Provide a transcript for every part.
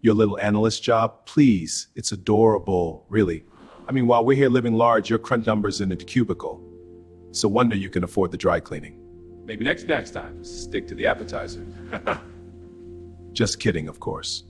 Your little analyst job? Please, it's adorable, really. I mean, while we're here living large, your crunch numbers in the cubicle. It's a wonder you can afford the dry cleaning. Maybe next time, stick to the appetizer. Just kidding, of course.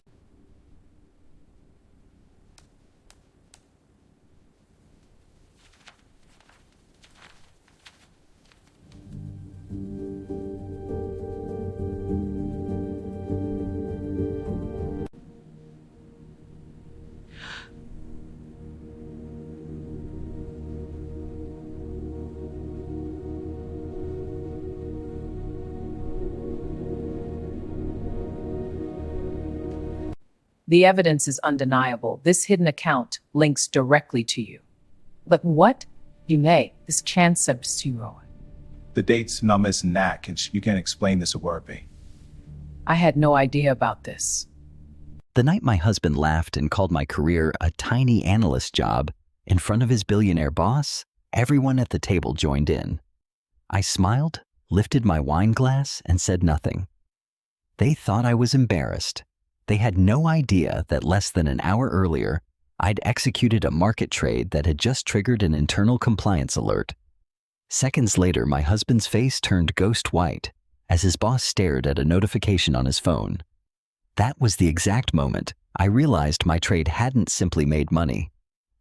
The evidence is undeniable. This hidden account links directly to you. But what? This chance of zero. The dates, numbers, knack, and you can't explain this a word, me. I had no idea about this. The night my husband laughed and called my career a tiny analyst job in front of his billionaire boss, everyone at the table joined in. I smiled, lifted my wine glass, and said nothing. They thought I was embarrassed. They had no idea that less than an hour earlier, I'd executed a market trade that had just triggered an internal compliance alert. Seconds later, my husband's face turned ghost white as his boss stared at a notification on his phone. That was the exact moment I realized my trade hadn't simply made money.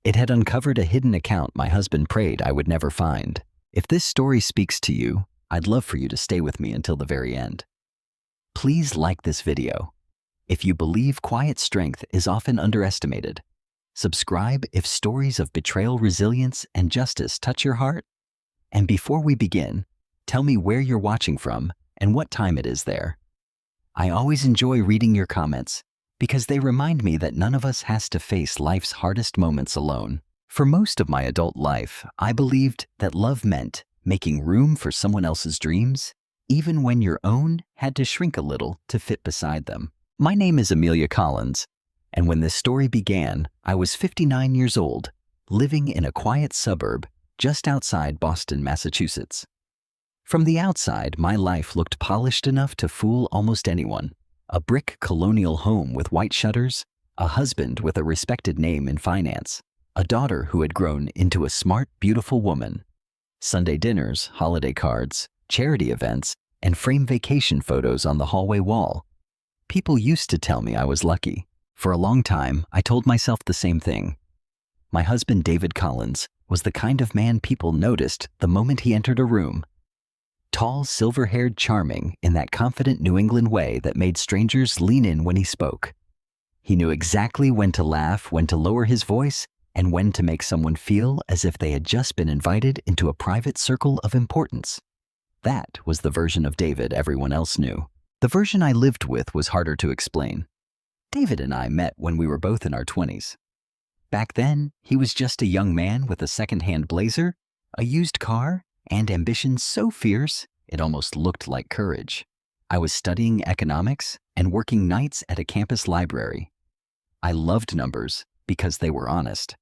It had uncovered a hidden account my husband prayed I would never find. If this story speaks to you, I'd love for you to stay with me until the very end. Please like this video. If you believe quiet strength is often underestimated, subscribe if stories of betrayal, resilience, and justice touch your heart. And before we begin, tell me where you're watching from and what time it is there. I always enjoy reading your comments because they remind me that none of us has to face life's hardest moments alone. For most of my adult life, I believed that love meant making room for someone else's dreams, even when your own had to shrink a little to fit beside them. My name is Amelia Collins, and when this story began, I was 59 years old, living in a quiet suburb just outside Boston, Massachusetts. From the outside, my life looked polished enough to fool almost anyone. A brick colonial home with white shutters, a husband with a respected name in finance, a daughter who had grown into a smart, beautiful woman, Sunday dinners, holiday cards, charity events, and framed vacation photos on the hallway wall. People used to tell me I was lucky. For a long time, I told myself the same thing. My husband, David Collins, was the kind of man people noticed the moment he entered a room. Tall, silver-haired, charming, in that confident New England way that made strangers lean in when he spoke. He knew exactly when to laugh, when to lower his voice, and when to make someone feel as if they had just been invited into a private circle of importance. That was the version of David everyone else knew. The version I lived with was harder to explain. David and I met when we were both in our 20s. Back then, he was just a young man with a second-hand blazer, a used car, and ambitions so fierce it almost looked like courage. I was studying economics and working nights at a campus library. I loved numbers because they were honest.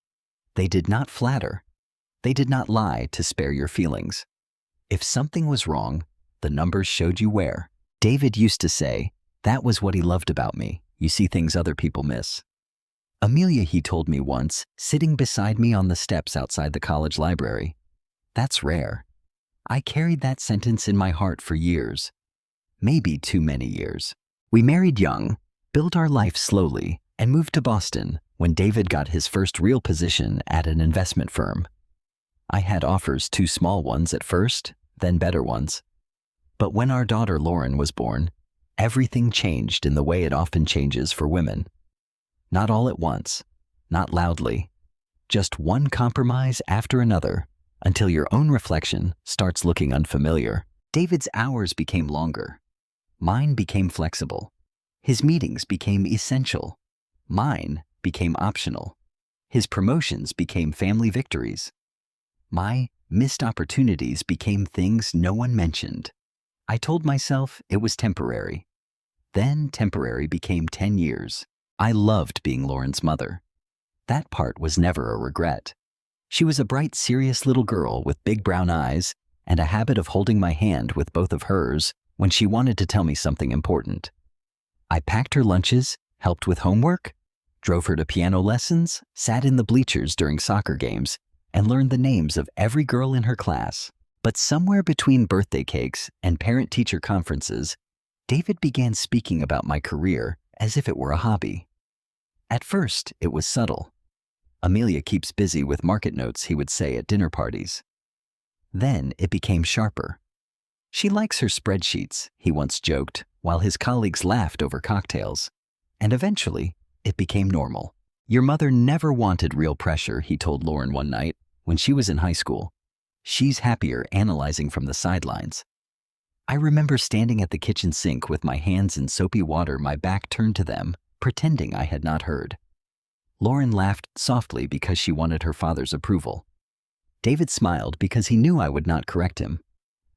They did not flatter. They did not lie to spare your feelings. If something was wrong, the numbers showed you where. David used to say, that was what he loved about me. You see things other people miss. Amelia, he told me once, sitting beside me on the steps outside the college library. That's rare. I carried that sentence in my heart for years. Maybe too many years. We married young, built our life slowly, and moved to Boston when David got his first real position at an investment firm. I had offers, 2 small ones at first, then better ones. But when our daughter Lauren was born, everything changed in the way it often changes for women. Not all at once, not loudly, just one compromise after another until your own reflection starts looking unfamiliar. David's hours became longer. Mine became flexible. His meetings became essential. Mine became optional. His promotions became family victories. My missed opportunities became things no one mentioned. I told myself it was temporary. Then temporary became 10 years. I loved being Lauren's mother. That part was never a regret. She was a bright, serious little girl with big brown eyes and a habit of holding my hand with both of hers when she wanted to tell me something important. I packed her lunches, helped with homework, drove her to piano lessons, sat in the bleachers during soccer games, and learned the names of every girl in her class. But somewhere between birthday cakes and parent-teacher conferences, David began speaking about my career as if it were a hobby. At first, it was subtle. "Amelia keeps busy with market notes," he would say at dinner parties. Then it became sharper. "She likes her spreadsheets," he once joked, while his colleagues laughed over cocktails. And eventually, it became normal. "Your mother never wanted real pressure," he told Lauren one night when she was in high school. "She's happier analyzing from the sidelines." I remember standing at the kitchen sink with my hands in soapy water, my back turned to them, pretending I had not heard. Lauren laughed softly because she wanted her father's approval. David smiled because he knew I would not correct him.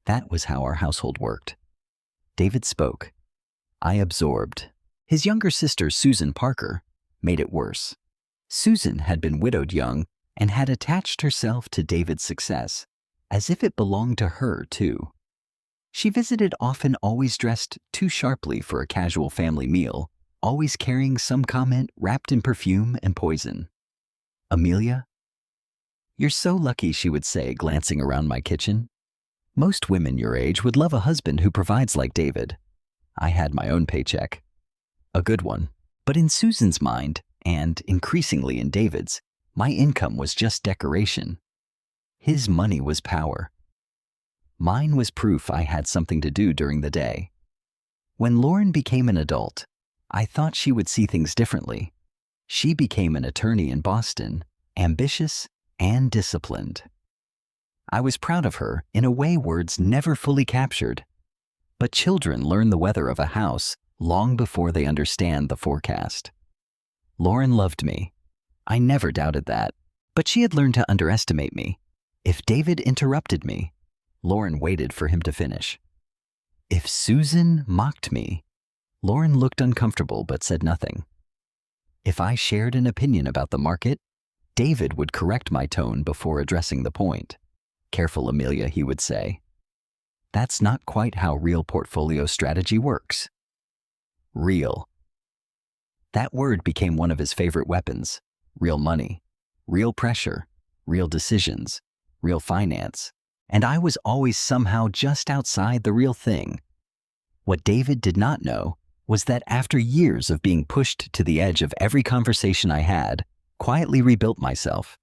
That was how our household worked. David spoke. I absorbed. His younger sister, Susan Parker, made it worse. Susan had been widowed young and had attached herself to David's success, as if it belonged to her too. She visited often, always dressed too sharply for a casual family meal, always carrying some comment wrapped in perfume and poison. "Amelia, you're so lucky," she would say, glancing around my kitchen. "Most women your age would love a husband who provides like David." I had my own paycheck. A good one. But in Susan's mind, and increasingly in David's, my income was just decoration. His money was power. Mine was proof I had something to do during the day. When Lauren became an adult, I thought she would see things differently. She became an attorney in Boston, ambitious and disciplined. I was proud of her in a way words never fully captured. But children learn the weather of a house long before they understand the forecast. Lauren loved me. I never doubted that. But she had learned to underestimate me. If David interrupted me, Lauren waited for him to finish. If Susan mocked me, Lauren looked uncomfortable but said nothing. If I shared an opinion about the market, David would correct my tone before addressing the point. "Careful, Amelia," he would say. "That's not quite how real portfolio strategy works." Real. That word became one of his favorite weapons. Real money, real pressure, real decisions, real finance. And I was always somehow just outside the real thing. What David did not know was that after years of being pushed to the edge of every conversation I had, quietly rebuilt myself.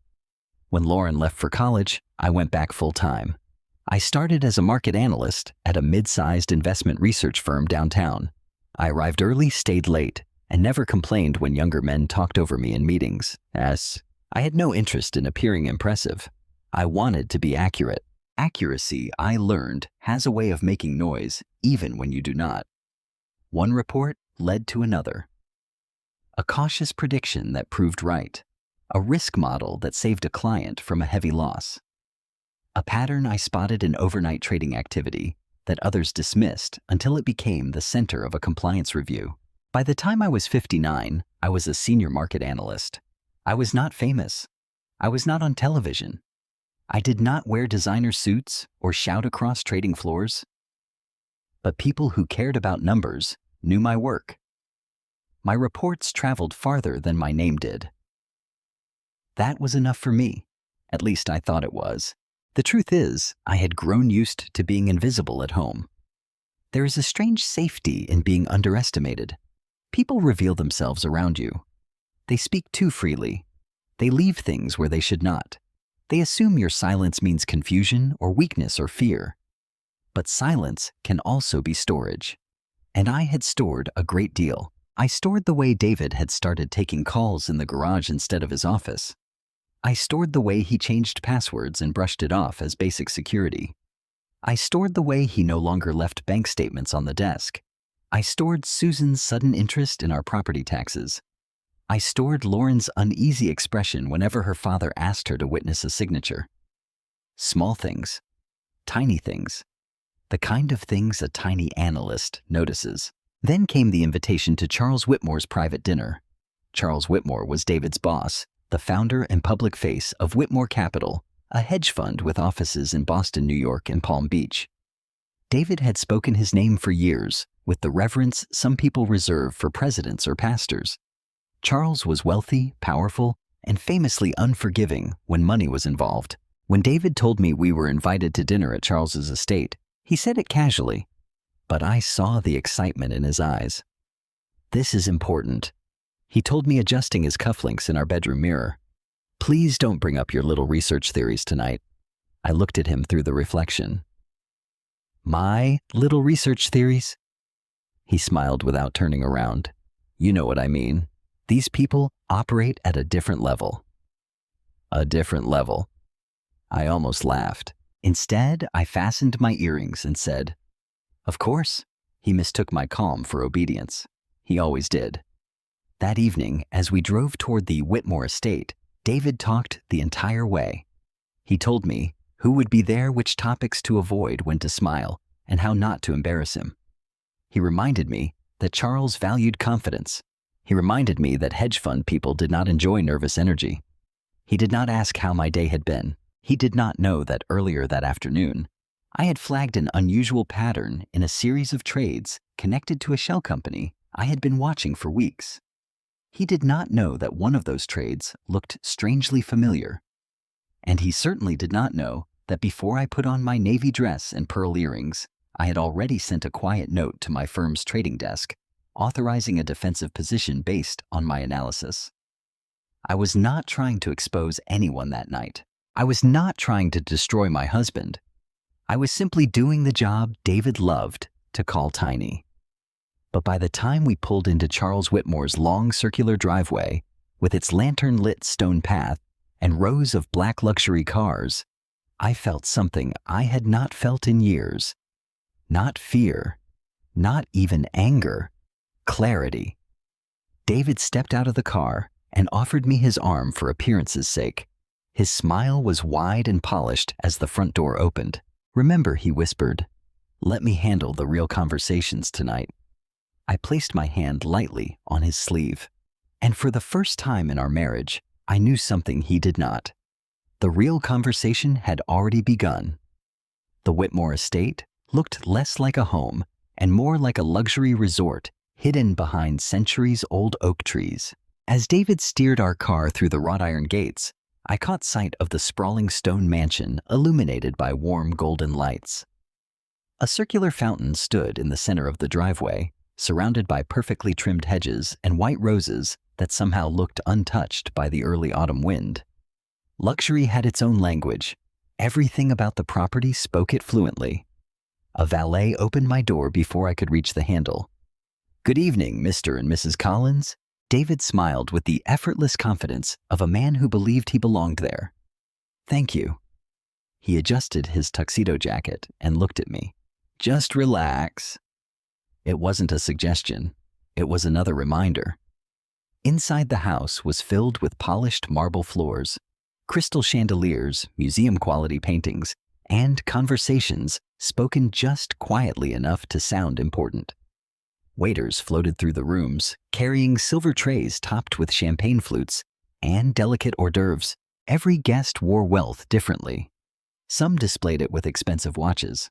When Lauren left for college, I went back full-time. I started as a market analyst at a mid-sized investment research firm downtown. I arrived early, stayed late, and never complained when younger men talked over me in meetings, as I had no interest in appearing impressive. I wanted to be accurate. Accuracy, I learned, has a way of making noise, even when you do not. One report led to another. A cautious prediction that proved right. A risk model that saved a client from a heavy loss. A pattern I spotted in overnight trading activity that others dismissed until it became the center of a compliance review. By the time I was 59, I was a senior market analyst. I was not famous. I was not on television. I did not wear designer suits or shout across trading floors. But people who cared about numbers knew my work. My reports traveled farther than my name did. That was enough for me. At least I thought it was. The truth is, I had grown used to being invisible at home. There is a strange safety in being underestimated. People reveal themselves around you. They speak too freely. They leave things where they should not. They assume your silence means confusion or weakness or fear. But silence can also be storage. And I had stored a great deal. I stored the way David had started taking calls in the garage instead of his office. I stored the way he changed passwords and brushed it off as basic security. I stored the way he no longer left bank statements on the desk. I stored Susan's sudden interest in our property taxes. I stored Lauren's uneasy expression whenever her father asked her to witness a signature. Small things, tiny things, the kind of things a tiny analyst notices. Then came the invitation to Charles Whitmore's private dinner. Charles Whitmore was David's boss, the founder and public face of Whitmore Capital, a hedge fund with offices in Boston, New York, and Palm Beach. David had spoken his name for years, with the reverence some people reserve for presidents or pastors. Charles was wealthy, powerful, and famously unforgiving when money was involved. When David told me we were invited to dinner at Charles's estate, he said it casually, but I saw the excitement in his eyes. "This is important," he told me, adjusting his cufflinks in our bedroom mirror. "Please don't bring up your little research theories tonight." I looked at him through the reflection. "My little research theories?" He smiled without turning around. "You know what I mean. These people operate at a different level." A different level. I almost laughed. Instead, I fastened my earrings and said, "Of course." He mistook my calm for obedience. He always did. That evening, as we drove toward the Whitmore estate, David talked the entire way. He told me who would be there, which topics to avoid, when to smile, and how not to embarrass him. He reminded me that Charles valued confidence. He reminded me that hedge fund people did not enjoy nervous energy. He did not ask how my day had been. He did not know that earlier that afternoon, I had flagged an unusual pattern in a series of trades connected to a shell company I had been watching for weeks. He did not know that one of those trades looked strangely familiar. And he certainly did not know that before I put on my navy dress and pearl earrings, I had already sent a quiet note to my firm's trading desk, authorizing a defensive position based on my analysis. I was not trying to expose anyone that night. I was not trying to destroy my husband. I was simply doing the job David loved to call tiny. But by the time we pulled into Charles Whitmore's long circular driveway, with its lantern-lit stone path and rows of black luxury cars, I felt something I had not felt in years. Not fear, not even anger, clarity. David stepped out of the car and offered me his arm for appearance's sake. His smile was wide and polished as the front door opened. "Remember," he whispered, "let me handle the real conversations tonight." I placed my hand lightly on his sleeve. And for the first time in our marriage, I knew something he did not. The real conversation had already begun. The Whitmore estate looked less like a home and more like a luxury resort hidden behind centuries-old oak trees. As David steered our car through the wrought iron gates, I caught sight of the sprawling stone mansion illuminated by warm golden lights. A circular fountain stood in the center of the driveway, surrounded by perfectly trimmed hedges and white roses that somehow looked untouched by the early autumn wind. Luxury had its own language. Everything about the property spoke it fluently. A valet opened my door before I could reach the handle. "Good evening, Mr. and Mrs. Collins." David smiled with the effortless confidence of a man who believed he belonged there. "Thank you." He adjusted his tuxedo jacket and looked at me. "Just relax." It wasn't a suggestion. It was another reminder. Inside the house was filled with polished marble floors, crystal chandeliers, museum-quality paintings, and conversations spoken just quietly enough to sound important. Waiters floated through the rooms, carrying silver trays topped with champagne flutes and delicate hors d'oeuvres. Every guest wore wealth differently. Some displayed it with expensive watches.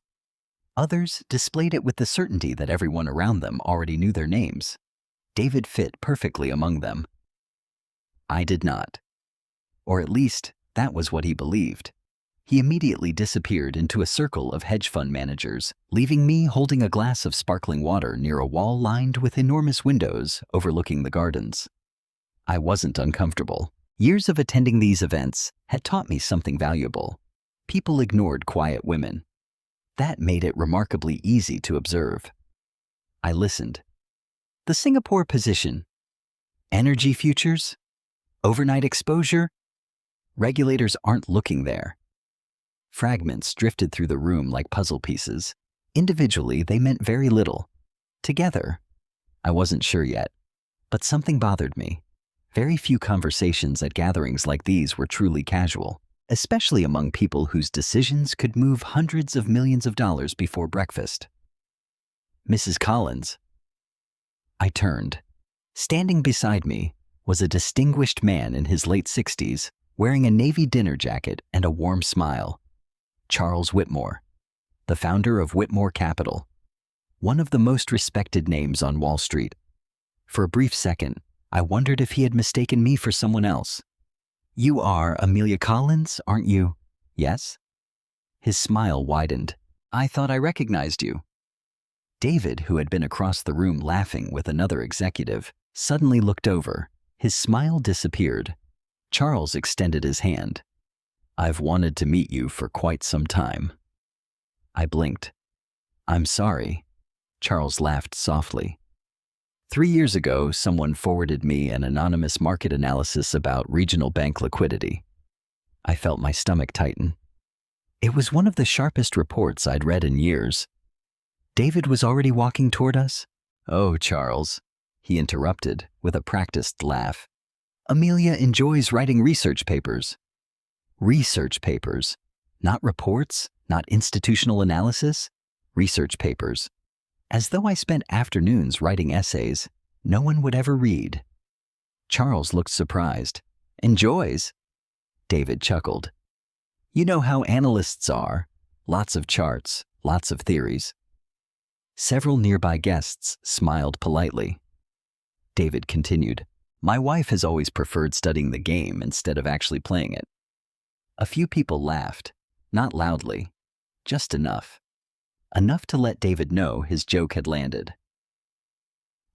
Others displayed it with the certainty that everyone around them already knew their names. David fit perfectly among them. I did not. Or at least, that was what he believed. He immediately disappeared into a circle of hedge fund managers, leaving me holding a glass of sparkling water near a wall lined with enormous windows overlooking the gardens. I wasn't uncomfortable. Years of attending these events had taught me something valuable. People ignored quiet women. That made it remarkably easy to observe. I listened. The Singapore position. Energy futures? Overnight exposure? Regulators aren't looking there. Fragments drifted through the room like puzzle pieces. Individually, they meant very little. Together, I wasn't sure yet. But something bothered me. Very few conversations at gatherings like these were truly casual, especially among people whose decisions could move hundreds of millions of dollars before breakfast. "Mrs. Collins." I turned. Standing beside me was a distinguished man in his late 60s, wearing a navy dinner jacket and a warm smile. Charles Whitmore. the founder of Whitmore Capital, one of the most respected names on Wall Street. For a brief second, I wondered if he had mistaken me for someone else. "You are Amelia Collins, aren't you?" "Yes." His smile widened. "I thought I recognized you." David, who had been across the room laughing with another executive, suddenly looked over. His smile disappeared. Charles extended his hand. "I've wanted to meet you for quite some time." I blinked. "I'm sorry." Charles laughed softly. 3 years ago, someone forwarded me an anonymous market analysis about regional bank liquidity. I felt my stomach tighten. It was one of the sharpest reports I'd read in years. David was already walking toward us. "Oh, Charles," he interrupted with a practiced laugh. "Amelia enjoys writing research papers." Research papers. Not reports, not institutional analysis. Research papers. As though I spent afternoons writing essays no one would ever read. Charles looked surprised. "Enjoys?" David chuckled. "You know how analysts are. Lots of charts, lots of theories." Several nearby guests smiled politely. David continued, "My wife has always preferred studying the game instead of actually playing it." A few people laughed, not loudly, just enough. Enough to let David know his joke had landed.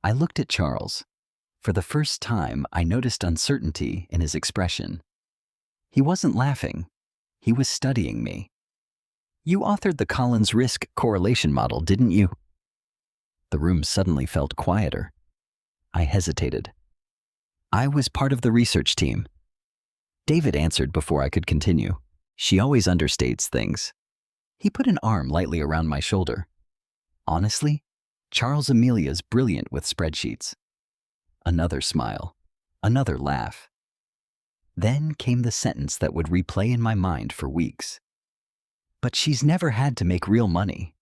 I looked at Charles. For the first time, I noticed uncertainty in his expression. He wasn't laughing. He was studying me. "You authored the Collins risk correlation model, didn't you?" The room suddenly felt quieter. I hesitated. "I was part of the research team." David answered before I could continue. "She always understates things." He put an arm lightly around my shoulder. "Honestly, Charles Amelia's brilliant with spreadsheets." Another smile. Another laugh. Then came the sentence that would replay in my mind for weeks. "But she's never had to make real money."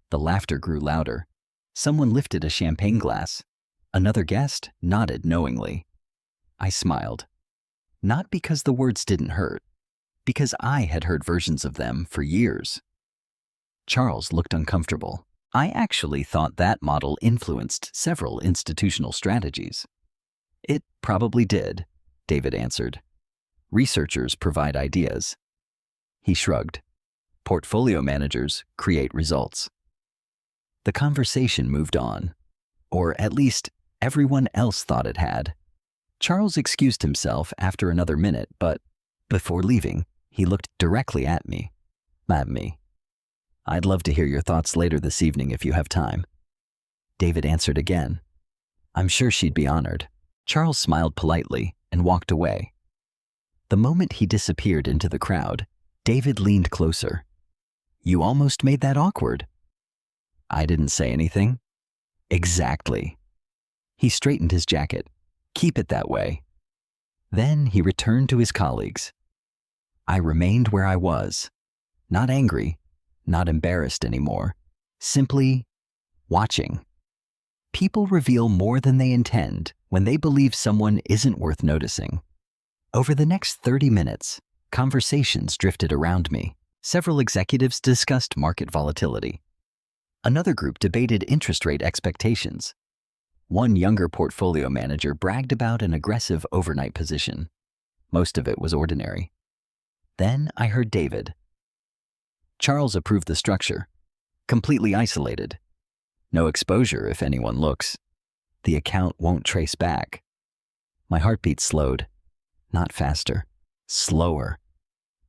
The laughter grew louder. Someone lifted a champagne glass. Another guest nodded knowingly. I smiled. Not because the words didn't hurt, because I had heard versions of them for years. Charles looked uncomfortable. "I actually thought that model influenced several institutional strategies." "It probably did," David answered. "Researchers provide ideas." He shrugged. "Portfolio managers create results." The conversation moved on, or at least everyone else thought it had. Charles excused himself after another minute, but before leaving, he looked directly at me. "I'd love to hear your thoughts later this evening if you have time." David answered again. "I'm sure she'd be honored." Charles smiled politely and walked away. The moment he disappeared into the crowd, David leaned closer. "You almost made that awkward." I didn't say anything. "Exactly." He straightened his jacket. "Keep it that way." Then he returned to his colleagues. I remained where I was, not angry, not embarrassed anymore, simply watching. People reveal more than they intend when they believe someone isn't worth noticing. Over the next 30 minutes, conversations drifted around me. Several executives discussed market volatility. Another group debated interest rate expectations. One younger portfolio manager bragged about an aggressive overnight position. Most of it was ordinary. Then I heard David. "Charles approved the structure. Completely isolated. No exposure if anyone looks. The account won't trace back." My heartbeat slowed. Not faster. Slower.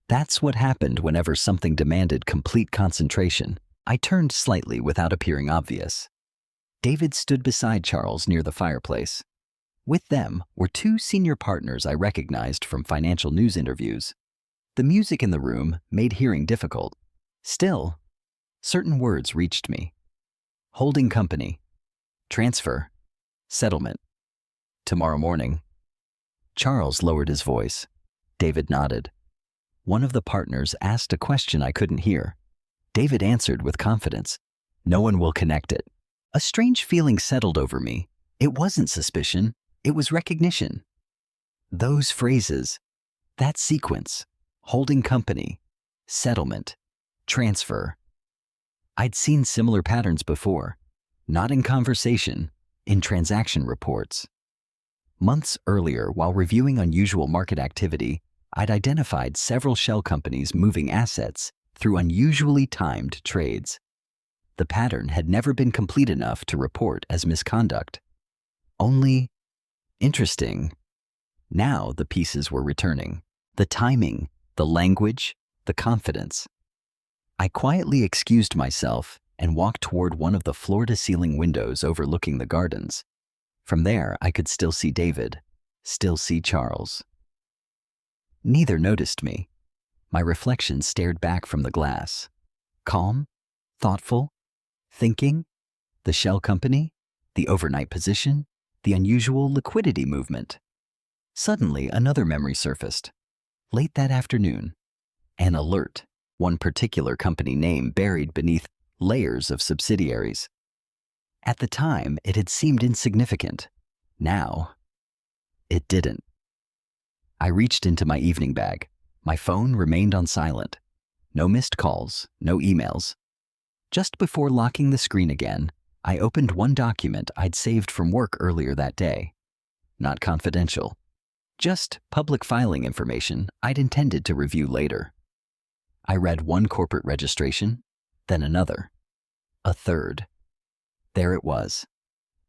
That's what happened whenever something demanded complete concentration. I turned slightly without appearing obvious. David stood beside Charles near the fireplace. With them were 2 senior partners I recognized from financial news interviews. The music in the room made hearing difficult. Still, certain words reached me. Holding company. Transfer. Settlement. Tomorrow morning. Charles lowered his voice. David nodded. One of the partners asked a question I couldn't hear. David answered with confidence. "No one will connect it." A strange feeling settled over me. It wasn't suspicion, it was recognition. Those phrases, that sequence, holding company, settlement, transfer, I'd seen similar patterns before, not in conversation, in transaction reports. Months earlier, while reviewing unusual market activity, I'd identified several shell companies moving assets through unusually timed trades. The pattern had never been complete enough to report as misconduct. Only, interesting, now the pieces were returning. The timing, the language, the confidence. I quietly excused myself and walked toward one of the floor-to-ceiling windows overlooking the gardens. From there, I could still see David, still see Charles. Neither noticed me. My reflection stared back from the glass. Calm, thoughtful, thinking, the shell company, the overnight position, the unusual liquidity movement. Suddenly, another memory surfaced. Late that afternoon, an alert, one particular company name buried beneath layers of subsidiaries. At the time, it had seemed insignificant. Now, it didn't. I reached into my evening bag. My phone remained on silent. No missed calls, no emails. Just before locking the screen again, I opened one document I'd saved from work earlier that day. Not confidential. Just public filing information I'd intended to review later. I read one corporate registration, then another, a third. There it was.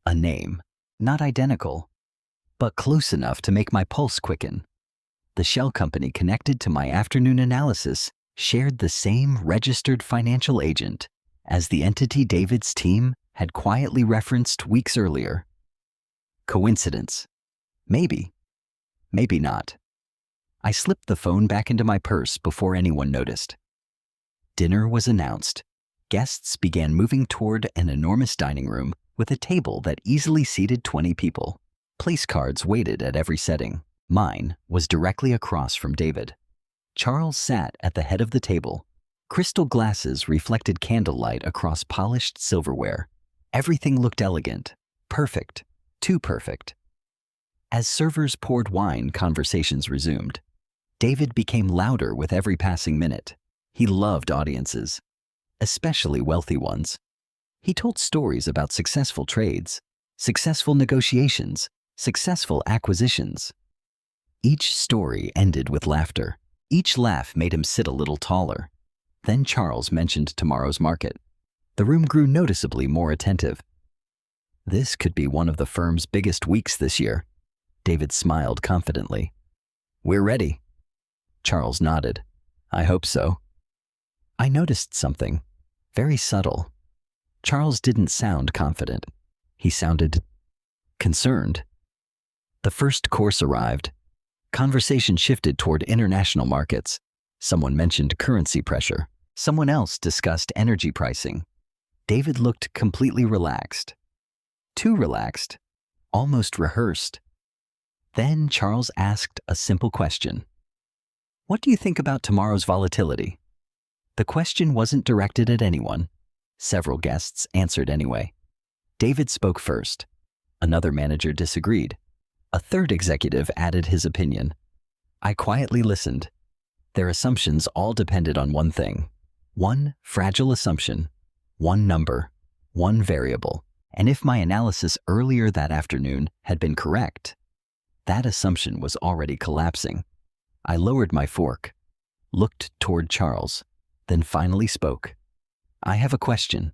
A name, not identical, but close enough to make my pulse quicken. The shell company connected to my afternoon analysis shared the same registered financial agent as the entity David's team had quietly referenced weeks earlier. Coincidence? Maybe. Maybe not. I slipped the phone back into my purse before anyone noticed. Dinner was announced. Guests began moving toward an enormous dining room with a table that easily seated 20 people. Place cards waited at every setting. Mine was directly across from David. Charles sat at the head of the table. Crystal glasses reflected candlelight across polished silverware. Everything looked elegant, perfect, too perfect. As servers poured wine, conversations resumed. David became louder with every passing minute. He loved audiences, especially wealthy ones. He told stories about successful trades, successful negotiations, successful acquisitions. Each story ended with laughter. Each laugh made him sit a little taller. Then Charles mentioned tomorrow's market. The room grew noticeably more attentive. This could be one of the firm's biggest weeks this year. David smiled confidently. We're ready. Charles nodded. I hope so. I noticed something, very subtle. Charles didn't sound confident. He sounded concerned. The first course arrived. Conversation shifted toward international markets. Someone mentioned currency pressure. Someone else discussed energy pricing. David looked completely relaxed. Too relaxed. Almost rehearsed. Then Charles asked a simple question. What do you think about tomorrow's volatility? The question wasn't directed at anyone. Several guests answered anyway. David spoke first. Another manager disagreed. A third executive added his opinion. I quietly listened. Their assumptions all depended on one thing. One fragile assumption. One number. One variable. And if my analysis earlier that afternoon had been correct, that assumption was already collapsing. I lowered my fork, looked toward Charles, then finally spoke. I have a question.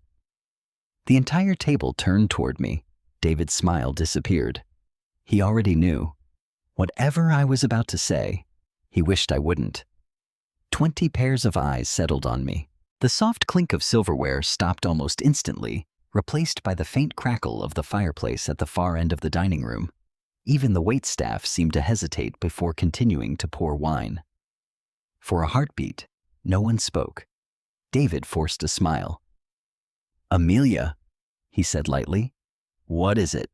The entire table turned toward me. David's smile disappeared. He already knew. Whatever I was about to say, he wished I wouldn't. 20 pairs of eyes settled on me. The soft clink of silverware stopped almost instantly, replaced by the faint crackle of the fireplace at the far end of the dining room. Even the waitstaff seemed to hesitate before continuing to pour wine. For a heartbeat, no one spoke. David forced a smile. Amelia, he said lightly, what is it?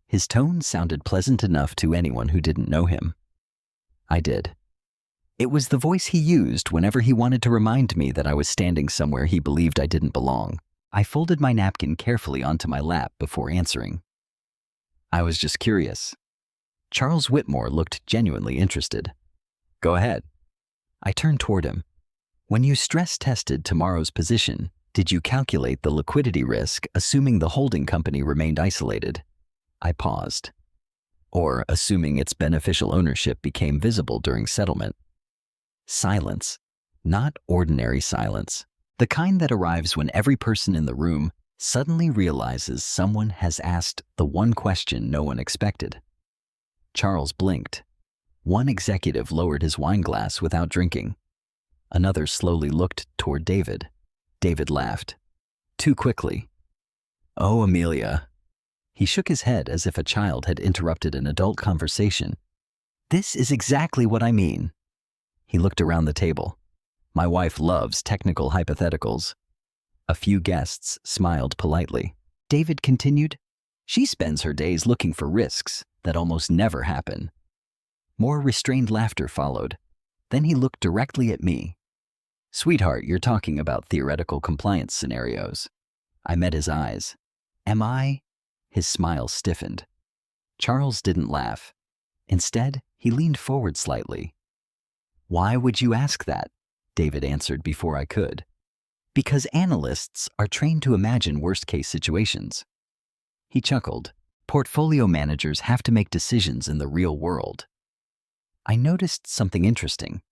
His tone sounded pleasant enough to anyone who didn't know him. I did. It was the voice he used whenever he wanted to remind me that I was standing somewhere he believed I didn't belong. I folded my napkin carefully onto my lap before answering. I was just curious. Charles Whitmore looked genuinely interested. Go ahead. I turned toward him. When you stress-tested tomorrow's position, Did you calculate the liquidity risk, assuming the holding company remained isolated? I paused. Or assuming its beneficial ownership became visible during settlement? Silence. Not ordinary silence. The kind that arrives when every person in the room suddenly realizes someone has asked the one question no one expected. Charles blinked. One executive lowered his wine glass without drinking. Another slowly looked toward David. David laughed. Too quickly. Oh, Amelia. He shook his head as if a child had interrupted an adult conversation. This is exactly what I mean. He looked around the table. My wife loves technical hypotheticals. A few guests smiled politely. David continued, she spends her days looking for risks that almost never happen. More restrained laughter followed. Then he looked directly at me. Sweetheart, you're talking about theoretical compliance scenarios. I met his eyes. Am I? His smile stiffened. Charles didn't laugh. Instead, he leaned forward slightly. Why would you ask that? David answered before I could. Because analysts are trained to imagine worst-case situations. He chuckled. Portfolio managers have to make decisions in the real world. I noticed something interesting.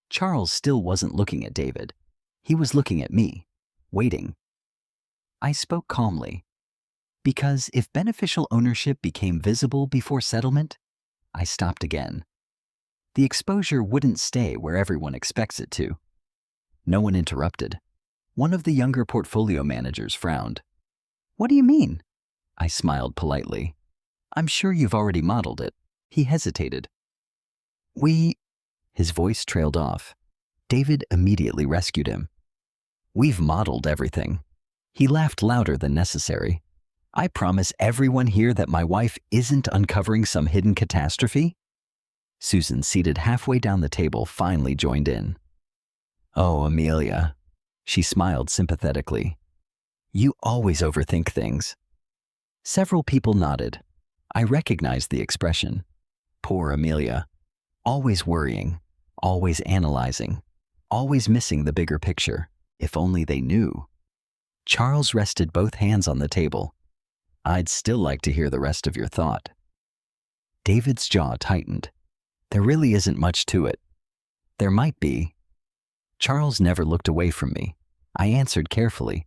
Charles still wasn't looking at David. He was looking at me, waiting. I spoke calmly. Because if beneficial ownership became visible before settlement, I stopped again. The exposure wouldn't stay where everyone expects it to. No one interrupted. One of the younger portfolio managers frowned. What do you mean? I smiled politely. I'm sure you've already modeled it. He hesitated. His voice trailed off. David immediately rescued him. We've modeled everything. He laughed louder than necessary. I promise everyone here that my wife isn't uncovering some hidden catastrophe. Susan, seated halfway down the table, finally joined in. Oh, Amelia. She smiled sympathetically. You always overthink things. Several people nodded. I recognized the expression. Poor Amelia. Always worrying, always analyzing, always missing the bigger picture. If only they knew. Charles rested both hands on the table. I'd still like to hear the rest of your thought. David's jaw tightened. There really isn't much to it. There might be. Charles never looked away from me. I answered carefully.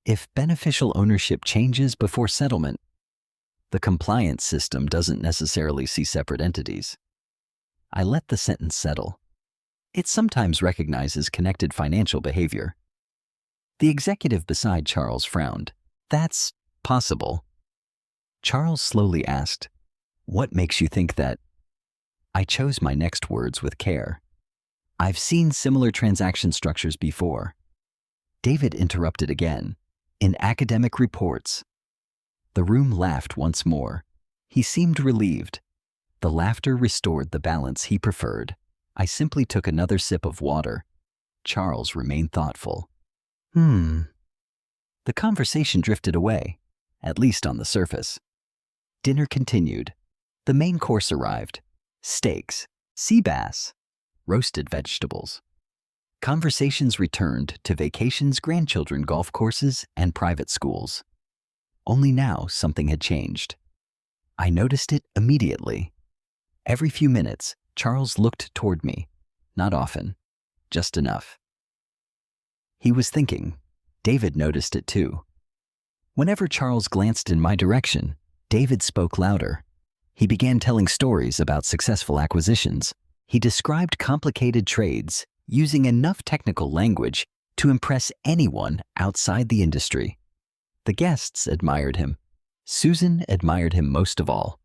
If beneficial ownership changes before settlement, the compliance system doesn't necessarily see separate entities. I let the sentence settle. It sometimes recognizes connected financial behavior. The executive beside Charles frowned. That's possible. Charles slowly asked, what makes you think that? I chose my next words with care. I've seen similar transaction structures before. David interrupted again. In academic reports. The room laughed once more. He seemed relieved. The laughter restored the balance he preferred. I simply took another sip of water. Charles remained thoughtful. The conversation drifted away, at least on the surface. Dinner continued. The main course arrived. Steaks, sea bass, roasted vegetables. Conversations returned to vacations, grandchildren, golf courses, and private schools. Only now something had changed. I noticed it immediately. Every few minutes, Charles looked toward me. Not often, just enough. He was thinking. David noticed it too. Whenever Charles glanced in my direction, David spoke louder. He began telling stories about successful acquisitions. He described complicated trades, using enough technical language to impress anyone outside the industry. The guests admired him. Susan admired him most of all.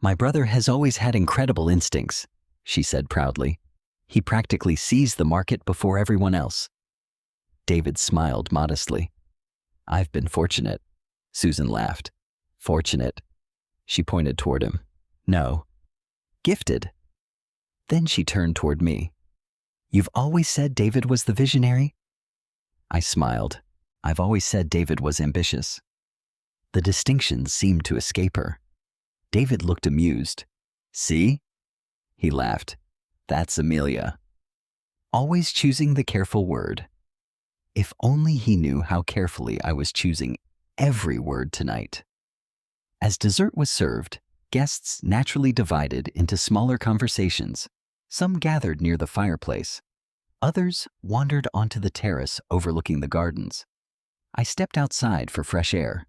My brother has always had incredible instincts, she said proudly. He practically sees the market before everyone else. David smiled modestly. I've been fortunate. Susan laughed. Fortunate. She pointed toward him. No. Gifted. Then she turned toward me. You've always said David was the visionary? I smiled. I've always said David was ambitious. The distinctions seemed to escape her. David looked amused. See? He laughed. That's Amelia. Always choosing the careful word. If only he knew how carefully I was choosing every word tonight. As dessert was served, guests naturally divided into smaller conversations. Some gathered near the fireplace. Others wandered onto the terrace overlooking the gardens. I stepped outside for fresh air.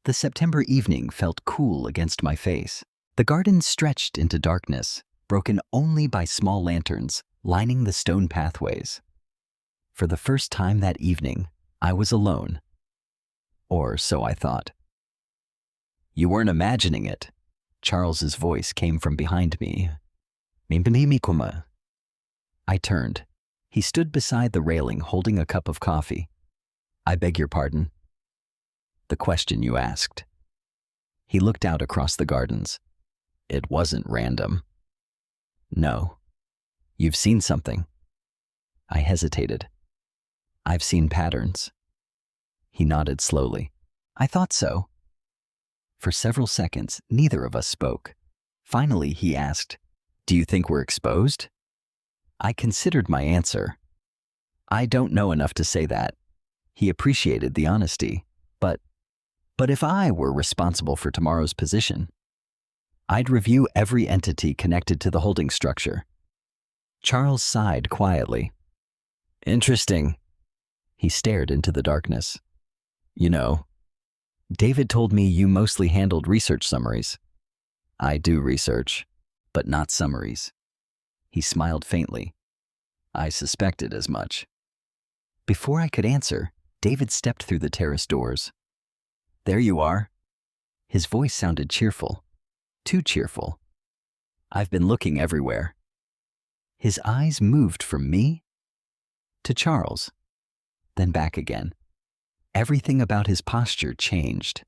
The September evening felt cool against my face. The garden stretched into darkness, broken only by small lanterns lining the stone pathways. For the first time that evening, I was alone. Or so I thought. You weren't imagining it. Charles's voice came from behind me. Mimpimimikuma. I turned. He stood beside the railing holding a cup of coffee. I beg your pardon? The question you asked. He looked out across the gardens. It wasn't random. No. You've seen something. I hesitated. I've seen patterns. He nodded slowly. I thought so. For several seconds, neither of us spoke. Finally, he asked, Do you think we're exposed? I considered my answer. I don't know enough to say that. He appreciated the honesty, but if I were responsible for tomorrow's position, I'd review every entity connected to the holding structure. Charles sighed quietly. Interesting. He stared into the darkness. You know, David told me you mostly handled research summaries. I do research, but not summaries. He smiled faintly. I suspected as much. Before I could answer, David stepped through the terrace doors. There you are. His voice sounded cheerful. Too cheerful. I've been looking everywhere. His eyes moved from me to Charles, then back again. Everything about his posture changed.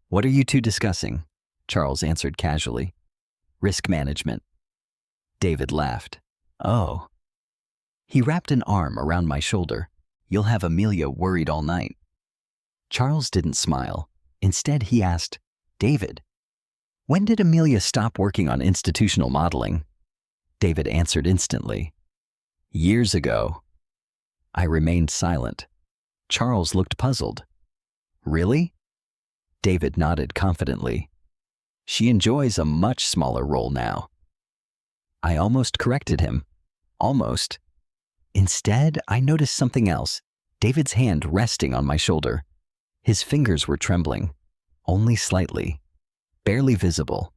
What are you two discussing? Charles answered casually. Risk management. David laughed. Oh. He wrapped an arm around my shoulder. You'll have Amelia worried all night. Charles didn't smile. Instead, he asked, David, when did Amelia stop working on institutional modeling? David answered instantly. Years ago. I remained silent. Charles looked puzzled. Really? David nodded confidently. She enjoys a much smaller role now. I almost corrected him. Almost. Instead, I noticed something else. David's hand resting on my shoulder. His fingers were trembling. Only slightly. Barely visible.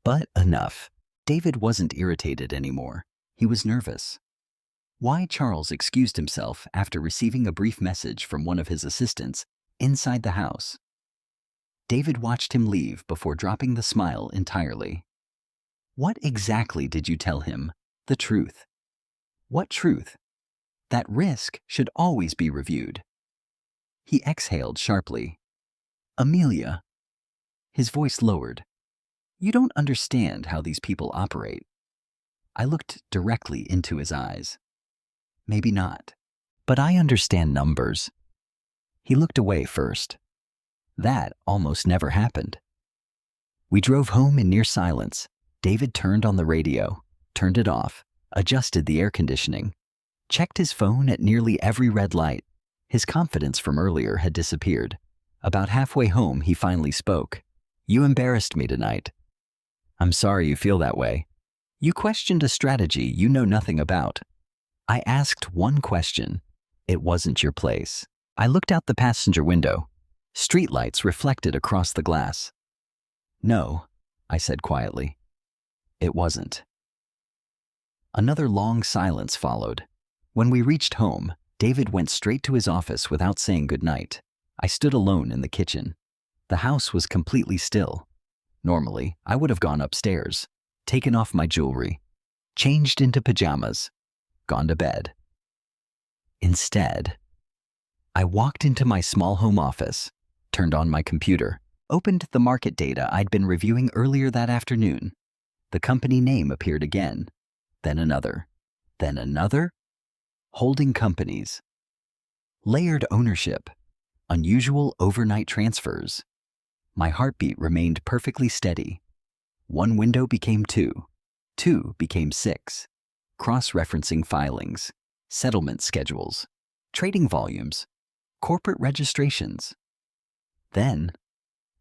But enough. David wasn't irritated anymore. He was nervous. Why Charles excused himself after receiving a brief message from one of his assistants inside the house. David watched him leave before dropping the smile entirely. What exactly did you tell him? The truth. What truth? That risk should always be reviewed. He exhaled sharply. Amelia. His voice lowered. You don't understand how these people operate. I looked directly into his eyes. Maybe not, but I understand numbers. He looked away first. That almost never happened. We drove home in near silence. David turned on the radio, turned it off, adjusted the air conditioning, checked his phone at nearly every red light. His confidence from earlier had disappeared. About halfway home, he finally spoke. You embarrassed me tonight. I'm sorry you feel that way. You questioned a strategy you know nothing about. I asked one question. It wasn't your place. I looked out the passenger window. Streetlights reflected across the glass. No, I said quietly. It wasn't. Another long silence followed. When we reached home, David went straight to his office without saying goodnight. I stood alone in the kitchen. The house was completely still. Normally, I would have gone upstairs, taken off my jewelry, changed into pajamas, gone to bed. Instead, I walked into my small home office, turned on my computer, opened the market data I'd been reviewing earlier that afternoon. The company name appeared again, then another, then another. Holding companies. Layered ownership. Unusual overnight transfers. My heartbeat remained perfectly steady. One window became two. Two became six. Cross-referencing filings. Settlement schedules. trading volumes, corporate registrations. Then,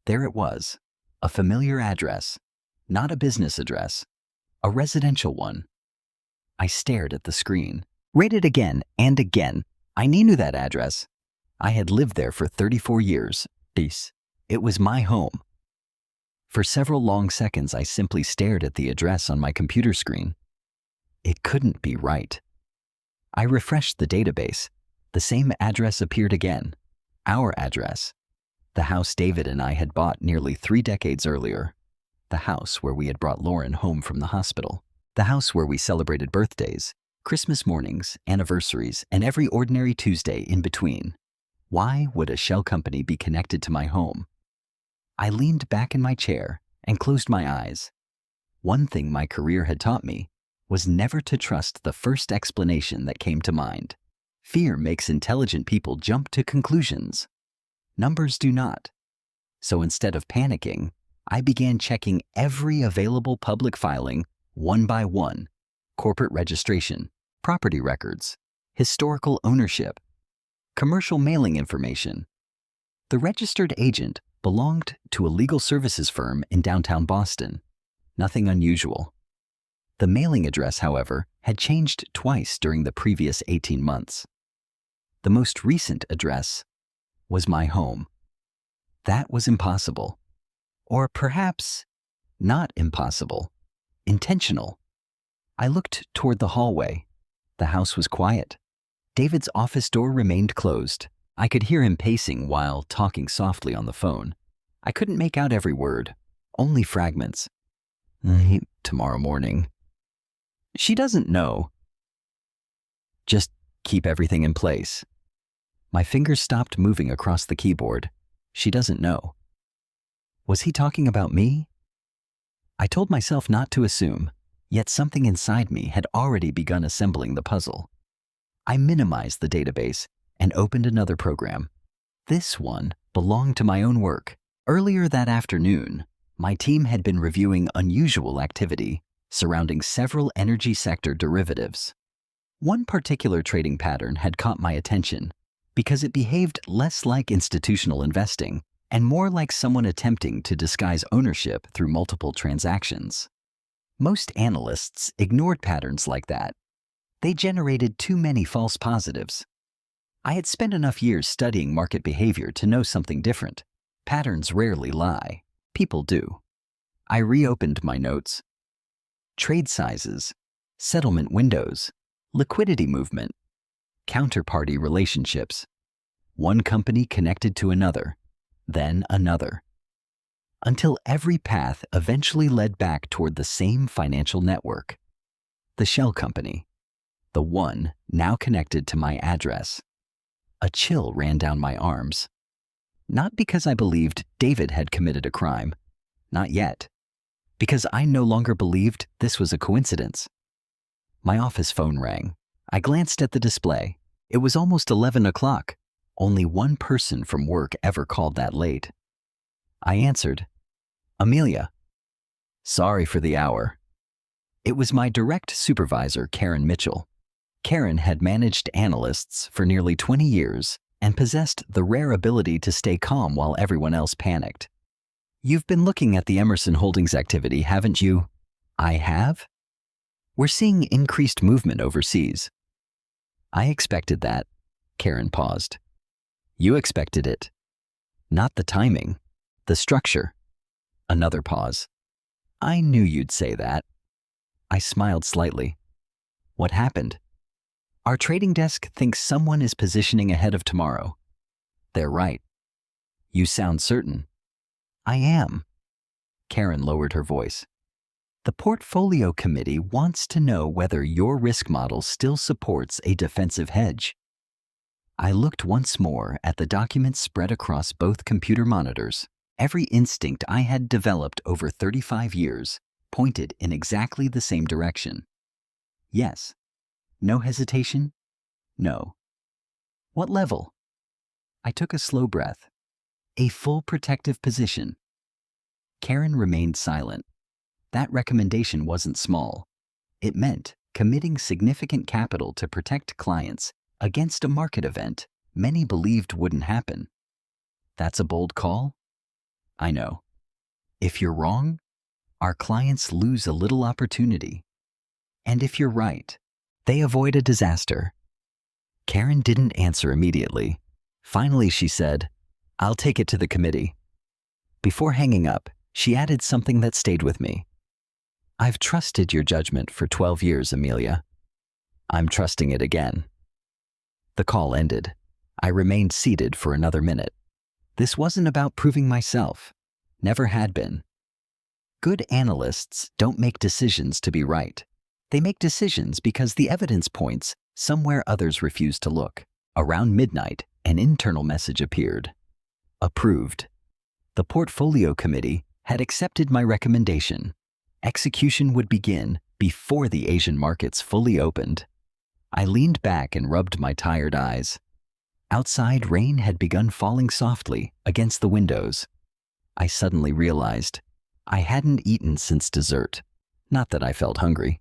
there it was, a familiar address, not a business address, a residential one. I stared at the screen, read it again and again. I knew that address. I had lived there for 34 years. It was my home. For several long seconds, I simply stared at the address on my computer screen. It couldn't be right. I refreshed the database. The same address appeared again. Our address. The house David and I had bought nearly 3 decades earlier. The house where we had brought Lauren home from the hospital. The house where we celebrated birthdays, Christmas mornings, anniversaries, and every ordinary Tuesday in between. Why would a shell company be connected to my home? I leaned back in my chair and closed my eyes. One thing my career had taught me was never to trust the first explanation that came to mind. Fear makes intelligent people jump to conclusions. Numbers do not. So instead of panicking, I began checking every available public filing one by one: corporate registration, property records, historical ownership, commercial mailing information. The registered agent belonged to a legal services firm in downtown Boston. Nothing unusual. The mailing address, however, had changed twice during the previous 18 months. The most recent address was my home. That was impossible. Or perhaps not impossible. Intentional. I looked toward the hallway. The house was quiet. David's office door remained closed. I could hear him pacing while talking softly on the phone. I couldn't make out every word, only fragments. Tomorrow morning. She doesn't know. Just keep everything in place. My fingers stopped moving across the keyboard. She doesn't know. Was he talking about me? I told myself not to assume, yet something inside me had already begun assembling the puzzle. I minimized the database and opened another program. This one belonged to my own work. Earlier that afternoon, my team had been reviewing unusual activity surrounding several energy sector derivatives. One particular trading pattern had caught my attention because it behaved less like institutional investing and more like someone attempting to disguise ownership through multiple transactions. Most analysts ignored patterns like that. They generated too many false positives. I had spent enough years studying market behavior to know something different. Patterns rarely lie. People do. I reopened my notes. Trade sizes, settlement windows, liquidity movement, counterparty relationships. One company connected to another, then another, until every path eventually led back toward the same financial network. The shell company, the one now connected to my address. A chill ran down my arms. Not because I believed David had committed a crime. Not yet. Because I no longer believed this was a coincidence. My office phone rang. I glanced at the display. It was almost 11 o'clock. Only one person from work ever called that late. I answered, "Amelia." "Sorry for the hour." It was my direct supervisor, Karen Mitchell. Karen had managed analysts for nearly 20 years and possessed the rare ability to stay calm while everyone else panicked. "You've been looking at the Emerson Holdings activity, haven't you?" "I have." "We're seeing increased movement overseas." "I expected that." Karen paused. "You expected it." "Not the timing, the structure." Another pause. "I knew you'd say that." I smiled slightly. "What happened?" "Our trading desk thinks someone is positioning ahead of tomorrow." "They're right." "You sound certain." "I am." Karen lowered her voice. "The portfolio committee wants to know whether your risk model still supports a defensive hedge." I looked once more at the documents spread across both computer monitors. Every instinct I had developed over 35 years pointed in exactly the same direction. Yes. No hesitation? No. What level? I took a slow breath. A full protective position. Karen remained silent. That recommendation wasn't small. It meant committing significant capital to protect clients against a market event many believed wouldn't happen. That's a bold call? I know. If you're wrong, our clients lose a little opportunity. And if you're right, they avoid a disaster. Karen didn't answer immediately. Finally, she said, "I'll take it to the committee." Before hanging up, she added something that stayed with me. "I've trusted your judgment for 12 years, Amelia. I'm trusting it again." The call ended. I remained seated for another minute. This wasn't about proving myself. Never had been. Good analysts don't make decisions to be right. They make decisions because the evidence points somewhere others refuse to look. Around midnight, an internal message appeared. Approved. The portfolio committee had accepted my recommendation. Execution would begin before the Asian markets fully opened. I leaned back and rubbed my tired eyes. Outside, rain had begun falling softly against the windows. I suddenly realized I hadn't eaten since dessert. Not that I felt hungry.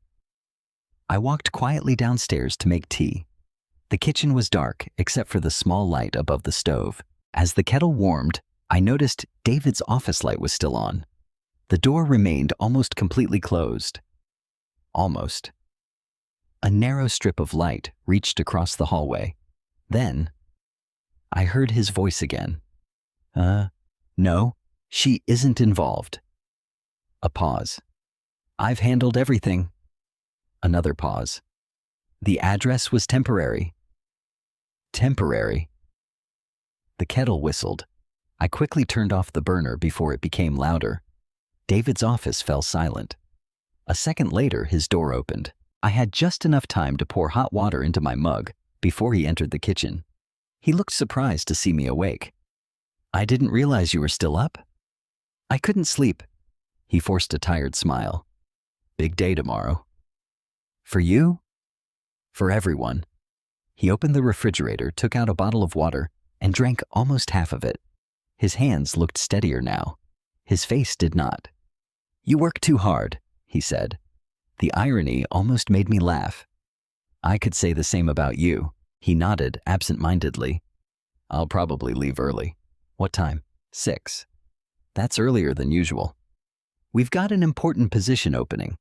I walked quietly downstairs to make tea. The kitchen was dark except for the small light above the stove. As the kettle warmed, I noticed David's office light was still on. The door remained almost completely closed. Almost. A narrow strip of light reached across the hallway. Then, I heard his voice again. No, she isn't involved." A pause. "I've handled everything." Another pause. "The address was temporary." Temporary. The kettle whistled. I quickly turned off the burner before it became louder. David's office fell silent. A second later, his door opened. I had just enough time to pour hot water into my mug before he entered the kitchen. He looked surprised to see me awake. "I didn't realize you were still up." "I couldn't sleep." He forced a tired smile. "Big day tomorrow." "For you?" "For everyone." He opened the refrigerator, took out a bottle of water, and drank almost half of it. His hands looked steadier now. His face did not. "You work too hard," he said. The irony almost made me laugh. "I could say the same about you." He nodded absent-mindedly. "I'll probably leave early." "What time?" 6. "That's earlier than usual." "We've got an important position opening."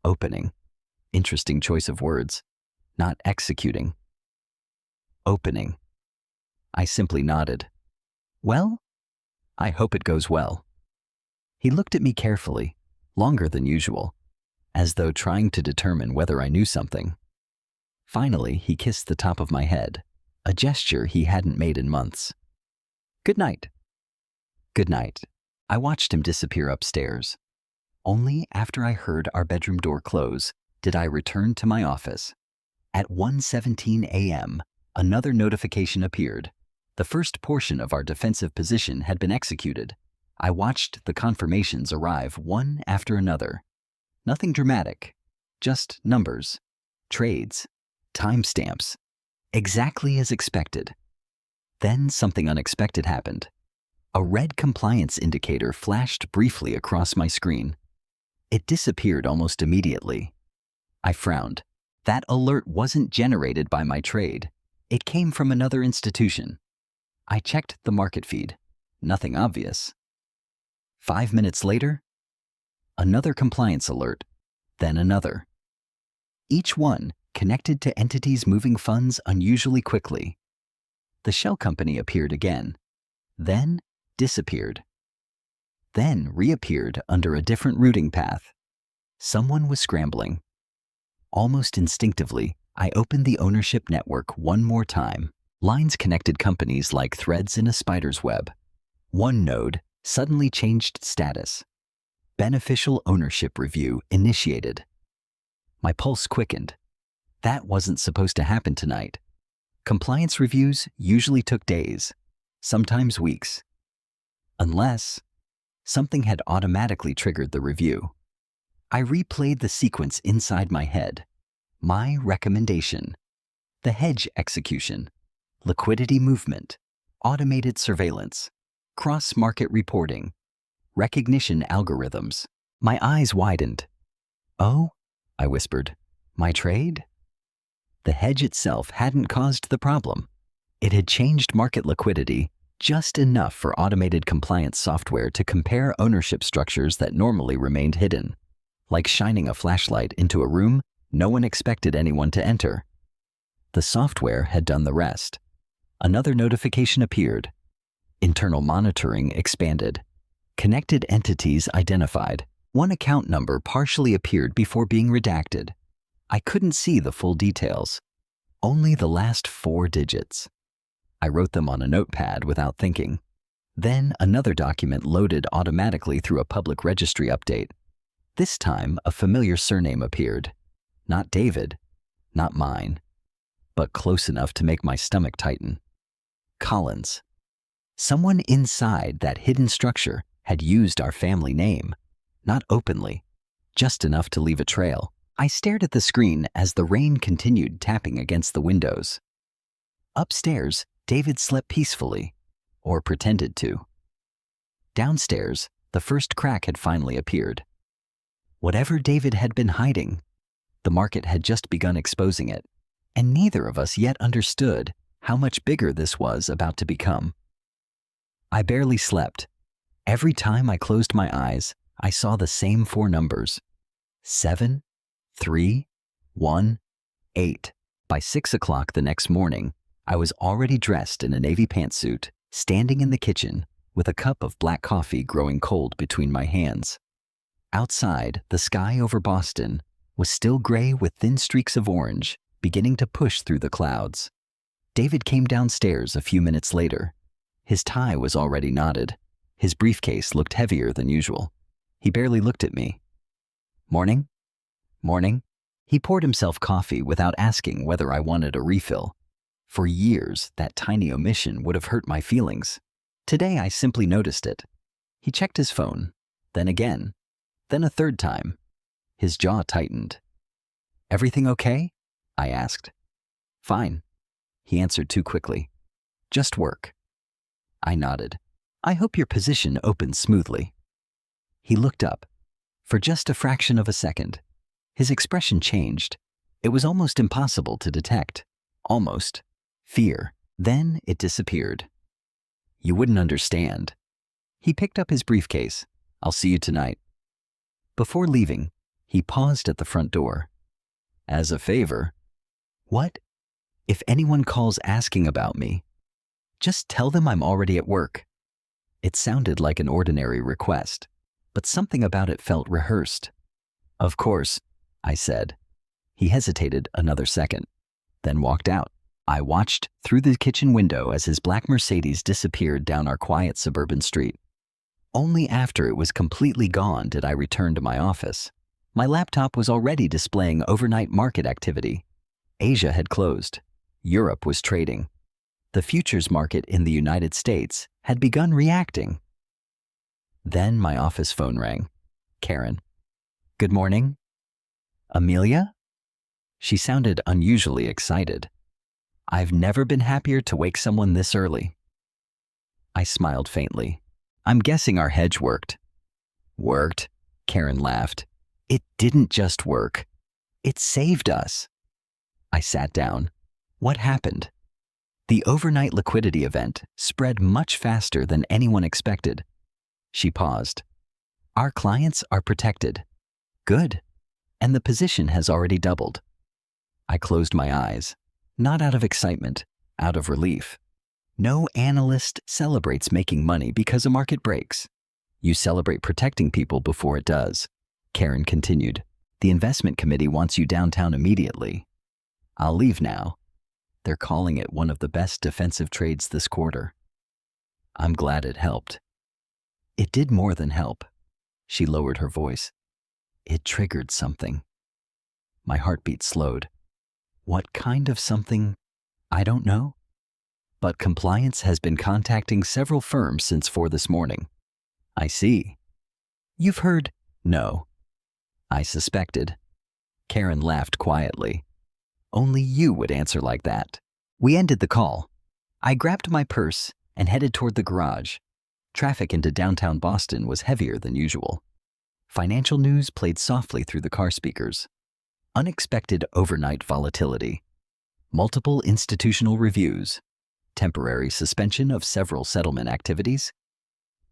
Opening. Interesting choice of words. Not executing. Opening. I simply nodded. "Well, I hope it goes well." He looked at me carefully, longer than usual, as though trying to determine whether I knew something. Finally, he kissed the top of my head, a gesture he hadn't made in months. "Good night." "Good night." I watched him disappear upstairs. Only after I heard our bedroom door close did I return to my office. At 1:17 a.m., another notification appeared. The first portion of our defensive position had been executed. I watched the confirmations arrive one after another. Nothing dramatic, just numbers, trades, timestamps, exactly as expected. Then something unexpected happened. A red compliance indicator flashed briefly across my screen. It disappeared almost immediately. I frowned. That alert wasn't generated by my trade. It came from another institution. I checked the market feed. Nothing obvious. 5 minutes later, another compliance alert, then another. Each one connected to entities moving funds unusually quickly. The shell company appeared again, then disappeared, then reappeared under a different routing path. Someone was scrambling. Almost instinctively, I opened the ownership network one more time. Lines connected companies like threads in a spider's web. One node suddenly changed status. Beneficial ownership review initiated. My pulse quickened. That wasn't supposed to happen tonight. Compliance reviews usually took days, sometimes weeks. Unless something had automatically triggered the review. I replayed the sequence inside my head. My recommendation. The hedge execution. Liquidity movement. Automated surveillance. Cross-market reporting. Recognition algorithms. My eyes widened. "Oh," I whispered. "My trade?" The hedge itself hadn't caused the problem. It had changed market liquidity just enough for automated compliance software to compare ownership structures that normally remained hidden, like shining a flashlight into a room no one expected anyone to enter. The software had done the rest. Another notification appeared. Internal monitoring expanded. Connected entities identified. One account number partially appeared before being redacted. I couldn't see the full details, only the last 4 digits. I wrote them on a notepad without thinking. Then another document loaded automatically through a public registry update. This time, a familiar surname appeared. Not David, not mine, but close enough to make my stomach tighten. Collins. Someone inside that hidden structure had used our family name. Not openly, just enough to leave a trail. I stared at the screen as the rain continued tapping against the windows. Upstairs, David slept peacefully, or pretended to. Downstairs, the first crack had finally appeared. Whatever David had been hiding, the market had just begun exposing it, and neither of us yet understood how much bigger this was about to become. I barely slept. Every time I closed my eyes, I saw the same 4 numbers: 7, 3, 1, 8. By 6 o'clock the next morning, I was already dressed in a navy pantsuit, standing in the kitchen with a cup of black coffee growing cold between my hands. Outside, the sky over Boston was still gray with thin streaks of orange beginning to push through the clouds. David came downstairs a few minutes later. His tie was already knotted. His briefcase looked heavier than usual. He barely looked at me. "Morning?" "Morning." He poured himself coffee without asking whether I wanted a refill. For years, that tiny omission would have hurt my feelings. Today, I simply noticed it. He checked his phone, then again, then a third time. His jaw tightened. "Everything okay?" I asked. "Fine," he answered too quickly. "Just work." I nodded. "I hope your position opens smoothly." He looked up. For just a fraction of a second, his expression changed. It was almost impossible to detect. Almost. Fear. Then it disappeared. "You wouldn't understand." He picked up his briefcase. "I'll see you tonight." Before leaving, he paused at the front door. "As a favor." "What?" "If anyone calls asking about me, just tell them I'm already at work." It sounded like an ordinary request, but something about it felt rehearsed. "Of course," I said. He hesitated another second, then walked out. I watched through the kitchen window as his black Mercedes disappeared down our quiet suburban street. Only after it was completely gone did I return to my office. My laptop was already displaying overnight market activity. Asia had closed. Europe was trading. The futures market in the United States had begun reacting. Then my office phone rang. Karen. "Good morning." "Amelia?" She sounded unusually excited. "I've never been happier to wake someone this early." I smiled faintly. "I'm guessing our hedge worked." "Worked?" Karen laughed. "It didn't just work. It saved us." I sat down. "What happened?" "The overnight liquidity event spread much faster than anyone expected." She paused. "Our clients are protected." "Good. And the position has already doubled." I closed my eyes, not out of excitement, out of relief. No analyst celebrates making money because a market breaks. You celebrate protecting people before it does. Karen continued. "The investment committee wants you downtown immediately." "I'll leave now. They're calling it one of the best defensive trades this quarter." I'm glad it helped. It did more than help. She lowered her voice. It triggered something. My heartbeat slowed. What kind of something? I don't know. But compliance has been contacting several firms since 4 this morning. I see. You've heard? No. I suspected. Karen laughed quietly. Only you would answer like that. We ended the call. I grabbed my purse and headed toward the garage. Traffic into downtown Boston was heavier than usual. Financial news played softly through the car speakers. Unexpected overnight volatility. multiple institutional reviews, temporary suspension of several settlement activities.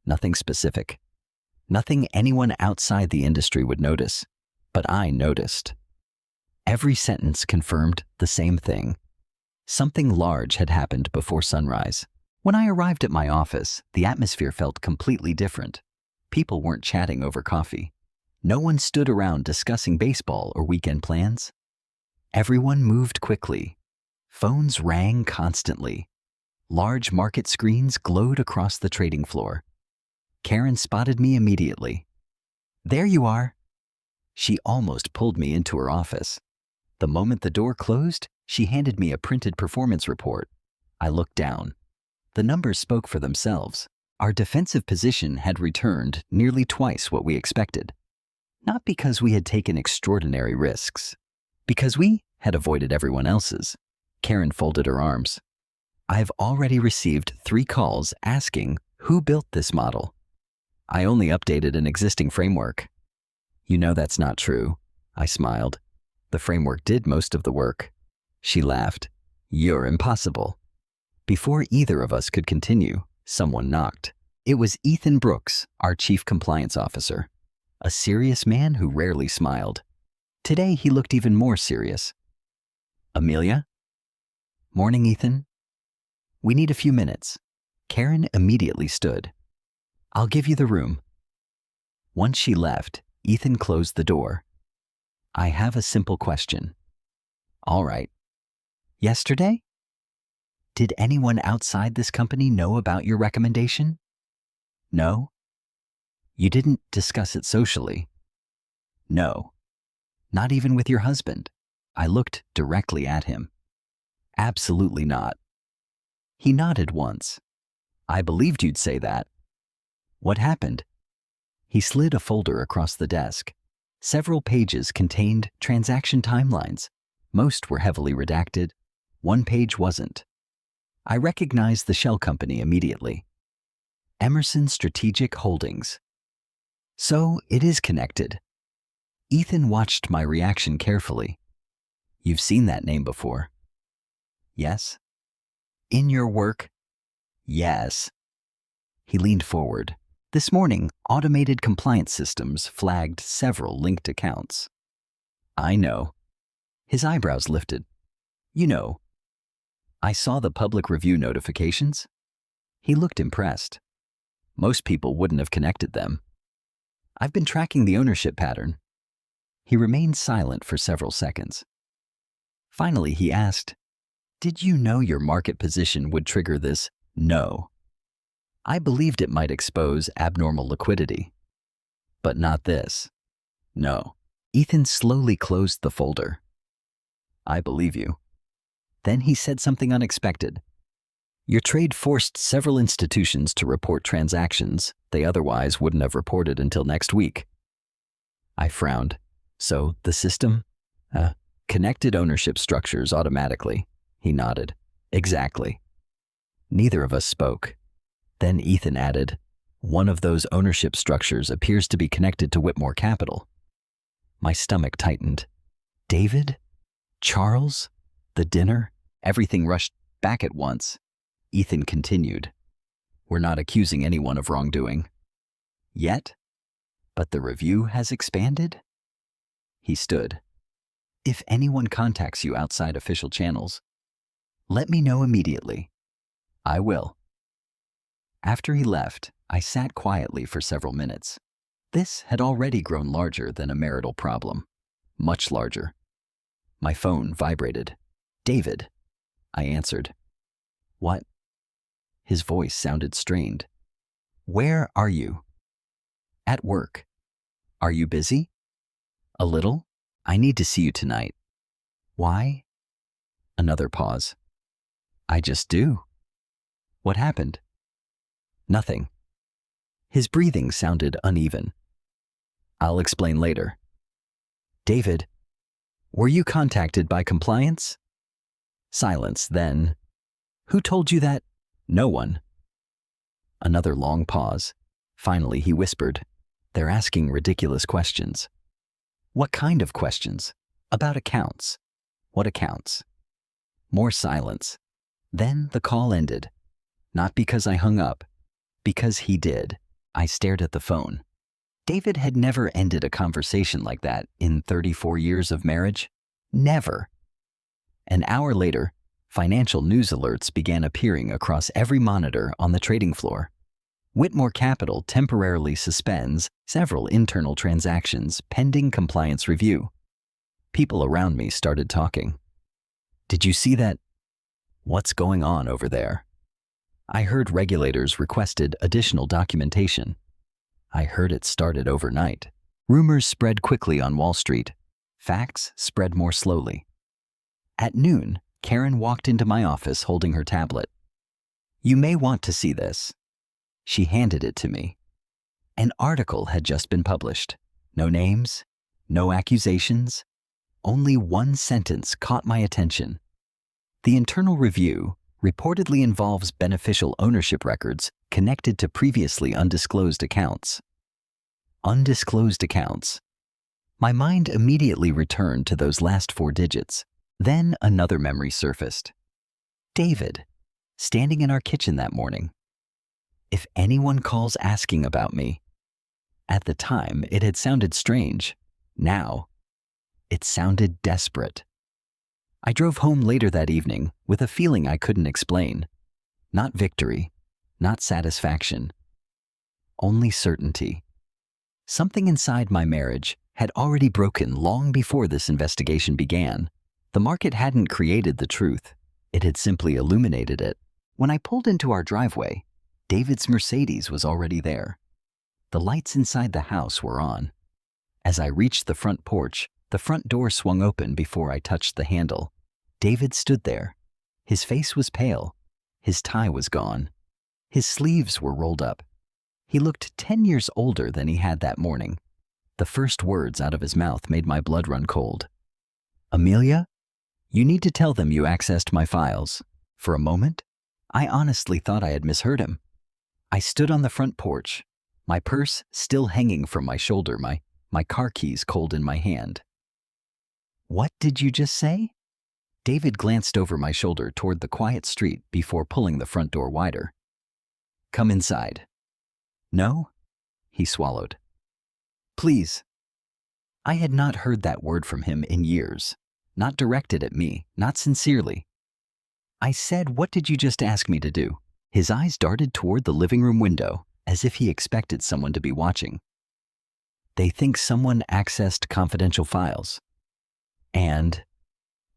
Nothing specific. Nothing anyone outside the industry would notice, but I noticed. Every sentence confirmed the same thing. Something large had happened before sunrise. When I arrived at my office, the atmosphere felt completely different. People weren't chatting over coffee. No one stood around discussing baseball or weekend plans. Everyone moved quickly. Phones rang constantly. Large market screens glowed across the trading floor. Karen spotted me immediately. "There you are." She almost pulled me into her office. The moment the door closed, she handed me a printed performance report. I looked down. The numbers spoke for themselves. Our defensive position had returned nearly twice what we expected. Not because we had taken extraordinary risks, because we had avoided everyone else's. Karen folded her arms. "I've already received 3 calls asking who built this model. I only updated an existing framework." "You know that's not true." I smiled. "The framework did most of the work." She laughed. "You're impossible." Before either of us could continue, someone knocked. It was Ethan Brooks, our chief compliance officer, a serious man who rarely smiled. Today he looked even more serious. "Amelia?" "Morning, Ethan. We need a few minutes." Karen immediately stood. "I'll give you the room." Once she left, Ethan closed the door. "I have a simple question." "All right." "Yesterday? Did anyone outside this company know about your recommendation?" "No." "You didn't discuss it socially?" "No." "Not even with your husband?" I looked directly at him. "Absolutely not." He nodded once. "I believed you'd say that." "What happened?" He slid a folder across the desk. Several pages contained transaction timelines. Most were heavily redacted. One page wasn't. I recognized the shell company immediately. Emerson Strategic Holdings. So it is connected. Ethan watched my reaction carefully. "You've seen that name before." "Yes." "In your work?" "Yes." He leaned forward. "This morning, automated compliance systems flagged several linked accounts." "I know." His eyebrows lifted. "You know." "I saw the public review notifications." He looked impressed. "Most people wouldn't have connected them." "I've been tracking the ownership pattern." He remained silent for several seconds. Finally, he asked, "Did you know your market position would trigger this?" "No." "I believed it might expose abnormal liquidity." "But not this." "No." Ethan slowly closed the folder. "I believe you." Then he said something unexpected. "Your trade forced several institutions to report transactions they otherwise wouldn't have reported until next week." I frowned. "So, the system?" Connected ownership structures automatically." He nodded. "Exactly." Neither of us spoke. Then Ethan added, "One of those ownership structures appears to be connected to Whitmore Capital." My stomach tightened. David? Charles? The dinner? Everything rushed back at once. Ethan continued, "We're not accusing anyone of wrongdoing." "Yet? But the review has expanded?" He stood. "If anyone contacts you outside official channels, let me know immediately." "I will." After he left, I sat quietly for several minutes. This had already grown larger than a marital problem. Much larger. My phone vibrated. "David." I answered. "What?" His voice sounded strained. "Where are you?" "At work." "Are you busy?" "A little. I need to see you tonight." "Why?" Another pause. "I just do." "What happened?" "Nothing." His breathing sounded uneven. "I'll explain later." "David, were you contacted by compliance?" Silence, then, "Who told you that?" "No one." Another long pause. Finally, he whispered, "They're asking ridiculous questions." "What kind of questions?" "About accounts." "What accounts?" More silence. Then the call ended. Not because I hung up, because he did. I stared at the phone. David had never ended a conversation like that in 34 years of marriage. Never. An hour later, financial news alerts began appearing across every monitor on the trading floor. Whitmore Capital temporarily suspends several internal transactions pending compliance review. People around me started talking. Did you see that? What's going on over there? I heard regulators requested additional documentation. I heard it started overnight. Rumors spread quickly on Wall Street. Facts spread more slowly. At noon, Karen walked into my office holding her tablet. You may want to see this. She handed it to me. An article had just been published. No names, no accusations. Only one sentence caught my attention. The internal review reportedly involves beneficial ownership records connected to previously undisclosed accounts. Undisclosed accounts. My mind immediately returned to those last 4 digits. Then another memory surfaced. David, standing in our kitchen that morning. If anyone calls asking about me. At the time, it had sounded strange. Now, it sounded desperate. I drove home later that evening with a feeling I couldn't explain. Not victory, not satisfaction. Only certainty. Something inside my marriage had already broken long before this investigation began. The market hadn't created the truth. It had simply illuminated it. When I pulled into our driveway, David's Mercedes was already there. The lights inside the house were on. As I reached the front porch, the front door swung open before I touched the handle. David stood there. His face was pale. His tie was gone. His sleeves were rolled up. He looked 10 years older than he had that morning. The first words out of his mouth made my blood run cold. Amelia, you need to tell them you accessed my files. For a moment, I honestly thought I had misheard him. I stood on the front porch, my purse still hanging from my shoulder, my car keys cold in my hand. What did you just say? David glanced over my shoulder toward the quiet street before pulling the front door wider. Come inside. No? He swallowed. Please. I had not heard that word from him in years. Not directed at me, not sincerely. I said, what did you just ask me to do? His eyes darted toward the living room window, as if he expected someone to be watching. They think someone accessed confidential files. And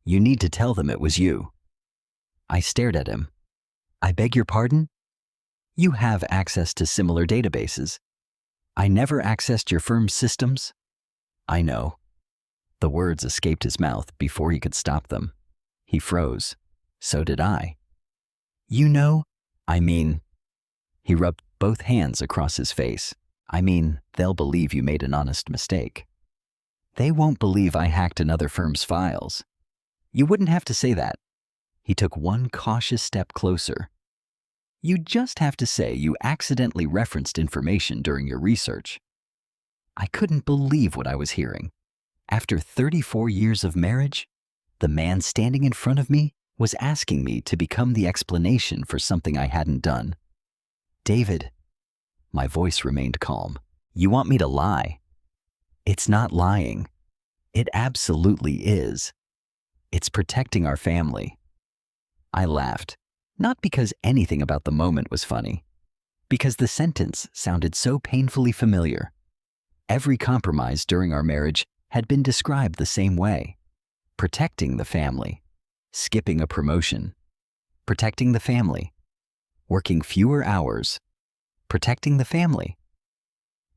you need to tell them it was you. I stared at him. I beg your pardon? You have access to similar databases. I never accessed your firm's systems. I know. The words escaped his mouth before he could stop them. He froze. So did I. You know, I mean, he rubbed both hands across his face. I mean, they'll believe you made an honest mistake. They won't believe I hacked another firm's files. You wouldn't have to say that. He took one cautious step closer. You just have to say you accidentally referenced information during your research. I couldn't believe what I was hearing. After 34 years of marriage, the man standing in front of me was asking me to become the explanation for something I hadn't done. David, my voice remained calm. You want me to lie? It's not lying. It absolutely is. It's protecting our family. I laughed, not because anything about the moment was funny, because the sentence sounded so painfully familiar. Every compromise during our marriage had been described the same way. Protecting the family, skipping a promotion, protecting the family, working fewer hours, protecting the family,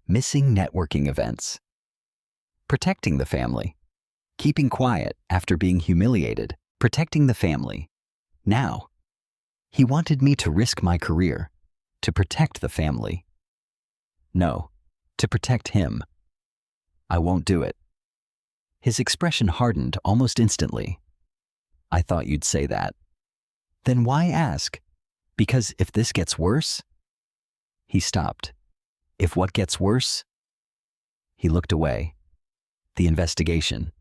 missing networking events, protecting the family, keeping quiet after being humiliated, protecting the family. Now, he wanted me to risk my career, to protect the family. No, to protect him. I won't do it. His expression hardened almost instantly. I thought you'd say that. Then why ask? Because if this gets worse? He stopped. If what gets worse? He looked away. The investigation.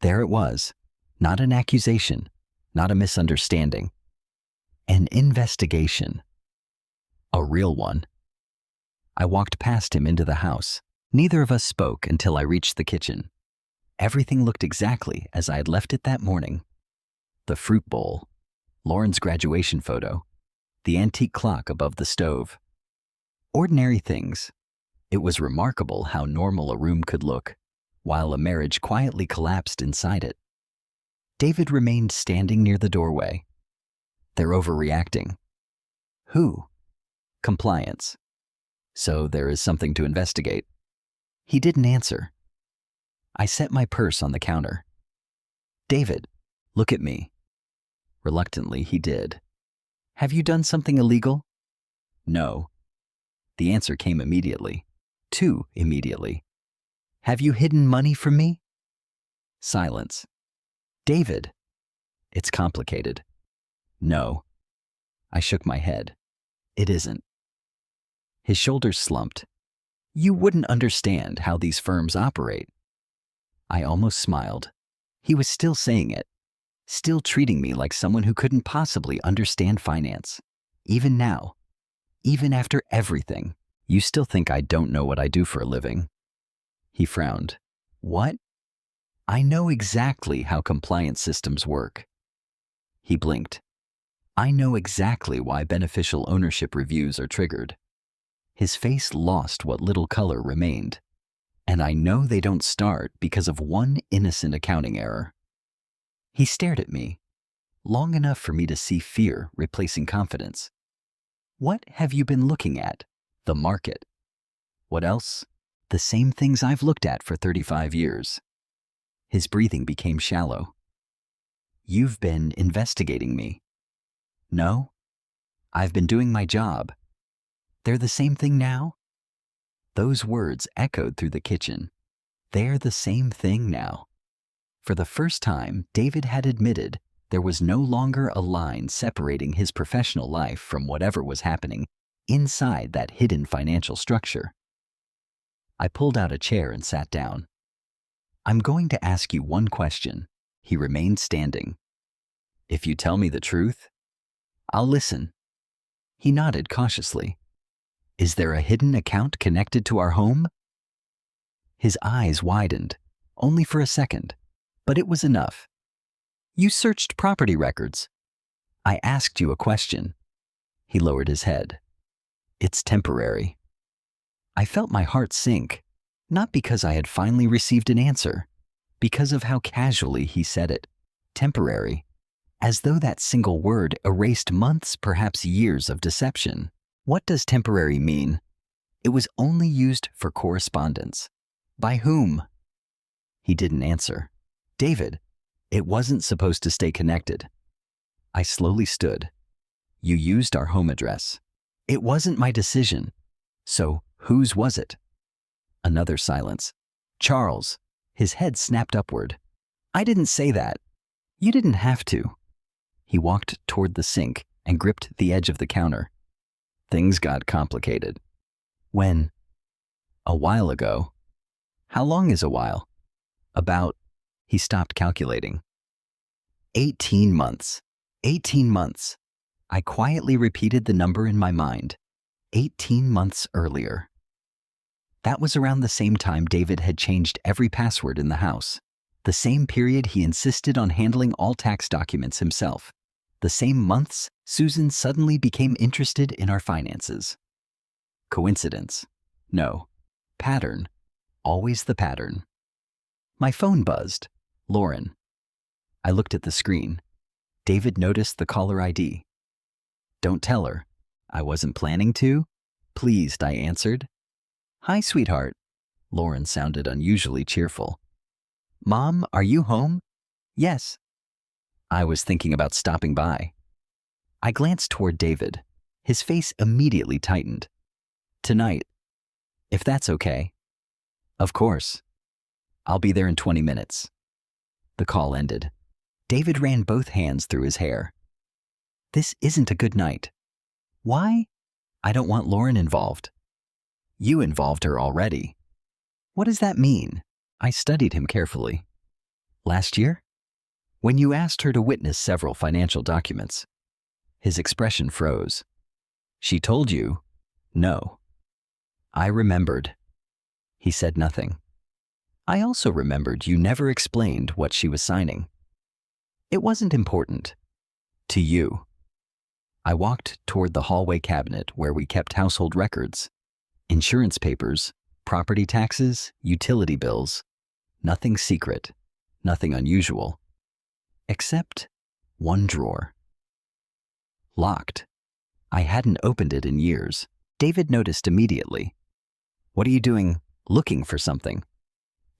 There it was. Not an accusation. not a misunderstanding. An investigation. A real one. I walked past him into the house. Neither of us spoke until I reached the kitchen. Everything looked exactly as I had left it that morning. The fruit bowl, Lauren's graduation photo, the antique clock above the stove. Ordinary things. It was remarkable how normal a room could look, while a marriage quietly collapsed inside it. David remained standing near the doorway. They're overreacting. Who? Compliance. So there is something to investigate. He didn't answer. I set my purse on the counter. David, look at me. Reluctantly, he did. Have you done something illegal? No. The answer came immediately. Too immediately. Have you hidden money from me? Silence. David. It's complicated. No. I shook my head. It isn't. His shoulders slumped. You wouldn't understand how these firms operate. I almost smiled. He was still saying it, still treating me like someone who couldn't possibly understand finance. Even now, even after everything, you still think I don't know what I do for a living. He frowned. What? I know exactly how compliance systems work. He blinked. I know exactly why beneficial ownership reviews are triggered. His face lost what little color remained. And I know they don't start because of one innocent accounting error. He stared at me, long enough for me to see fear replacing confidence. What have you been looking at? The market. What else? The same things I've looked at for 35 years. His breathing became shallow. You've been investigating me. No, I've been doing my job. They're the same thing now? Those words echoed through the kitchen. They're the same thing now. For the first time, David had admitted there was no longer a line separating his professional life from whatever was happening inside that hidden financial structure. I pulled out a chair and sat down. I'm going to ask you one question. He remained standing. If you tell me the truth, I'll listen. He nodded cautiously. Is there a hidden account connected to our home? His eyes widened, only for a second, but it was enough. You searched property records. I asked you a question. He lowered his head. It's temporary. I felt my heart sink, not because I had finally received an answer, because of how casually he said it. Temporary. As though that single word erased months, perhaps years of deception. What does temporary mean? It was only used for correspondence. By whom? He didn't answer. David, it wasn't supposed to stay connected. I slowly stood. You used our home address. It wasn't my decision. So whose was it? Another silence. Charles. His head snapped upward. I didn't say that. You didn't have to. He walked toward the sink and gripped the edge of the counter. Things got complicated. When? A while ago. How long is a while? About, he stopped calculating. 18 months. 18 months. I quietly repeated the number in my mind. 18 months earlier. That was around the same time David had changed every password in the house. The same period he insisted on handling all tax documents himself. The same months Susan suddenly became interested in our finances. Coincidence? No. Pattern. Always the pattern. My phone buzzed. Lauren. I looked at the screen. David noticed the caller ID. Don't tell her. I wasn't planning to. Pleased, I answered. Hi, sweetheart. Lauren sounded unusually cheerful. Mom, are you home? Yes. I was thinking about stopping by. I glanced toward David. His face immediately tightened. Tonight, if that's okay. Of course. I'll be there in 20 minutes. The call ended. David ran both hands through his hair. This isn't a good night. Why? I don't want Lauren involved. You involved her already. What does that mean? I studied him carefully. Last year? when you asked her to witness several financial documents. His expression froze. She told you, no. I remembered. He said nothing. I also remembered you never explained what she was signing. It wasn't important. To you. I walked toward the hallway cabinet where we kept household records, insurance papers, property taxes, utility bills. Nothing secret, nothing unusual, except one drawer. Locked. I hadn't opened it in years. David noticed immediately. What are you doing, looking for something?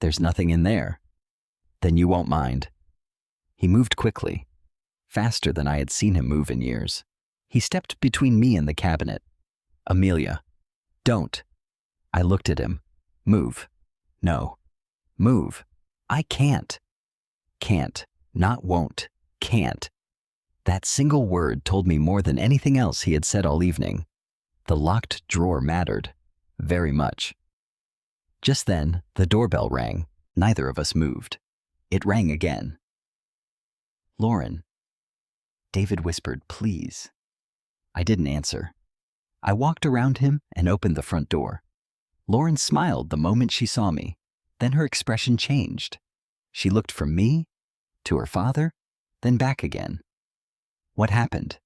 There's nothing in there. Then you won't mind. He moved quickly, faster than I had seen him move in years. He stepped between me and the cabinet. Amelia, don't. I looked at him. Move. No. Move. I can't. Can't. Not won't. Can't. That single word told me more than anything else he had said all evening. The locked drawer mattered. Very much. Just then, the doorbell rang. Neither of us moved. It rang again. Lauren. David whispered, please. I didn't answer. I walked around him and opened the front door. Lauren smiled the moment she saw me. Then her expression changed. She looked from me to her father, then back again. What happened?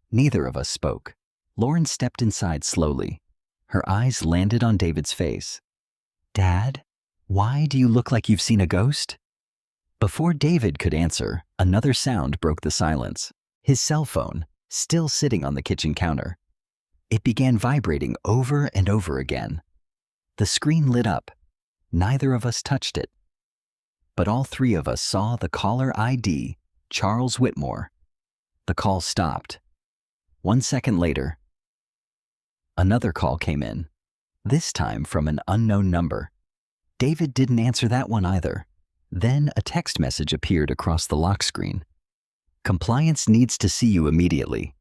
Neither of us spoke. Lauren stepped inside slowly. Her eyes landed on David's face. Dad, why do you look like you've seen a ghost? Before David could answer, another sound broke the silence. His cell phone, still sitting on the kitchen counter. It began vibrating over and over again. The screen lit up. Neither of us touched it. But all three of us saw the caller ID, Charles Whitmore. The call stopped. 1 second later, another call came in, this time from an unknown number. David didn't answer that one either. Then a text message appeared across the lock screen. Compliance needs to see you immediately.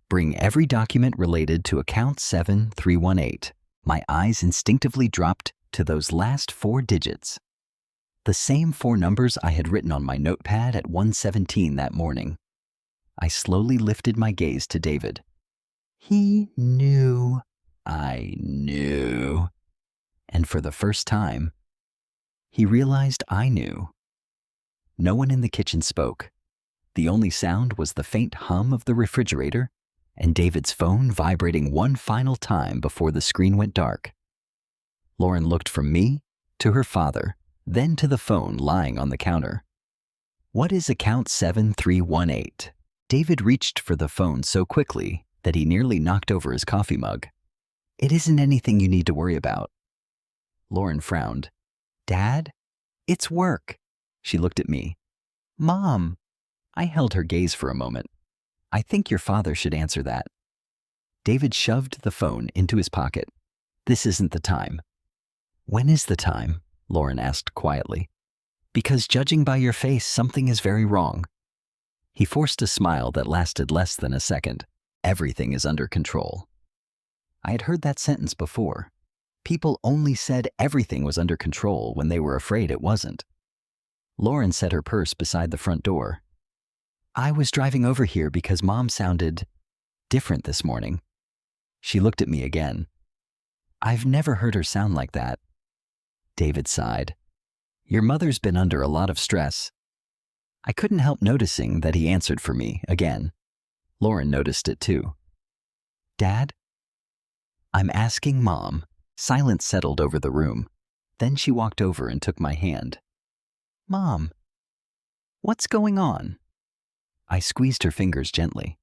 Bring every document related to account 7318. My eyes instinctively dropped to those last 4 digits. The same 4 numbers I had written on my notepad at 1:17 that morning. I slowly lifted my gaze to David. He knew. I knew. And for the first time, he realized I knew. No one in the kitchen spoke. The only sound was the faint hum of the refrigerator and David's phone vibrating one final time before the screen went dark. Lauren looked from me to her father, then to the phone lying on the counter. What is account 7318? David reached for the phone so quickly that he nearly knocked over his coffee mug. It isn't anything you need to worry about. Lauren frowned. Dad? It's work. She looked at me. Mom. I held her gaze for a moment. I think your father should answer that. David shoved the phone into his pocket. This isn't the time. When is the time? Lauren asked quietly. Because judging by your face, something is very wrong. He forced a smile that lasted less than a second. Everything is under control. I had heard that sentence before. People only said everything was under control when they were afraid it wasn't. Lauren set her purse beside the front door. I was driving over here because Mom sounded different this morning. She looked at me again. I've never heard her sound like that. David sighed. Your mother's been under a lot of stress. I couldn't help noticing that he answered for me again. Lauren noticed it too. Dad? I'm asking Mom. Silence settled over the room. Then she walked over and took my hand. Mom, what's going on? I squeezed her fingers gently.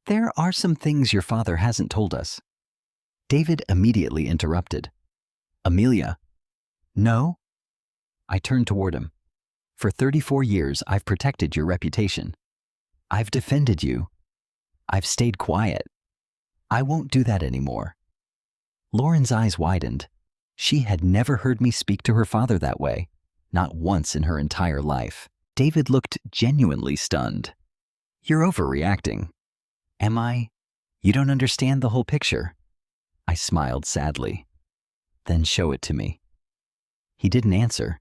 There are some things your father hasn't told us. David immediately interrupted. Amelia. No? I turned toward him. For 34 years, I've protected your reputation. I've defended you. I've stayed quiet. I won't do that anymore. Lauren's eyes widened. She had never heard me speak to her father that way, not once in her entire life. David looked genuinely stunned. You're overreacting. Am I? You don't understand the whole picture. I smiled sadly. Then show it to me. He didn't answer.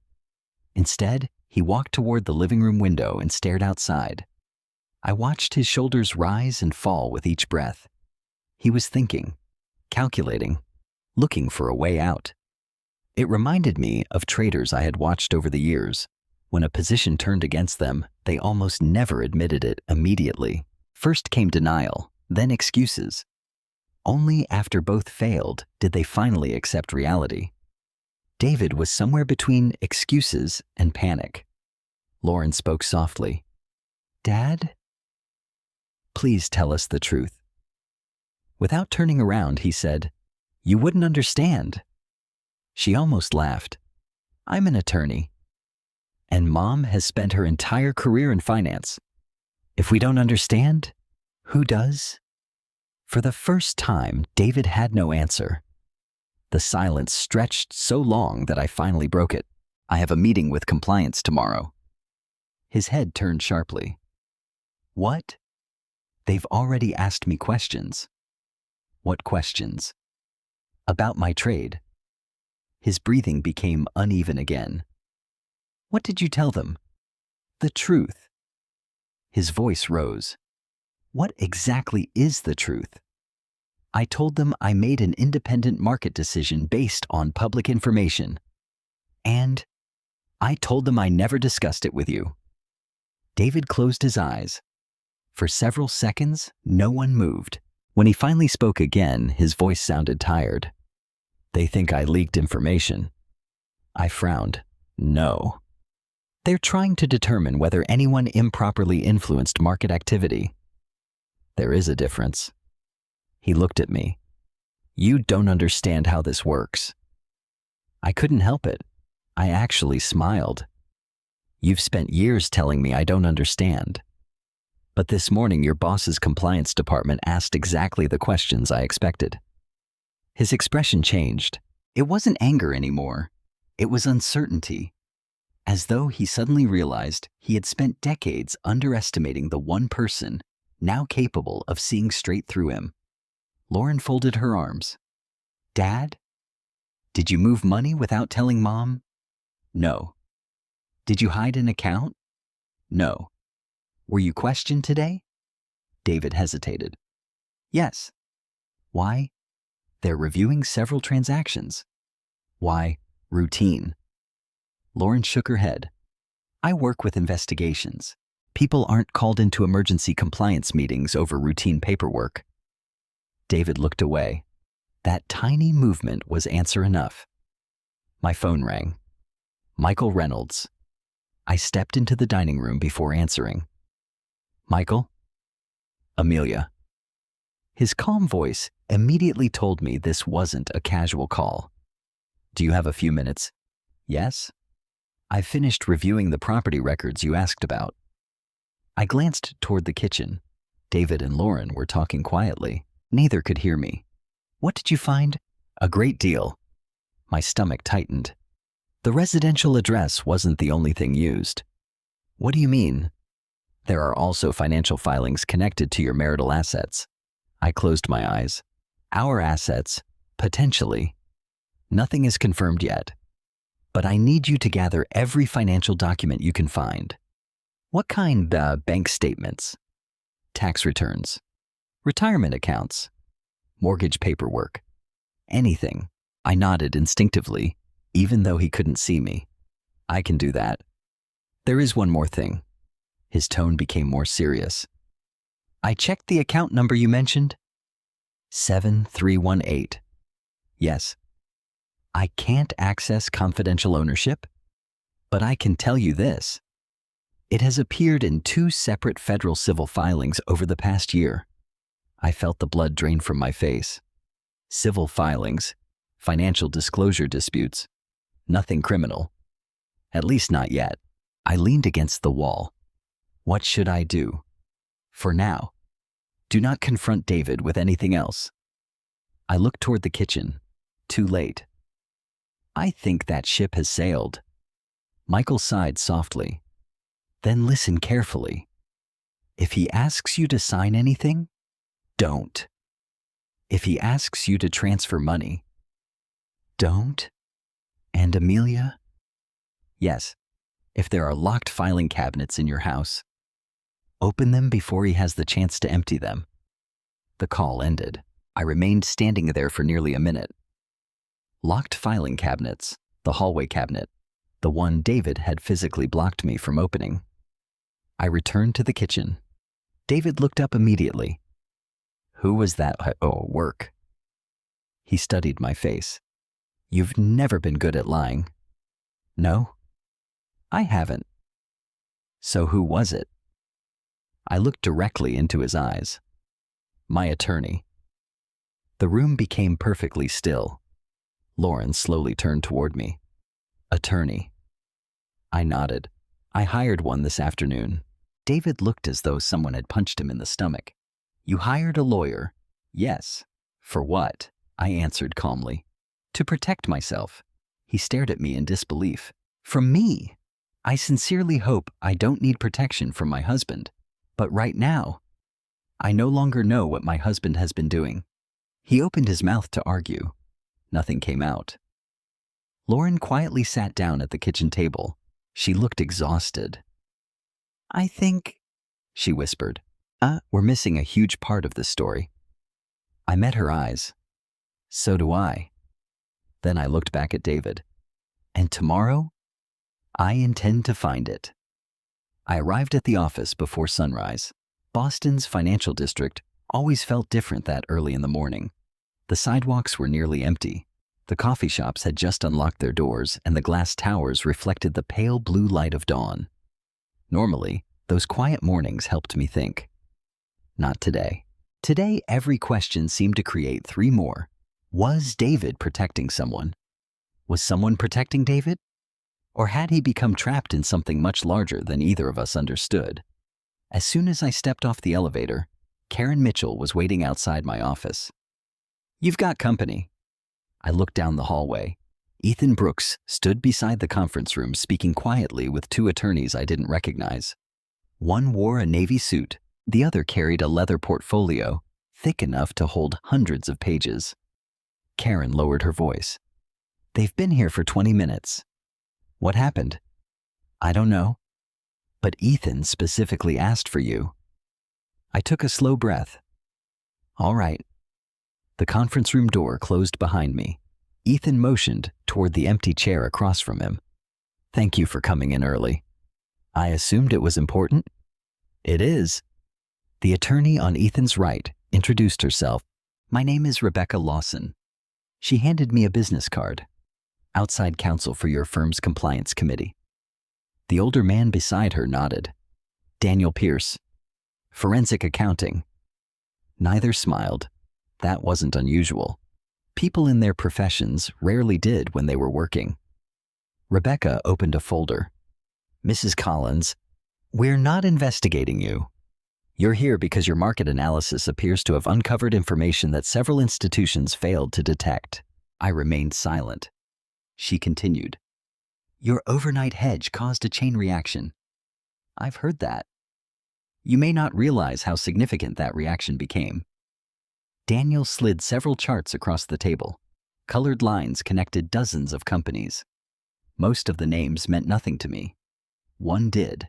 Instead, He walked toward the living room window and stared outside. I watched his shoulders rise and fall with each breath. He was thinking, calculating, looking for a way out. It reminded me of traders I had watched over the years. When a position turned against them, they almost never admitted it immediately. First came denial, then excuses. Only after both failed did they finally accept reality. David was somewhere between excuses and panic. Lauren spoke softly. "Dad? Please tell us the truth." Without turning around, he said, "You wouldn't understand." She almost laughed. "I'm an attorney. And Mom has spent her entire career in finance. If we don't understand, who does?" For the first time, David had no answer. The silence stretched so long that I finally broke it. "I have a meeting with compliance tomorrow." His head turned sharply. "What?" "They've already asked me questions." "What questions?" "About my trade." His breathing became uneven again. "What did you tell them?" "The truth." His voice rose. "What exactly is the truth?" "I told them I made an independent market decision based on public information. And I told them I never discussed it with you." David closed his eyes. For several seconds, no one moved. When he finally spoke again, his voice sounded tired. "They think I leaked information." I frowned. "No. They're trying to determine whether anyone improperly influenced market activity." "There is a difference." He looked at me. "You don't understand how this works." I couldn't help it. I actually smiled. "You've spent years telling me I don't understand. But this morning your boss's compliance department asked exactly the questions I expected." His expression changed. It wasn't anger anymore. It was uncertainty. As though he suddenly realized he had spent decades underestimating the one person now capable of seeing straight through him. Lauren folded her arms. "Dad? Did you move money without telling Mom?" "No." "Did you hide an account?" "No." "Were you questioned today?" David hesitated. "Yes." "Why?" "They're reviewing several transactions." "Why, routine." Lauren shook her head. "I work with investigations. People aren't called into emergency compliance meetings over routine paperwork." David looked away. That tiny movement was answer enough. My phone rang. Michael Reynolds. I stepped into the dining room before answering. "Michael?" "Amelia." His calm voice immediately told me this wasn't a casual call. "Do you have a few minutes?" "Yes." "I've finished reviewing the property records you asked about." I glanced toward the kitchen. David and Lauren were talking quietly. Neither could hear me. "What did you find?" "A great deal." My stomach tightened. The residential address wasn't the only thing used. "What do you mean?" "There are also financial filings connected to your marital assets." I closed my eyes. "Our assets, potentially. Nothing is confirmed yet. But I need you to gather every financial document you can find." "What kind? Bank statements?" "Tax returns." "Retirement accounts?" "Mortgage paperwork." "Anything." I nodded instinctively, even though he couldn't see me. "I can do that." "There is one more thing." His tone became more serious. "I checked the account number you mentioned." 7318. "Yes." "I can't access confidential ownership, but I can tell you this. It has appeared in 2 separate federal civil filings over the past year." I felt the blood drain from my face. Civil filings, financial disclosure disputes, nothing criminal. At least not yet. I leaned against the wall. What should I do? For now, do not confront David with anything else. I looked toward the kitchen. Too late. "I think that ship has sailed." Michael sighed softly. "Then listen carefully. If he asks you to sign anything, don't. If he asks you to transfer money, don't. And Amelia?" "Yes." If there are locked filing cabinets in your house, open them before he has the chance to empty them. The call ended. I remained standing there for nearly a minute. Locked filing cabinets, the hallway cabinet, the one David had physically blocked me from opening. I returned to the kitchen. David looked up immediately. Who was that? Oh, work. He studied my face. You've never been good at lying. No, I haven't. So who was it? I looked directly into his eyes. My attorney. The room became perfectly still. Lauren slowly turned toward me. Attorney. I nodded. I hired one this afternoon. David looked as though someone had punched him in the stomach. You hired a lawyer? Yes. For what? I answered calmly. To protect myself. He stared at me in disbelief. From me? I sincerely hope I don't need protection from my husband. But right now, I no longer know what my husband has been doing. He opened his mouth to argue. Nothing came out. Lauren quietly sat down at the kitchen table. She looked exhausted. I think, she whispered, we're missing a huge part of this story. I met her eyes. So do I. Then I looked back at David. And tomorrow, I intend to find it. I arrived at the office before sunrise. Boston's financial district always felt different that early in the morning. The sidewalks were nearly empty. The coffee shops had just unlocked their doors, and the glass towers reflected the pale blue light of dawn. Normally, those quiet mornings helped me think. Not today. Today, every question seemed to create three more. Was David protecting someone? Was someone protecting David? Or had he become trapped in something much larger than either of us understood? As soon as I stepped off the elevator, Karen Mitchell was waiting outside my office. You've got company. I looked down the hallway. Ethan Brooks stood beside the conference room speaking quietly with two attorneys I didn't recognize. One wore a navy suit, the other carried a leather portfolio, thick enough to hold hundreds of pages. Karen lowered her voice. They've been here for 20 minutes. What happened? I don't know. But Ethan specifically asked for you. I took a slow breath. All right. The conference room door closed behind me. Ethan motioned toward the empty chair across from him. Thank you for coming in early. I assumed it was important. It is. The attorney on Ethan's right introduced herself. My name is Rebecca Lawson. She handed me a business card. Outside counsel for your firm's compliance committee. The older man beside her nodded. Daniel Pierce. Forensic accounting. Neither smiled. That wasn't unusual. People in their professions rarely did when they were working. Rebecca opened a folder. Mrs. Collins, we're not investigating you. You're here because your market analysis appears to have uncovered information that several institutions failed to detect. I remained silent. She continued. Your overnight hedge caused a chain reaction. I've heard that. You may not realize how significant that reaction became. Daniel slid several charts across the table. Colored lines connected dozens of companies. Most of the names meant nothing to me. One did.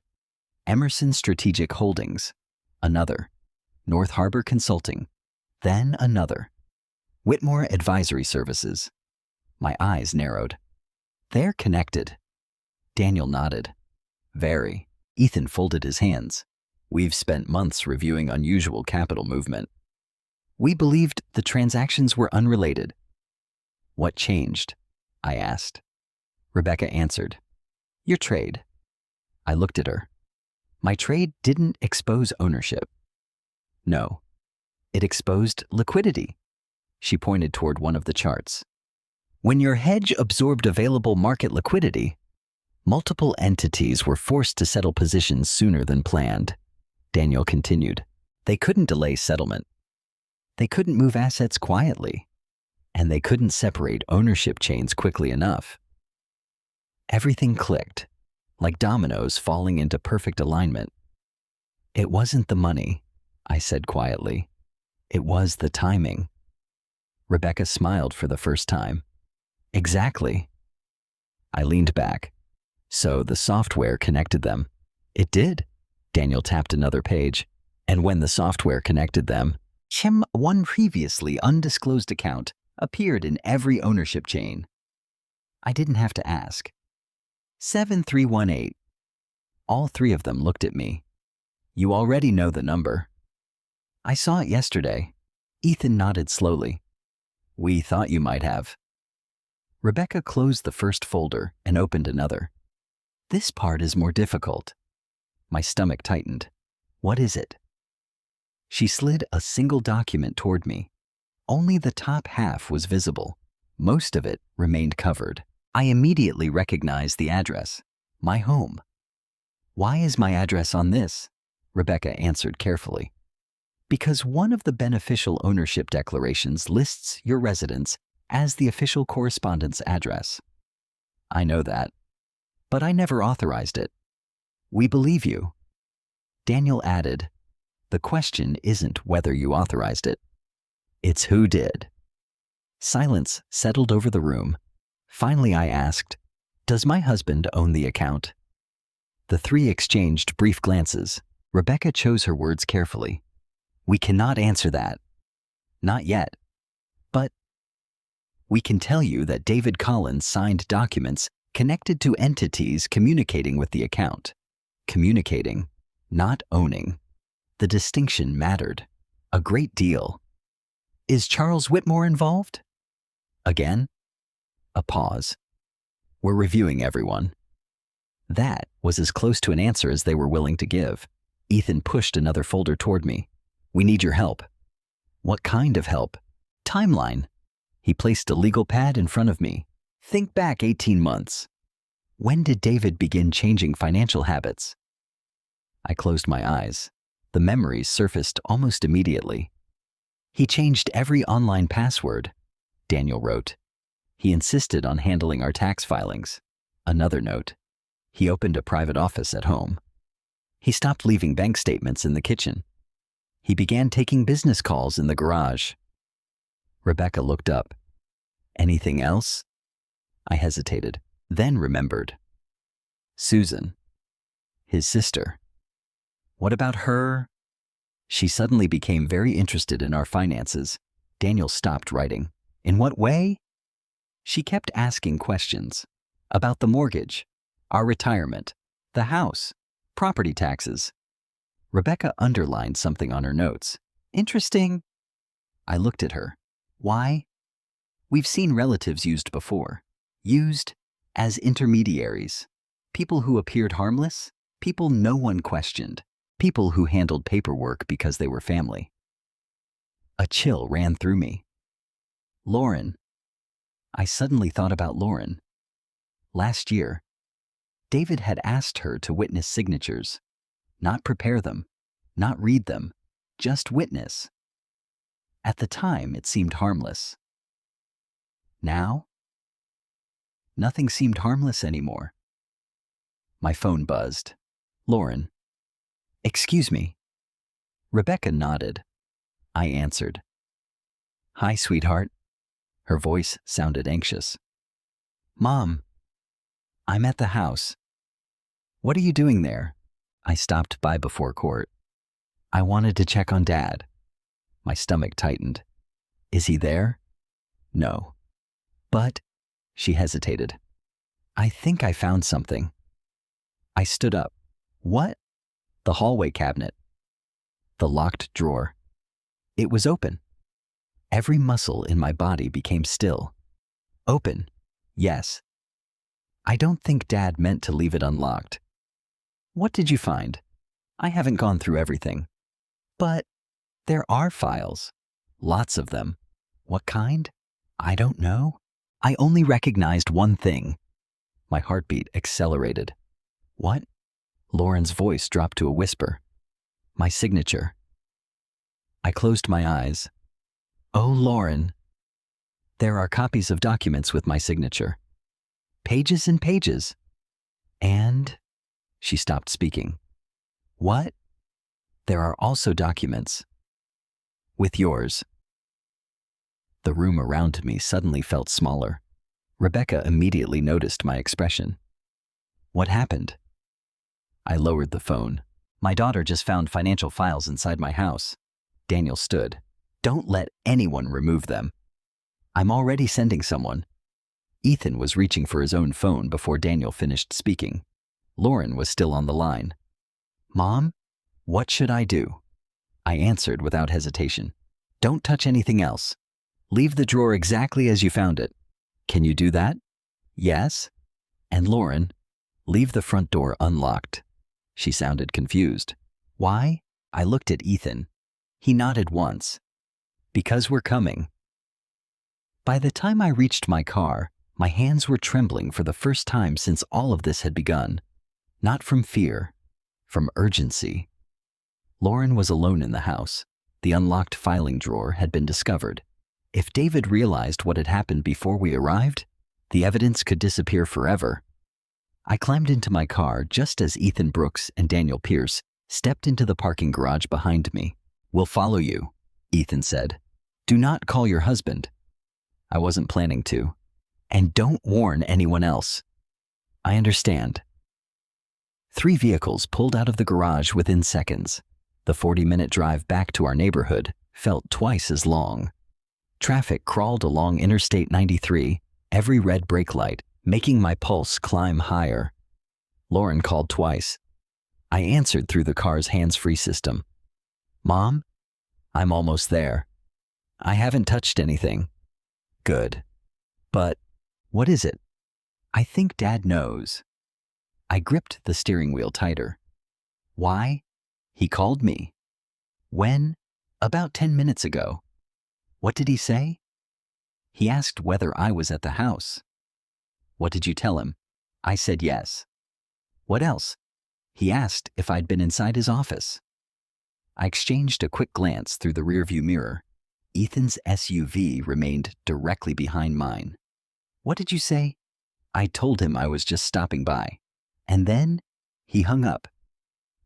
Emerson Strategic Holdings. Another. North Harbor Consulting. Then another. Whitmore Advisory Services. My eyes narrowed. They're connected. Daniel nodded. Very. Ethan folded his hands. We've spent months reviewing unusual capital movement. We believed the transactions were unrelated. What changed? I asked. Rebecca answered. Your trade. I looked at her. My trade didn't expose ownership. No. It exposed liquidity. She pointed toward one of the charts. When your hedge absorbed available market liquidity, multiple entities were forced to settle positions sooner than planned. Daniel continued. They couldn't delay settlement. They couldn't move assets quietly. And they couldn't separate ownership chains quickly enough. Everything clicked, like dominoes falling into perfect alignment. It wasn't the money, I said quietly. It was the timing. Rebecca smiled for the first time. Exactly. I leaned back. So the software connected them. It did. Daniel tapped another page. And when the software connected them, one previously undisclosed account appeared in every ownership chain. I didn't have to ask. 7318. All three of them looked at me. You already know the number. I saw it yesterday. Ethan nodded slowly. We thought you might have. Rebecca closed the first folder and opened another. This part is more difficult. My stomach tightened. What is it? She slid a single document toward me. Only the top half was visible. Most of it remained covered. I immediately recognized the address. My home. Why is my address on this? Rebecca answered carefully. Because one of the beneficial ownership declarations lists your residence as the official correspondence address. I know that, but I never authorized it. We believe you. Daniel added, the question isn't whether you authorized it. It's who did. Silence settled over the room. Finally, I asked, does my husband own the account? The three exchanged brief glances. Rebecca chose her words carefully. We cannot answer that. Not yet. But we can tell you that David Collins signed documents connected to entities communicating with the account. Communicating, not owning. The distinction mattered. A great deal. Is Charles Whitmore involved? Again? A pause. We're reviewing everyone. That was as close to an answer as they were willing to give. Ethan pushed another folder toward me. We need your help. What kind of help? Timeline. He placed a legal pad in front of me. Think back 18 months. When did David begin changing financial habits? I closed my eyes. The memories surfaced almost immediately. He changed every online password, Daniel wrote. He insisted on handling our tax filings. Another note. He opened a private office at home. He stopped leaving bank statements in the kitchen. He began taking business calls in the garage. Rebecca looked up. Anything else? I hesitated, then remembered. Susan. His sister. What about her? She suddenly became very interested in our finances. Daniel stopped writing. In what way? She kept asking questions. About the mortgage, our retirement, the house, property taxes. Rebecca underlined something on her notes. Interesting. I looked at her. Why? We've seen relatives used before. Used as intermediaries. People who appeared harmless. People no one questioned. People who handled paperwork because they were family. A chill ran through me. Lauren. I suddenly thought about Lauren. Last year, David had asked her to witness signatures. Not prepare them, not read them, just witness. At the time, it seemed harmless. Now, nothing seemed harmless anymore. My phone buzzed. Lauren. Excuse me. Rebecca nodded. I answered. Hi, sweetheart. Her voice sounded anxious. Mom, I'm at the house. What are you doing there? I stopped by before court. I wanted to check on Dad. My stomach tightened. Is he there? No. But, she hesitated. I think I found something. I stood up. What? The hallway cabinet. The locked drawer. It was open. Every muscle in my body became still. Open. Yes. I don't think Dad meant to leave it unlocked. What did you find? I haven't gone through everything. But there are files. Lots of them. What kind? I don't know. I only recognized one thing. My heartbeat accelerated. What? Lauren's voice dropped to a whisper. My signature. I closed my eyes. Oh, Lauren. There are copies of documents with my signature. Pages and pages. And? She stopped speaking. What? There are also documents. With yours. The room around me suddenly felt smaller. Rebecca immediately noticed my expression. What happened? I lowered the phone. My daughter just found financial files inside my house. Daniel stood. Don't let anyone remove them. I'm already sending someone. Ethan was reaching for his own phone before Daniel finished speaking. Lauren was still on the line. Mom, what should I do? I answered without hesitation. Don't touch anything else. Leave the drawer exactly as you found it. Can you do that? Yes. And Lauren, leave the front door unlocked. She sounded confused. Why? I looked at Ethan. He nodded once. Because we're coming. By the time I reached my car, my hands were trembling for the first time since all of this had begun. Not from fear, from urgency. Lauren was alone in the house. The unlocked filing drawer had been discovered. If David realized what had happened before we arrived, the evidence could disappear forever. I climbed into my car just as Ethan Brooks and Daniel Pierce stepped into the parking garage behind me. We'll follow you, Ethan said. Do not call your husband. I wasn't planning to. And don't warn anyone else. I understand. 3 vehicles pulled out of the garage within seconds. The 40-minute drive back to our neighborhood felt twice as long. Traffic crawled along Interstate 93, every red brake light, making my pulse climb higher. Lauren called twice. I answered through the car's hands-free system. Mom, I'm almost there. I haven't touched anything. Good. But what is it? I think Dad knows. I gripped the steering wheel tighter. Why? He called me. When? About 10 minutes ago. What did he say? He asked whether I was at the house. What did you tell him? I said yes. What else? He asked if I'd been inside his office. I exchanged a quick glance through the rearview mirror. Ethan's SUV remained directly behind mine. What did you say? I told him I was just stopping by. And then he hung up.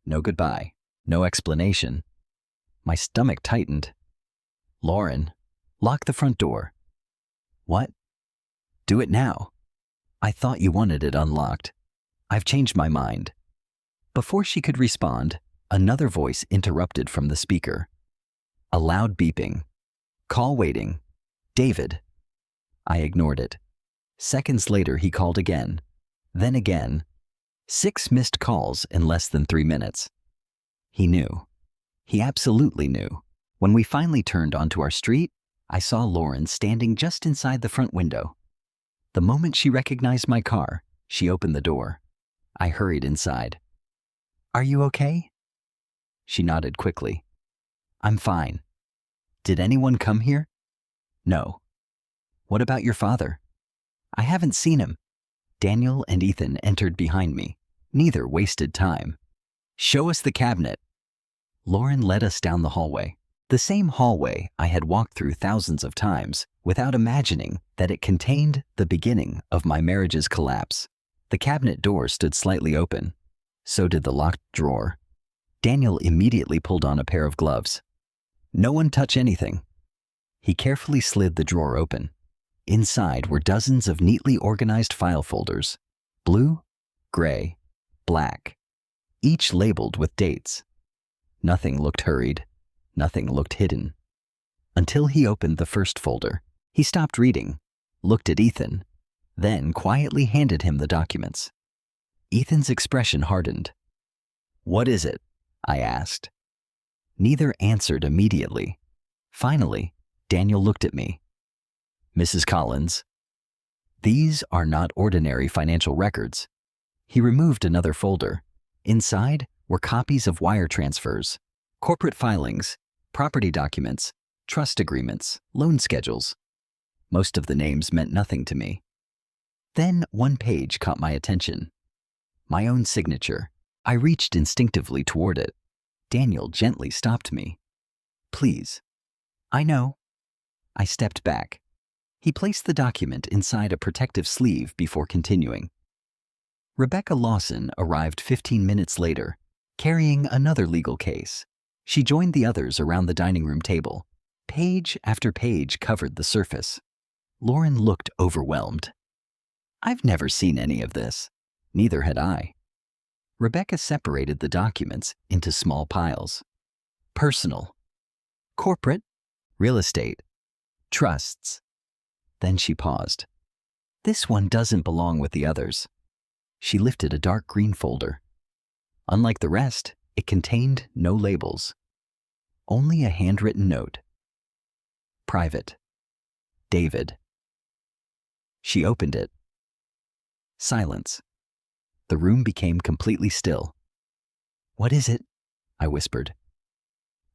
No goodbye, no explanation. My stomach tightened. Lauren, lock the front door. What? Do it now. I thought you wanted it unlocked. I've changed my mind. Before she could respond, another voice interrupted from the speaker. A loud beeping. Call waiting. David. I ignored it. Seconds later, he called again. Then again. 6 missed calls in less than 3 minutes. He knew. He absolutely knew. When we finally turned onto our street, I saw Lauren standing just inside the front window. The moment she recognized my car, she opened the door. I hurried inside. Are you okay? She nodded quickly. I'm fine. Did anyone come here? No. What about your father? I haven't seen him. Daniel and Ethan entered behind me. Neither wasted time. Show us the cabinet. Lauren led us down the hallway. The same hallway I had walked through thousands of times without imagining that it contained the beginning of my marriage's collapse. The cabinet door stood slightly open. So did the locked drawer. Daniel immediately pulled on a pair of gloves. No one touch anything. He carefully slid the drawer open. Inside were dozens of neatly organized file folders. Blue, gray, black. Each labeled with dates. Nothing looked hurried. Nothing looked hidden. Until he opened the first folder. He stopped reading, looked at Ethan, then quietly handed him the documents. Ethan's expression hardened. What is it? I asked. Neither answered immediately. Finally, Daniel looked at me. Mrs. Collins, these are not ordinary financial records. He removed another folder. Inside were copies of wire transfers, corporate filings, property documents, trust agreements, loan schedules. Most of the names meant nothing to me. Then one page caught my attention. My own signature. I reached instinctively toward it. Daniel gently stopped me. Please. I know. I stepped back. He placed the document inside a protective sleeve before continuing. Rebecca Lawson arrived 15 minutes later, carrying another legal case. She joined the others around the dining room table. Page after page covered the surface. Lauren looked overwhelmed. I've never seen any of this. Neither had I. Rebecca separated the documents into small piles. Personal, corporate, real estate, trusts. Then she paused. This one doesn't belong with the others. She lifted a dark green folder. Unlike the rest, it contained no labels. Only a handwritten note. Private. David. She opened it. Silence. The room became completely still. What is it? I whispered.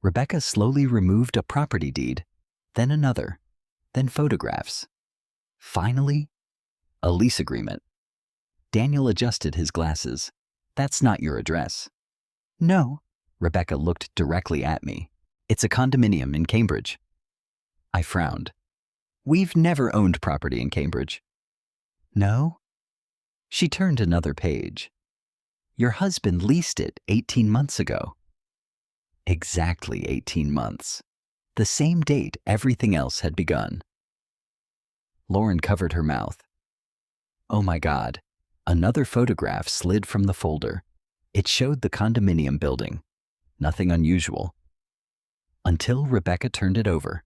Rebecca slowly removed a property deed, then another, then photographs. Finally, a lease agreement. Daniel adjusted his glasses. That's not your address. No. Rebecca looked directly at me. It's a condominium in Cambridge. I frowned. We've never owned property in Cambridge. No? She turned another page. Your husband leased it 18 months ago. Exactly 18 months. The same date everything else had begun. Lauren covered her mouth. Oh my God. Another photograph slid from the folder. It showed the condominium building. Nothing unusual. Until Rebecca turned it over.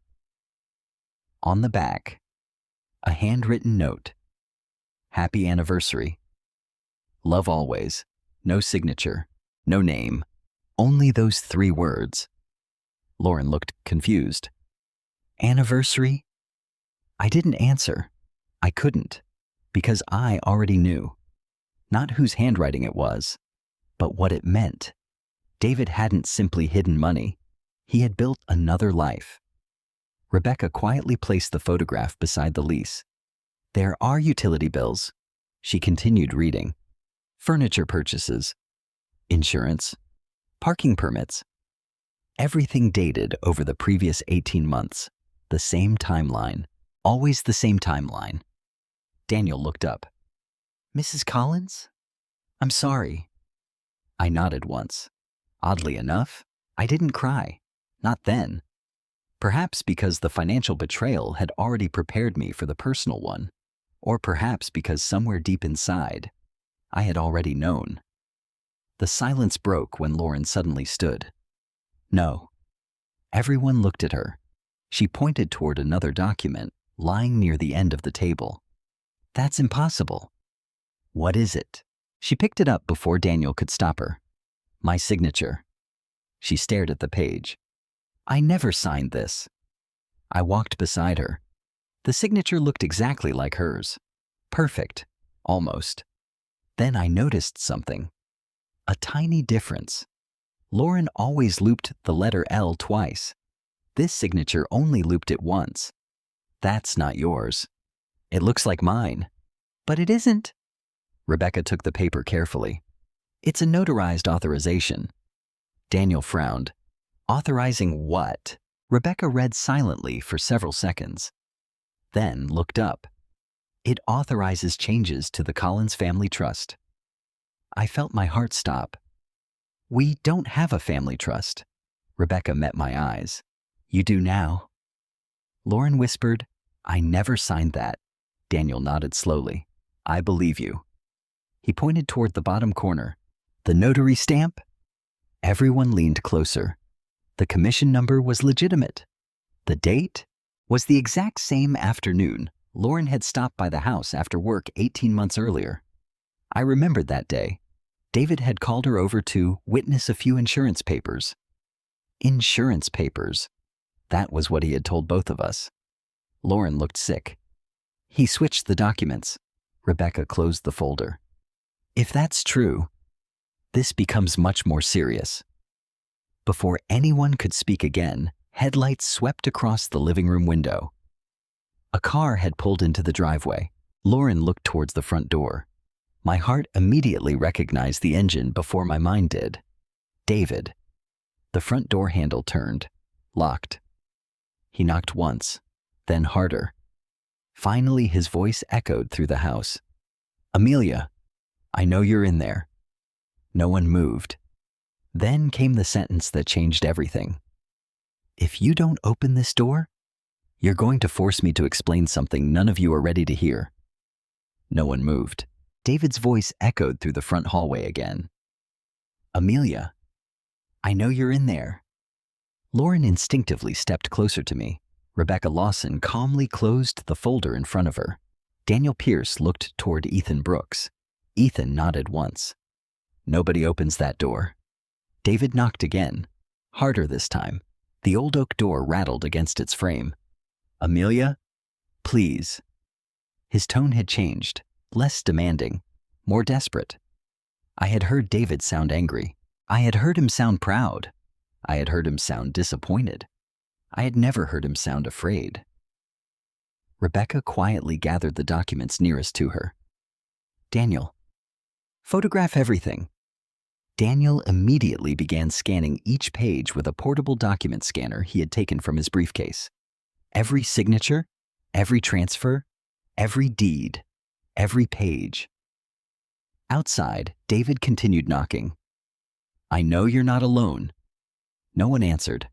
On the back, a handwritten note. Happy anniversary. Love always. No signature. No name. Only those 3 words. Lauren looked confused. Anniversary? I didn't answer. I couldn't, because I already knew. Not whose handwriting it was, but what it meant. David hadn't simply hidden money. He had built another life. Rebecca quietly placed the photograph beside the lease. There are utility bills. She continued reading. Furniture purchases. Insurance. Parking permits. Everything dated over the previous 18 months. The same timeline. Always the same timeline. Daniel looked up. Mrs. Collins? I'm sorry. I nodded once. Oddly enough, I didn't cry. Not then. Perhaps because the financial betrayal had already prepared me for the personal one. Or perhaps because somewhere deep inside, I had already known. The silence broke when Lauren suddenly stood. No. Everyone looked at her. She pointed toward another document lying near the end of the table. That's impossible. What is it? She picked it up before Daniel could stop her. My signature. She stared at the page. I never signed this. I walked beside her. The signature looked exactly like hers. Perfect. Almost. Then I noticed something. A tiny difference. Lauren always looped the letter L twice. This signature only looped it once. That's not yours. It looks like mine. But it isn't. Rebecca took the paper carefully. It's a notarized authorization. Daniel frowned. Authorizing what? Rebecca read silently for several seconds. Then looked up. It authorizes changes to the Collins family trust. I felt my heart stop. We don't have a family trust. Rebecca met my eyes. You do now. Lauren whispered, I never signed that. Daniel nodded slowly. I believe you. He pointed toward the bottom corner. The notary stamp? Everyone leaned closer. The commission number was legitimate. The date was the exact same afternoon Lauren had stopped by the house after work 18 months earlier. I remembered that day. David had called her over to witness a few insurance papers. Insurance papers. That was what he had told both of us. Lauren looked sick. He switched the documents. Rebecca closed the folder. If that's true, this becomes much more serious. Before anyone could speak again, headlights swept across the living room window. A car had pulled into the driveway. Lauren looked towards the front door. My heart immediately recognized the engine before my mind did. David. The front door handle turned, locked. He knocked once, then harder. Finally, his voice echoed through the house. Amelia, I know you're in there. No one moved. Then came the sentence that changed everything. If you don't open this door, you're going to force me to explain something none of you are ready to hear. No one moved. David's voice echoed through the front hallway again. Amelia, I know you're in there. Lauren instinctively stepped closer to me. Rebecca Lawson calmly closed the folder in front of her. Daniel Pierce looked toward Ethan Brooks. Ethan nodded once. Nobody opens that door. David knocked again, harder this time. The old oak door rattled against its frame. Amelia, please. His tone had changed, less demanding, more desperate. I had heard David sound angry. I had heard him sound proud. I had heard him sound disappointed. I had never heard him sound afraid. Rebecca quietly gathered the documents nearest to her. Daniel, photograph everything. Daniel immediately began scanning each page with a portable document scanner he had taken from his briefcase. Every signature, every transfer, every deed, every page. Outside, David continued knocking. I know you're not alone. No one answered.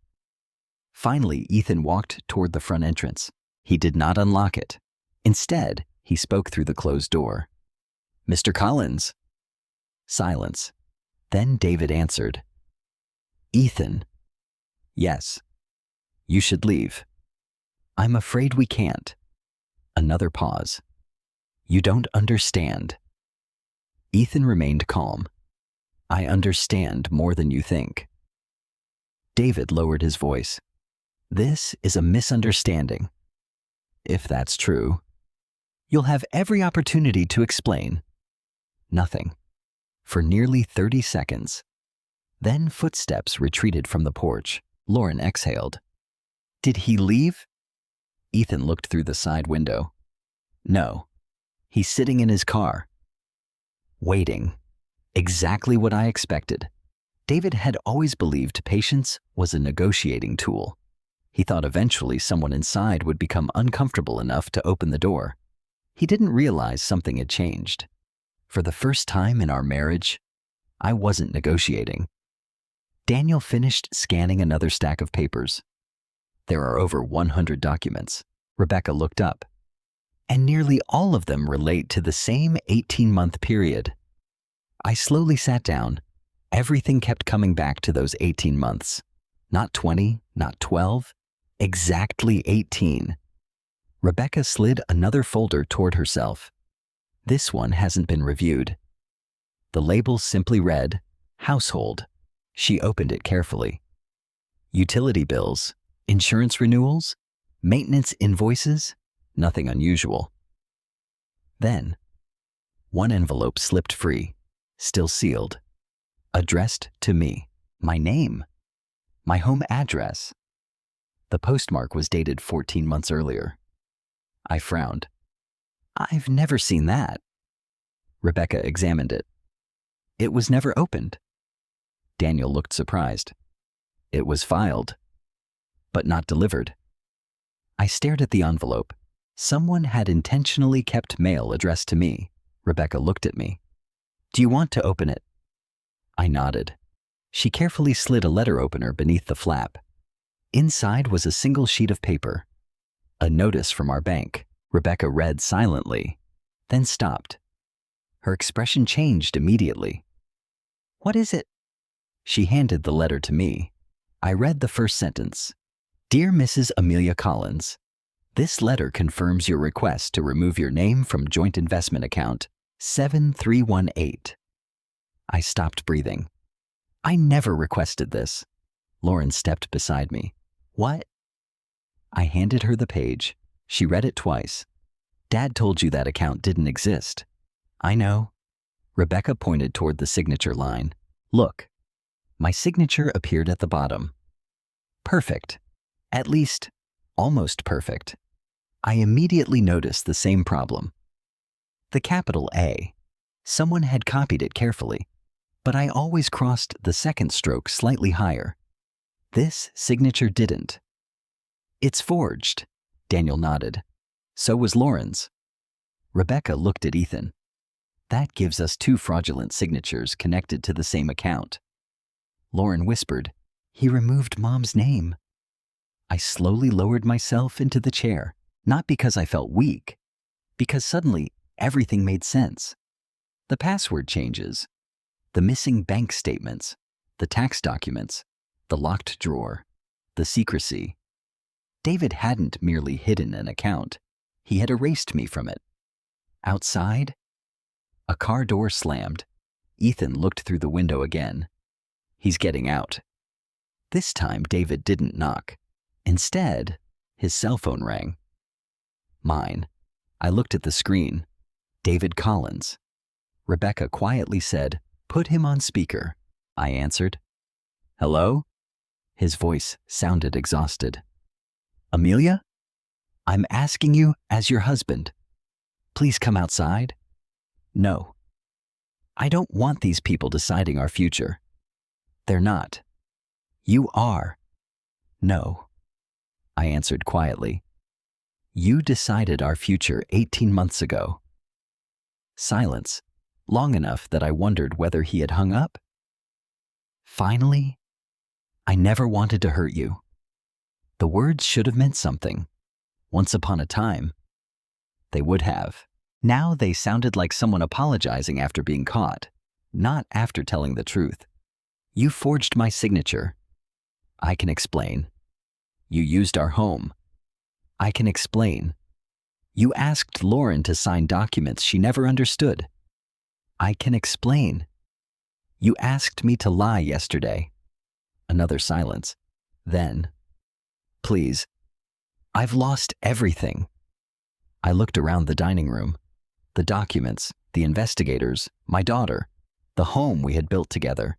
Finally, Ethan walked toward the front entrance. He did not unlock it. Instead, he spoke through the closed door. Mr. Collins. Silence. Then David answered. Ethan. Yes. You should leave. I'm afraid we can't. Another pause. You don't understand. Ethan remained calm. I understand more than you think. David lowered his voice. This is a misunderstanding. If that's true, you'll have every opportunity to explain. Nothing. For nearly 30 seconds. Then footsteps retreated from the porch. Lauren exhaled. Did he leave? Ethan looked through the side window. No. He's sitting in his car. Waiting. Exactly what I expected. David had always believed patience was a negotiating tool. He thought eventually someone inside would become uncomfortable enough to open the door. He didn't realize something had changed. For the first time in our marriage, I wasn't negotiating. Daniel finished scanning another stack of papers. There are over 100 documents. Rebecca looked up. And nearly all of them relate to the same 18-month period. I slowly sat down. Everything kept coming back to those 18 months. Not 20, not 12, exactly 18. Rebecca slid another folder toward herself. This one hasn't been reviewed. The label simply read, Household. She opened it carefully. Utility bills, insurance renewals, maintenance invoices, nothing unusual. Then, one envelope slipped free, still sealed. Addressed to me, my name, my home address. The postmark was dated 14 months earlier. I frowned. I've never seen that. Rebecca examined it. It was never opened. Daniel looked surprised. It was filed, but not delivered. I stared at the envelope. Someone had intentionally kept mail addressed to me. Rebecca looked at me. Do you want to open it? I nodded. She carefully slid a letter opener beneath the flap. Inside was a single sheet of paper. A notice from our bank. Rebecca read silently, then stopped. Her expression changed immediately. What is it? She handed the letter to me. I read the first sentence. Dear Mrs. Amelia Collins, this letter confirms your request to remove your name from joint investment account 7318. I stopped breathing. I never requested this. Lauren stepped beside me. What? I handed her the page. She read it twice. Dad told you that account didn't exist. I know. Rebecca pointed toward the signature line. Look. My signature appeared at the bottom. Perfect. At least, almost perfect. I immediately noticed the same problem. The capital A. Someone had copied it carefully, but I always crossed the second stroke slightly higher. This signature didn't. It's forged, Daniel nodded. So was Lauren's. Rebecca looked at Ethan. That gives us two fraudulent signatures connected to the same account. Lauren whispered, he removed Mom's name. I slowly lowered myself into the chair, not because I felt weak, because suddenly everything made sense. The password changes, the missing bank statements, the tax documents, the locked drawer, the secrecy. David hadn't merely hidden an account. He had erased me from it. Outside, a car door slammed. Ethan looked through the window again. He's getting out. This time, David didn't knock. Instead, his cell phone rang. Mine. I looked at the screen. David Collins. Rebecca quietly said, "Put him on speaker." I answered. "Hello?" His voice sounded exhausted. "Amelia? I'm asking you as your husband. Please come outside." "No. I don't want these people deciding our future. They're not. You are." "No," I answered quietly. "You decided our future 18 months ago." Silence, long enough that I wondered whether he had hung up. Finally, "I never wanted to hurt you." The words should have meant something. Once upon a time, they would have. Now they sounded like someone apologizing after being caught, not after telling the truth. "You forged my signature." I can explain. "You used our home." I can explain. "You asked Lauren to sign documents she never understood." I can explain. "You asked me to lie yesterday." Another silence. Then, "Please, I've lost everything." I looked around the dining room. The documents, the investigators, my daughter, the home we had built together.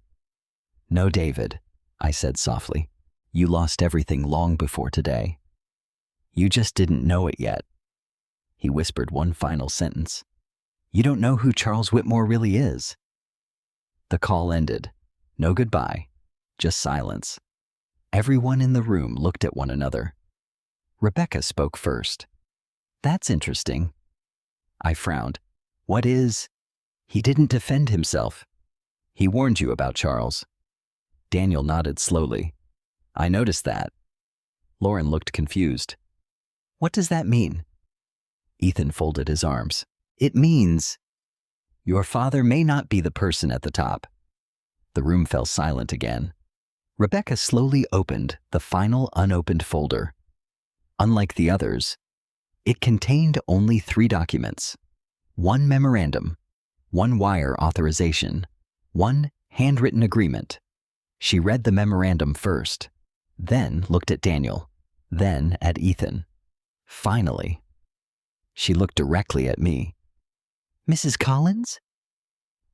"No, David," I said softly. "You lost everything long before today. You just didn't know it yet." He whispered one final sentence. "You don't know who Charles Whitmore really is." The call ended. No goodbye, just silence. Everyone in the room looked at one another. Rebecca spoke first. "That's interesting." I frowned. "What is?" "He didn't defend himself. He warned you about Charles." Daniel nodded slowly. "I noticed that." Lauren looked confused. "What does that mean?" Ethan folded his arms. "It means your father may not be the person at the top." The room fell silent again. Rebecca slowly opened the final unopened folder. Unlike the others, it contained only 3 documents. 1 memorandum, 1 wire authorization, 1 handwritten agreement. She read the memorandum first, then looked at Daniel, then at Ethan. Finally, she looked directly at me. "Mrs. Collins?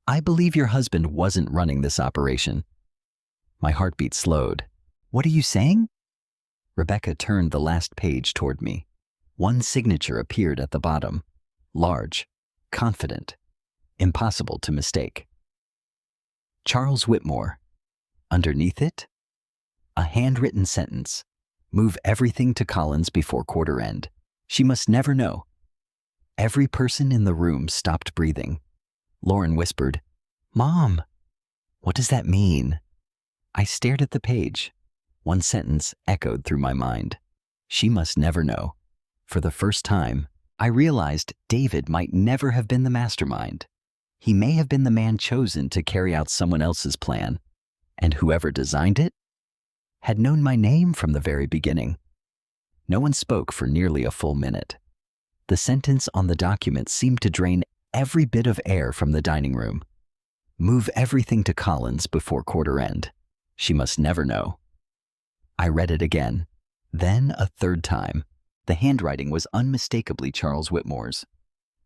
I believe your husband wasn't running this operation." My heartbeat slowed. "What are you saying?" Rebecca turned the last page toward me. One signature appeared at the bottom, large, confident, impossible to mistake. Charles Whitmore. Underneath it, a handwritten sentence. "Move everything to Collins before quarter end. She must never know." Every person in the room stopped breathing. Lauren whispered, "Mom, what does that mean?" I stared at the page. One sentence echoed through my mind. She must never know. For the first time, I realized David might never have been the mastermind. He may have been the man chosen to carry out someone else's plan, and whoever designed it had known my name from the very beginning. No one spoke for nearly a full minute. The sentence on the document seemed to drain every bit of air from the dining room. "Move everything to Collins before quarter end. She must never know." I read it again, then a third time. The handwriting was unmistakably Charles Whitmore's.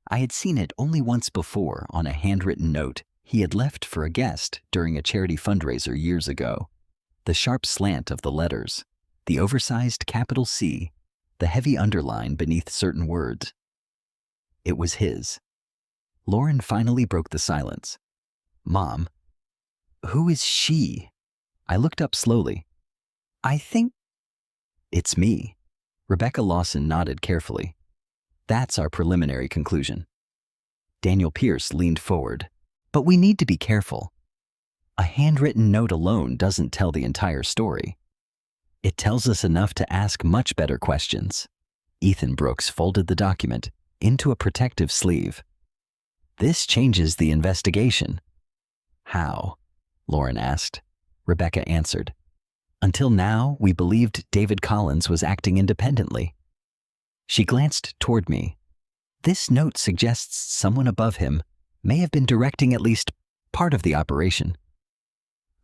I had seen it only once before on a handwritten note he had left for a guest during a charity fundraiser years ago. The sharp slant of the letters, the oversized capital C, the heavy underline beneath certain words. It was his. Lauren finally broke the silence. "Mom, who is she?" I looked up slowly. "I think it's me." Rebecca Lawson nodded carefully. "That's our preliminary conclusion." Daniel Pierce leaned forward. "But we need to be careful. A handwritten note alone doesn't tell the entire story. It tells us enough to ask much better questions." Ethan Brooks folded the document into a protective sleeve. This changes the investigation. How? Lauren asked. Rebecca answered. Until now, we believed David Collins was acting independently. She glanced toward me. This note suggests someone above him may have been directing at least part of the operation.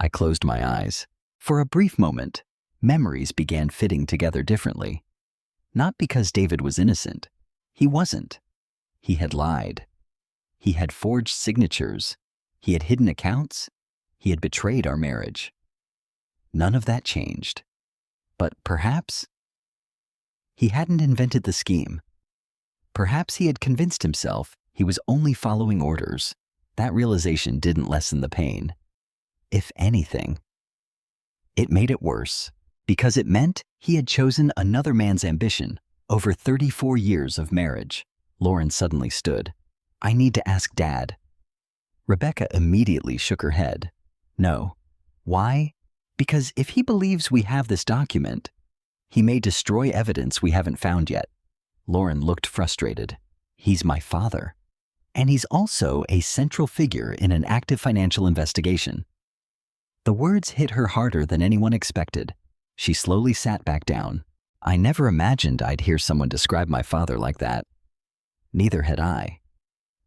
I closed my eyes. For a brief moment, memories began fitting together differently. Not because David was innocent. He wasn't. He had lied. He had forged signatures. He had hidden accounts. He had betrayed our marriage. None of that changed. But perhaps he hadn't invented the scheme. Perhaps he had convinced himself he was only following orders. That realization didn't lessen the pain. If anything, it made it worse, because it meant he had chosen another man's ambition over 34 years of marriage. Lauren suddenly stood. I need to ask Dad. Rebecca immediately shook her head. No. Why? Because if he believes we have this document, he may destroy evidence we haven't found yet. Lauren looked frustrated. He's my father. And he's also a central figure in an active financial investigation. The words hit her harder than anyone expected. She slowly sat back down. I never imagined I'd hear someone describe my father like that. Neither had I.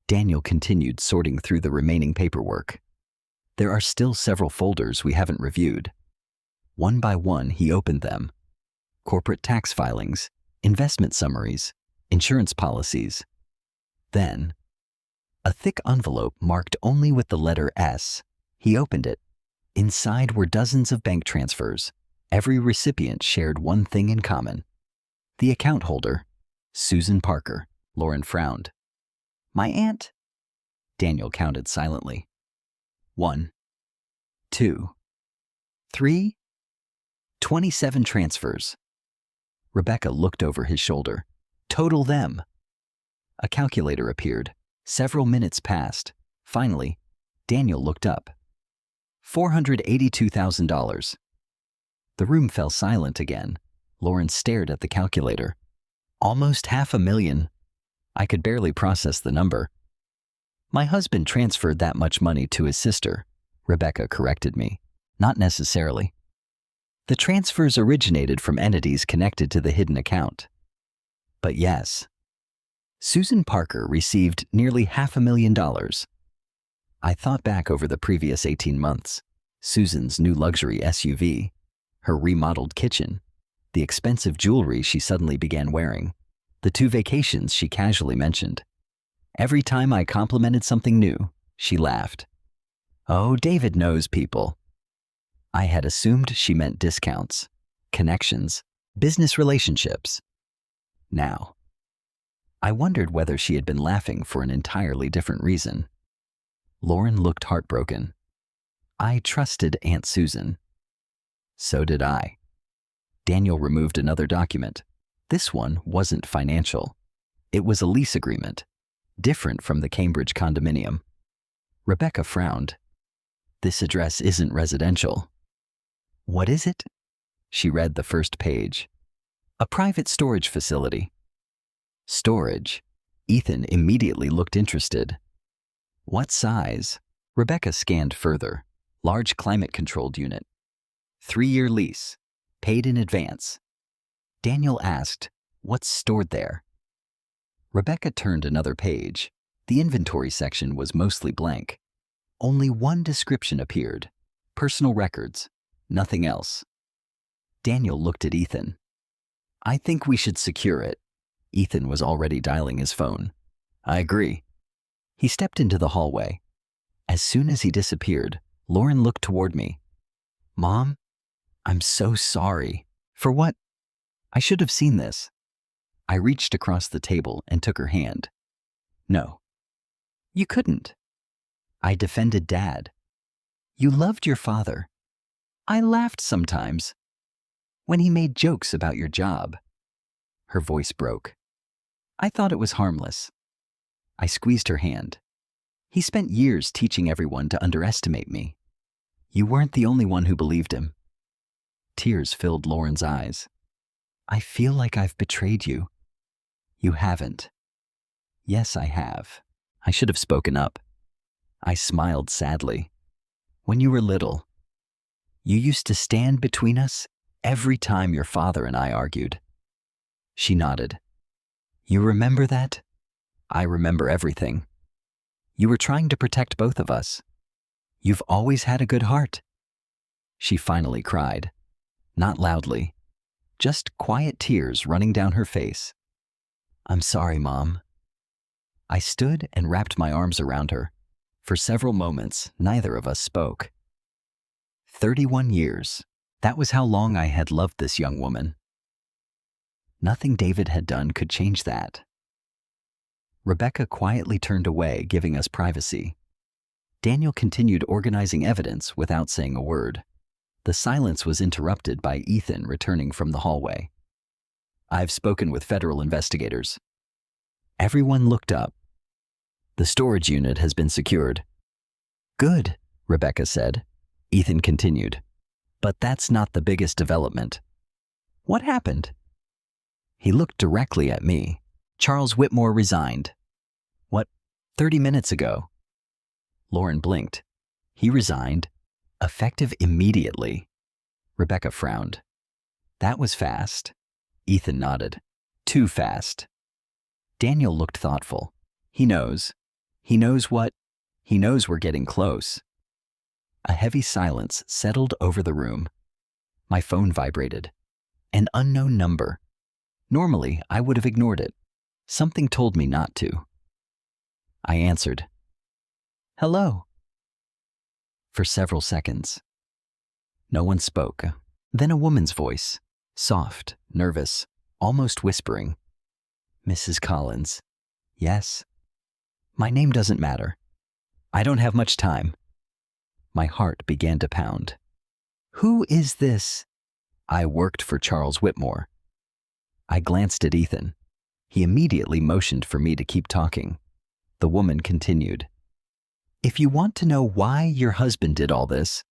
Daniel continued sorting through the remaining paperwork. There are still several folders we haven't reviewed. One by one, he opened them. Corporate tax filings, investment summaries, insurance policies. Then, a thick envelope marked only with the letter S. He opened it. Inside were dozens of bank transfers. Every recipient shared one thing in common. The account holder, Susan Parker. Lauren frowned. My aunt? Daniel counted silently. 1, 2, 3, 27 transfers. Rebecca looked over his shoulder. Total them. A calculator appeared. Several minutes passed. Finally, Daniel looked up. $482,000. The room fell silent again. Lauren stared at the calculator. Almost $500,000. I could barely process the number. My husband transferred that much money to his sister, Rebecca corrected me. Not necessarily. The transfers originated from entities connected to the hidden account. But yes, Susan Parker received nearly $500,000. I thought back over the previous 18 months. Susan's new luxury SUV, her remodeled kitchen, the expensive jewelry she suddenly began wearing, the 2 vacations she casually mentioned. Every time I complimented something new, she laughed. Oh, David knows people. I had assumed she meant discounts, connections, business relationships. Now, I wondered whether she had been laughing for an entirely different reason. Lauren looked heartbroken. I trusted Aunt Susan. So did I. Daniel removed another document. This one wasn't financial. It was a lease agreement, different from the Cambridge condominium. Rebecca frowned. This address isn't residential. What is it? She read the first page. A private storage facility. Storage. Ethan immediately looked interested. What size? Rebecca scanned further. Large climate-controlled unit. 3-year lease. Paid in advance. Daniel asked, what's stored there? Rebecca turned another page. The inventory section was mostly blank. Only one description appeared. Personal records. Nothing else. Daniel looked at Ethan. I think we should secure it. Ethan was already dialing his phone. I agree. He stepped into the hallway. As soon as he disappeared, Lauren looked toward me. Mom, I'm so sorry. For what? I should have seen this. I reached across the table and took her hand. No. You couldn't. I defended Dad. You loved your father. I laughed sometimes. When he made jokes about your job. Her voice broke. I thought it was harmless. I squeezed her hand. He spent years teaching everyone to underestimate me. You weren't the only one who believed him. Tears filled Lauren's eyes. I feel like I've betrayed you. You haven't. Yes, I have. I should have spoken up. I smiled sadly. When you were little, you used to stand between us every time your father and I argued. She nodded. You remember that? I remember everything. You were trying to protect both of us. You've always had a good heart. She finally cried. Not loudly, just quiet tears running down her face. I'm sorry, Mom. I stood and wrapped my arms around her. For several moments, neither of us spoke. 31 years. That was how long I had loved this young woman. Nothing David had done could change that. Rebecca quietly turned away, giving us privacy. Daniel continued organizing evidence without saying a word. The silence was interrupted by Ethan returning from the hallway. I've spoken with federal investigators. Everyone looked up. The storage unit has been secured. Good, Rebecca said. Ethan continued. But that's not the biggest development. What happened? He looked directly at me. Charles Whitmore resigned. What, 30 minutes ago? Lauren blinked. He resigned, effective immediately. Rebecca frowned. That was fast. Ethan nodded. Too fast. Daniel looked thoughtful. He knows. He knows what? He knows we're getting close. A heavy silence settled over the room. My phone vibrated. An unknown number. Normally, I would have ignored it. Something told me not to. I answered. Hello. For several seconds. No one spoke. Then a woman's voice, soft, nervous, almost whispering. Mrs. Collins. Yes. My name doesn't matter. I don't have much time. My heart began to pound. Who is this? I worked for Charles Whitmore. I glanced at Ethan. He immediately motioned for me to keep talking. The woman continued. If you want to know why your husband did all this,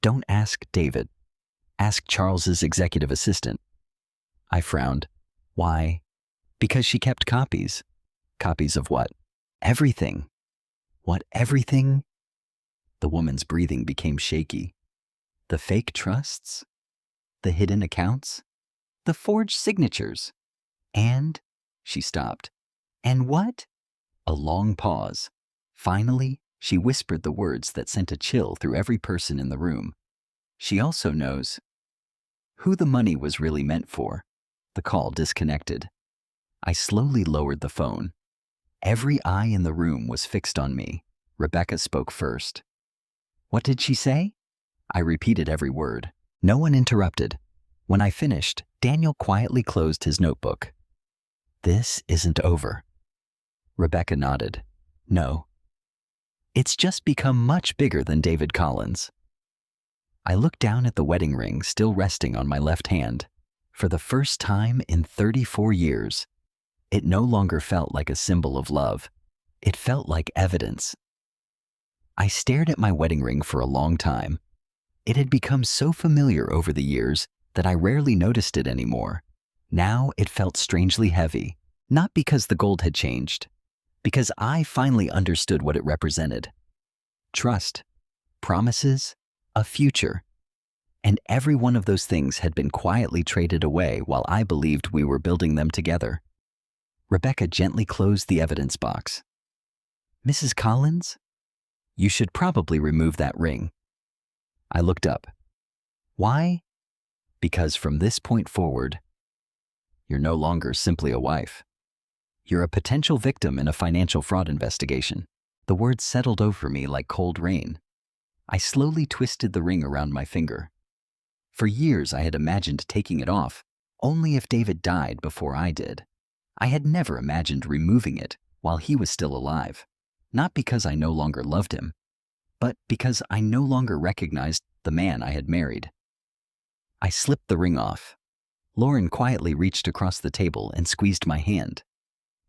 don't ask David. Ask Charles's executive assistant. I frowned. Why? Because she kept copies. Copies of what? Everything. What everything? The woman's breathing became shaky. The fake trusts? The hidden accounts? The forged signatures? And? She stopped. And what? A long pause. Finally, she whispered the words that sent a chill through every person in the room. She also knows who the money was really meant for. The call disconnected. I slowly lowered the phone. Every eye in the room was fixed on me. Rebecca spoke first. What did she say? I repeated every word. No one interrupted. When I finished, Daniel quietly closed his notebook. This isn't over. Rebecca nodded. No. It's just become much bigger than David Collins. I looked down at the wedding ring still resting on my left hand. For the first time in 34 years, it no longer felt like a symbol of love. It felt like evidence. I stared at my wedding ring for a long time. It had become so familiar over the years that I rarely noticed it anymore. Now it felt strangely heavy, not because the gold had changed, because I finally understood what it represented. Trust, promises, a future. And every one of those things had been quietly traded away while I believed we were building them together. Rebecca gently closed the evidence box. Mrs. Collins? You should probably remove that ring. I looked up. Why? Because from this point forward, you're no longer simply a wife. You're a potential victim in a financial fraud investigation. The words settled over me like cold rain. I slowly twisted the ring around my finger. For years I had imagined taking it off, only if David died before I did. I had never imagined removing it while he was still alive. Not because I no longer loved him, but because I no longer recognized the man I had married. I slipped the ring off. Lauren quietly reached across the table and squeezed my hand.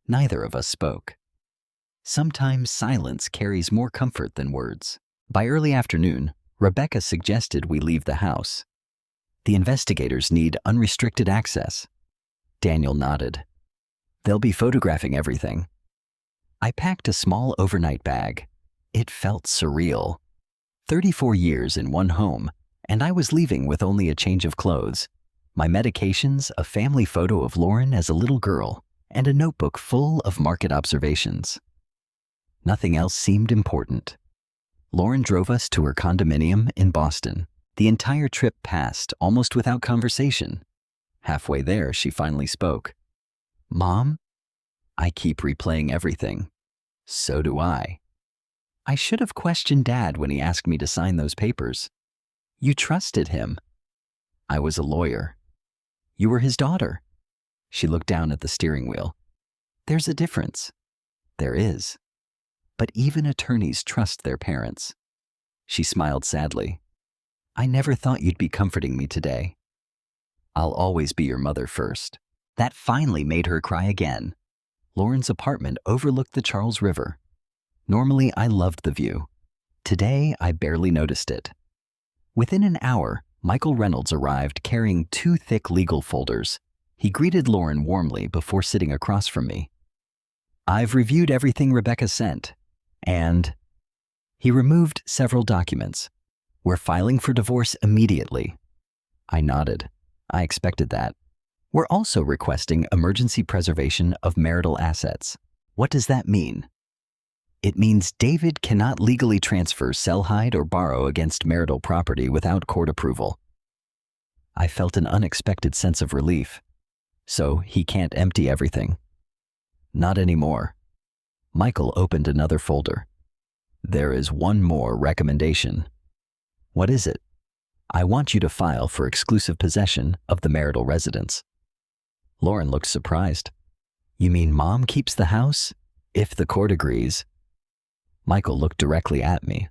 Neither of us spoke. Sometimes silence carries more comfort than words. By early afternoon, Rebecca suggested we leave the house. The investigators need unrestricted access. Daniel nodded. They'll be photographing everything. I packed a small overnight bag. It felt surreal. 34 years in one home, and I was leaving with only a change of clothes, my medications, a family photo of Lauren as a little girl, and a notebook full of market observations. Nothing else seemed important. Lauren drove us to her condominium in Boston. The entire trip passed almost without conversation. Halfway there, she finally spoke. "Mom?" I keep replaying everything. So do I. I should have questioned Dad when he asked me to sign those papers. You trusted him. I was a lawyer. You were his daughter. She looked down at the steering wheel. There's a difference. There is. But even attorneys trust their parents. She smiled sadly. I never thought you'd be comforting me today. I'll always be your mother first. That finally made her cry again. Lauren's apartment overlooked the Charles River. Normally, I loved the view. Today, I barely noticed it. Within an hour, Michael Reynolds arrived carrying 2 thick legal folders. He greeted Lauren warmly before sitting across from me. I've reviewed everything Rebecca sent, and he removed several documents. We're filing for divorce immediately. I nodded. I expected that. We're also requesting emergency preservation of marital assets. What does that mean? It means David cannot legally transfer, sell, hide, or borrow against marital property without court approval. I felt an unexpected sense of relief. So he can't empty everything. Not anymore. Michael opened another folder. There is one more recommendation. What is it? I want you to file for exclusive possession of the marital residence. Lauren looked surprised. You mean Mom keeps the house? If the court agrees. Michael looked directly at me.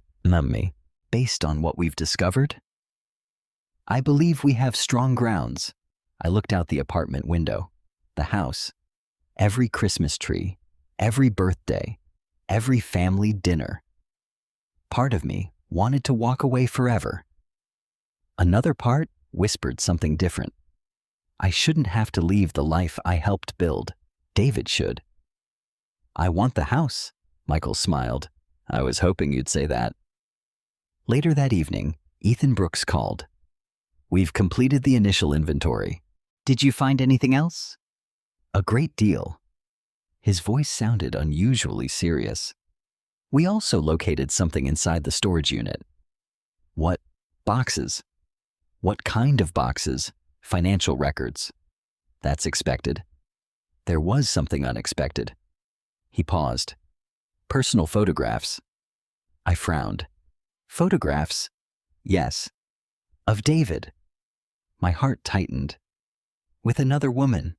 Based on what we've discovered? I believe we have strong grounds. I looked out the apartment window. The house. Every Christmas tree. Every birthday. Every family dinner. Part of me wanted to walk away forever. Another part whispered something different. I shouldn't have to leave the life I helped build. David should. I want the house, Michael smiled. I was hoping you'd say that. Later that evening, Ethan Brooks called. We've completed the initial inventory. Did you find anything else? A great deal. His voice sounded unusually serious. We also located something inside the storage unit. What? Boxes. What kind of boxes? Financial records. That's expected. There was something unexpected. He paused. Personal photographs. I frowned. Photographs? Yes. Of David. My heart tightened. With another woman.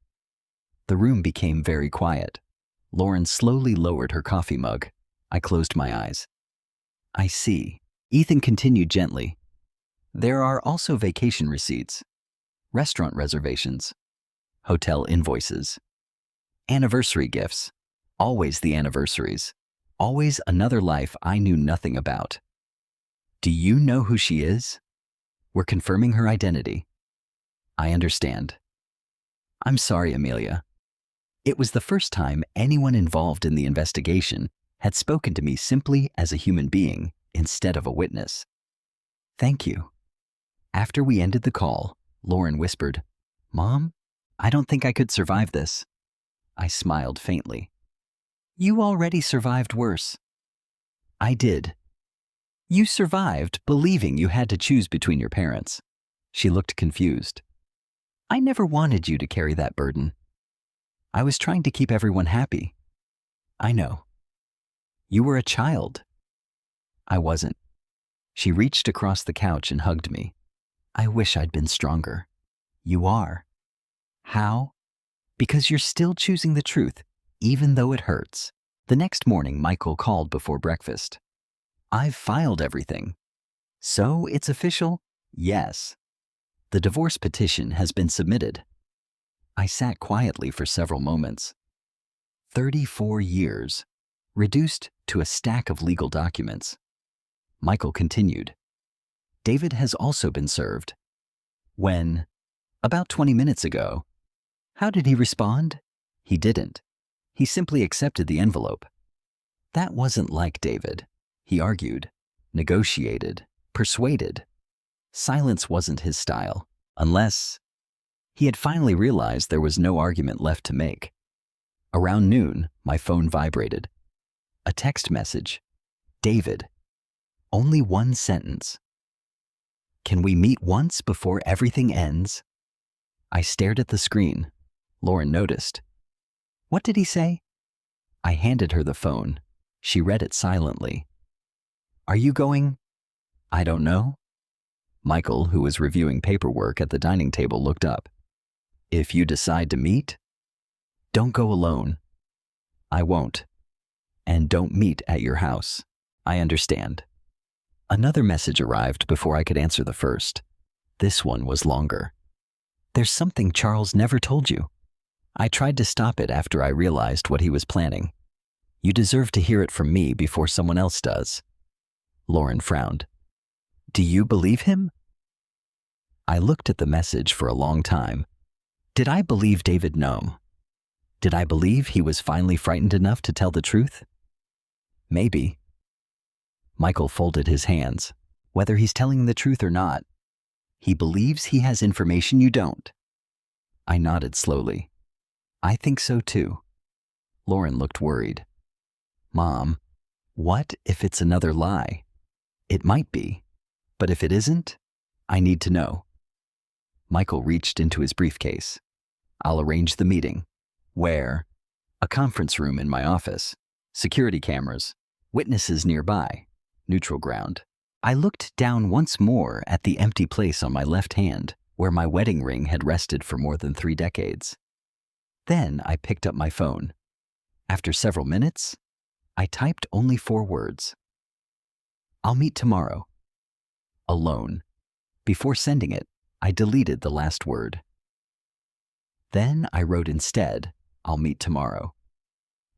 The room became very quiet. Lauren slowly lowered her coffee mug. I closed my eyes. I see. Ethan continued gently. There are also vacation receipts, restaurant reservations, hotel invoices, anniversary gifts, always the anniversaries, always another life I knew nothing about. Do you know who she is? We're confirming her identity. I understand. I'm sorry, Amelia. It was the first time anyone involved in the investigation had spoken to me simply as a human being instead of a witness. Thank you. After we ended the call, Lauren whispered, Mom, I don't think I could survive this. I smiled faintly. You already survived worse. I did. You survived believing you had to choose between your parents. She looked confused. I never wanted you to carry that burden. I was trying to keep everyone happy. I know. You were a child. I wasn't. She reached across the couch and hugged me. I wish I'd been stronger. You are. How? Because you're still choosing the truth, even though it hurts. The next morning, Michael called before breakfast. I've filed everything. So it's official? Yes. The divorce petition has been submitted. I sat quietly for several moments. 34 years, reduced to a stack of legal documents. Michael continued. David has also been served. When? About 20 minutes ago. How did he respond? He didn't. He simply accepted the envelope. That wasn't like David. He argued, negotiated, persuaded. Silence wasn't his style, unless he had finally realized there was no argument left to make. Around noon, my phone vibrated. A text message. David. Only one sentence. Can we meet once before everything ends? I stared at the screen. Lauren noticed. What did he say? I handed her the phone. She read it silently. Are you going? I don't know. Michael, who was reviewing paperwork at the dining table, looked up. If you decide to meet, don't go alone. I won't. And don't meet at your house. I understand. Another message arrived before I could answer the first. This one was longer. There's something Charles never told you. I tried to stop it after I realized what he was planning. You deserve to hear it from me before someone else does. Lauren frowned. Do you believe him? I looked at the message for a long time. Did I believe David? No. Did I believe he was finally frightened enough to tell the truth? Maybe. Michael folded his hands. Whether he's telling the truth or not, he believes he has information you don't. I nodded slowly. I think so too. Lauren looked worried. Mom, what if it's another lie? It might be, but if it isn't, I need to know. Michael reached into his briefcase. I'll arrange the meeting. Where? A conference room in my office. Security cameras. Witnesses nearby. Neutral ground. I looked down once more at the empty place on my left hand, where my wedding ring had rested for more than 3 decades. Then I picked up my phone. After several minutes, I typed only 4 words. I'll meet tomorrow. Alone. Before sending it, I deleted the last word. Then I wrote instead, I'll meet tomorrow.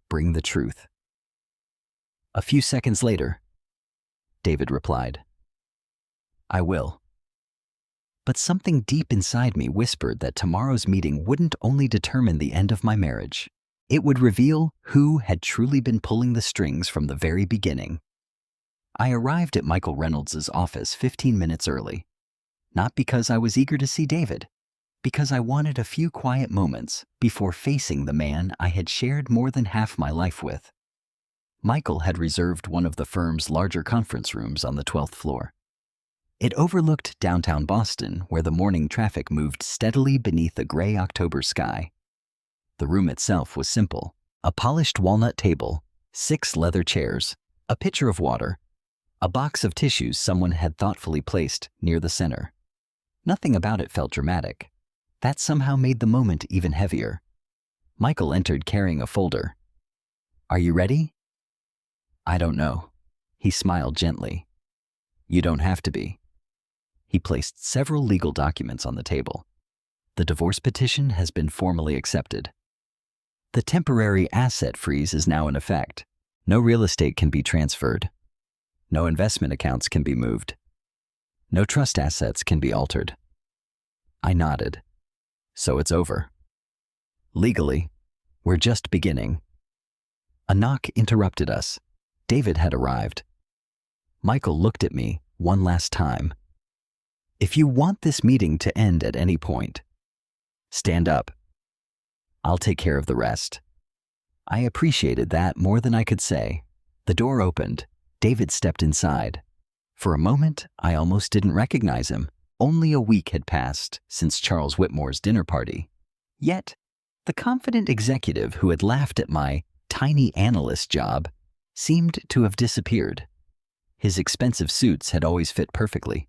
Bring the truth. A few seconds later, David replied, I will. But something deep inside me whispered that tomorrow's meeting wouldn't only determine the end of my marriage. It would reveal who had truly been pulling the strings from the very beginning. I arrived at Michael Reynolds' office 15 minutes early. Not because I was eager to see David, because I wanted a few quiet moments before facing the man I had shared more than half my life with. Michael had reserved one of the firm's larger conference rooms on the 12th floor. It overlooked downtown Boston, where the morning traffic moved steadily beneath a gray October sky. The room itself was simple. A polished walnut table, 6 leather chairs, a pitcher of water, a box of tissues someone had thoughtfully placed near the center. Nothing about it felt dramatic. That somehow made the moment even heavier. Michael entered carrying a folder. Are you ready? I don't know. He smiled gently. You don't have to be. He placed several legal documents on the table. The divorce petition has been formally accepted. The temporary asset freeze is now in effect. No real estate can be transferred. No investment accounts can be moved. No trust assets can be altered. I nodded. So it's over. Legally, we're just beginning. A knock interrupted us. David had arrived. Michael looked at me one last time. If you want this meeting to end at any point, stand up. I'll take care of the rest. I appreciated that more than I could say. The door opened. David stepped inside. For a moment, I almost didn't recognize him. Only a week had passed since Charles Whitmore's dinner party. Yet, the confident executive who had laughed at my tiny analyst job seemed to have disappeared. His expensive suits had always fit perfectly.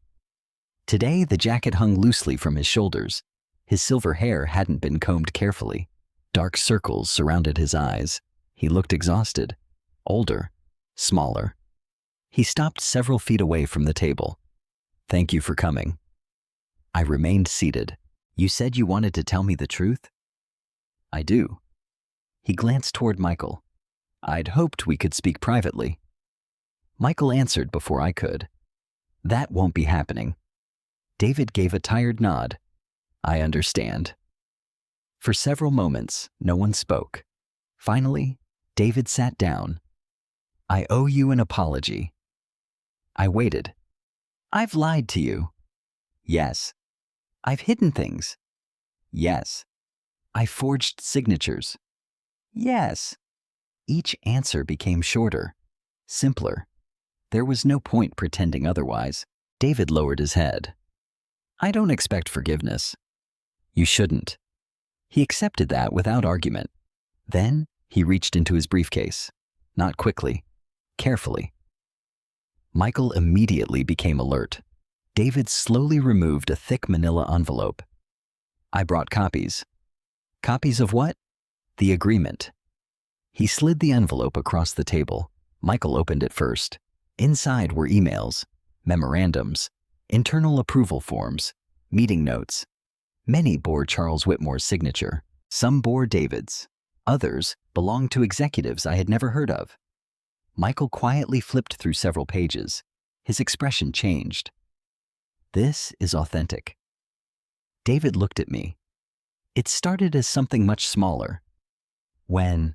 Today, the jacket hung loosely from his shoulders. His silver hair hadn't been combed carefully. Dark circles surrounded his eyes. He looked exhausted, older, smaller. He stopped several feet away from the table. Thank you for coming. I remained seated. You said you wanted to tell me the truth? I do. He glanced toward Michael. I'd hoped we could speak privately. Michael answered before I could. That won't be happening. David gave a tired nod. I understand. For several moments, no one spoke. Finally, David sat down. I owe you an apology. I waited. I've lied to you. Yes. I've hidden things. Yes. I forged signatures. Yes. Each answer became shorter, simpler. There was no point pretending otherwise. David lowered his head. I don't expect forgiveness. You shouldn't. He accepted that without argument. Then he reached into his briefcase. Not quickly, carefully. Michael immediately became alert. David slowly removed a thick manila envelope. I brought copies. Copies of what? The agreement. He slid the envelope across the table. Michael opened it first. Inside were emails, memorandums, internal approval forms, meeting notes. Many bore Charles Whitmore's signature. Some bore David's. Others belonged to executives I had never heard of. Michael quietly flipped through several pages. His expression changed. This is authentic. David looked at me. It started as something much smaller. When,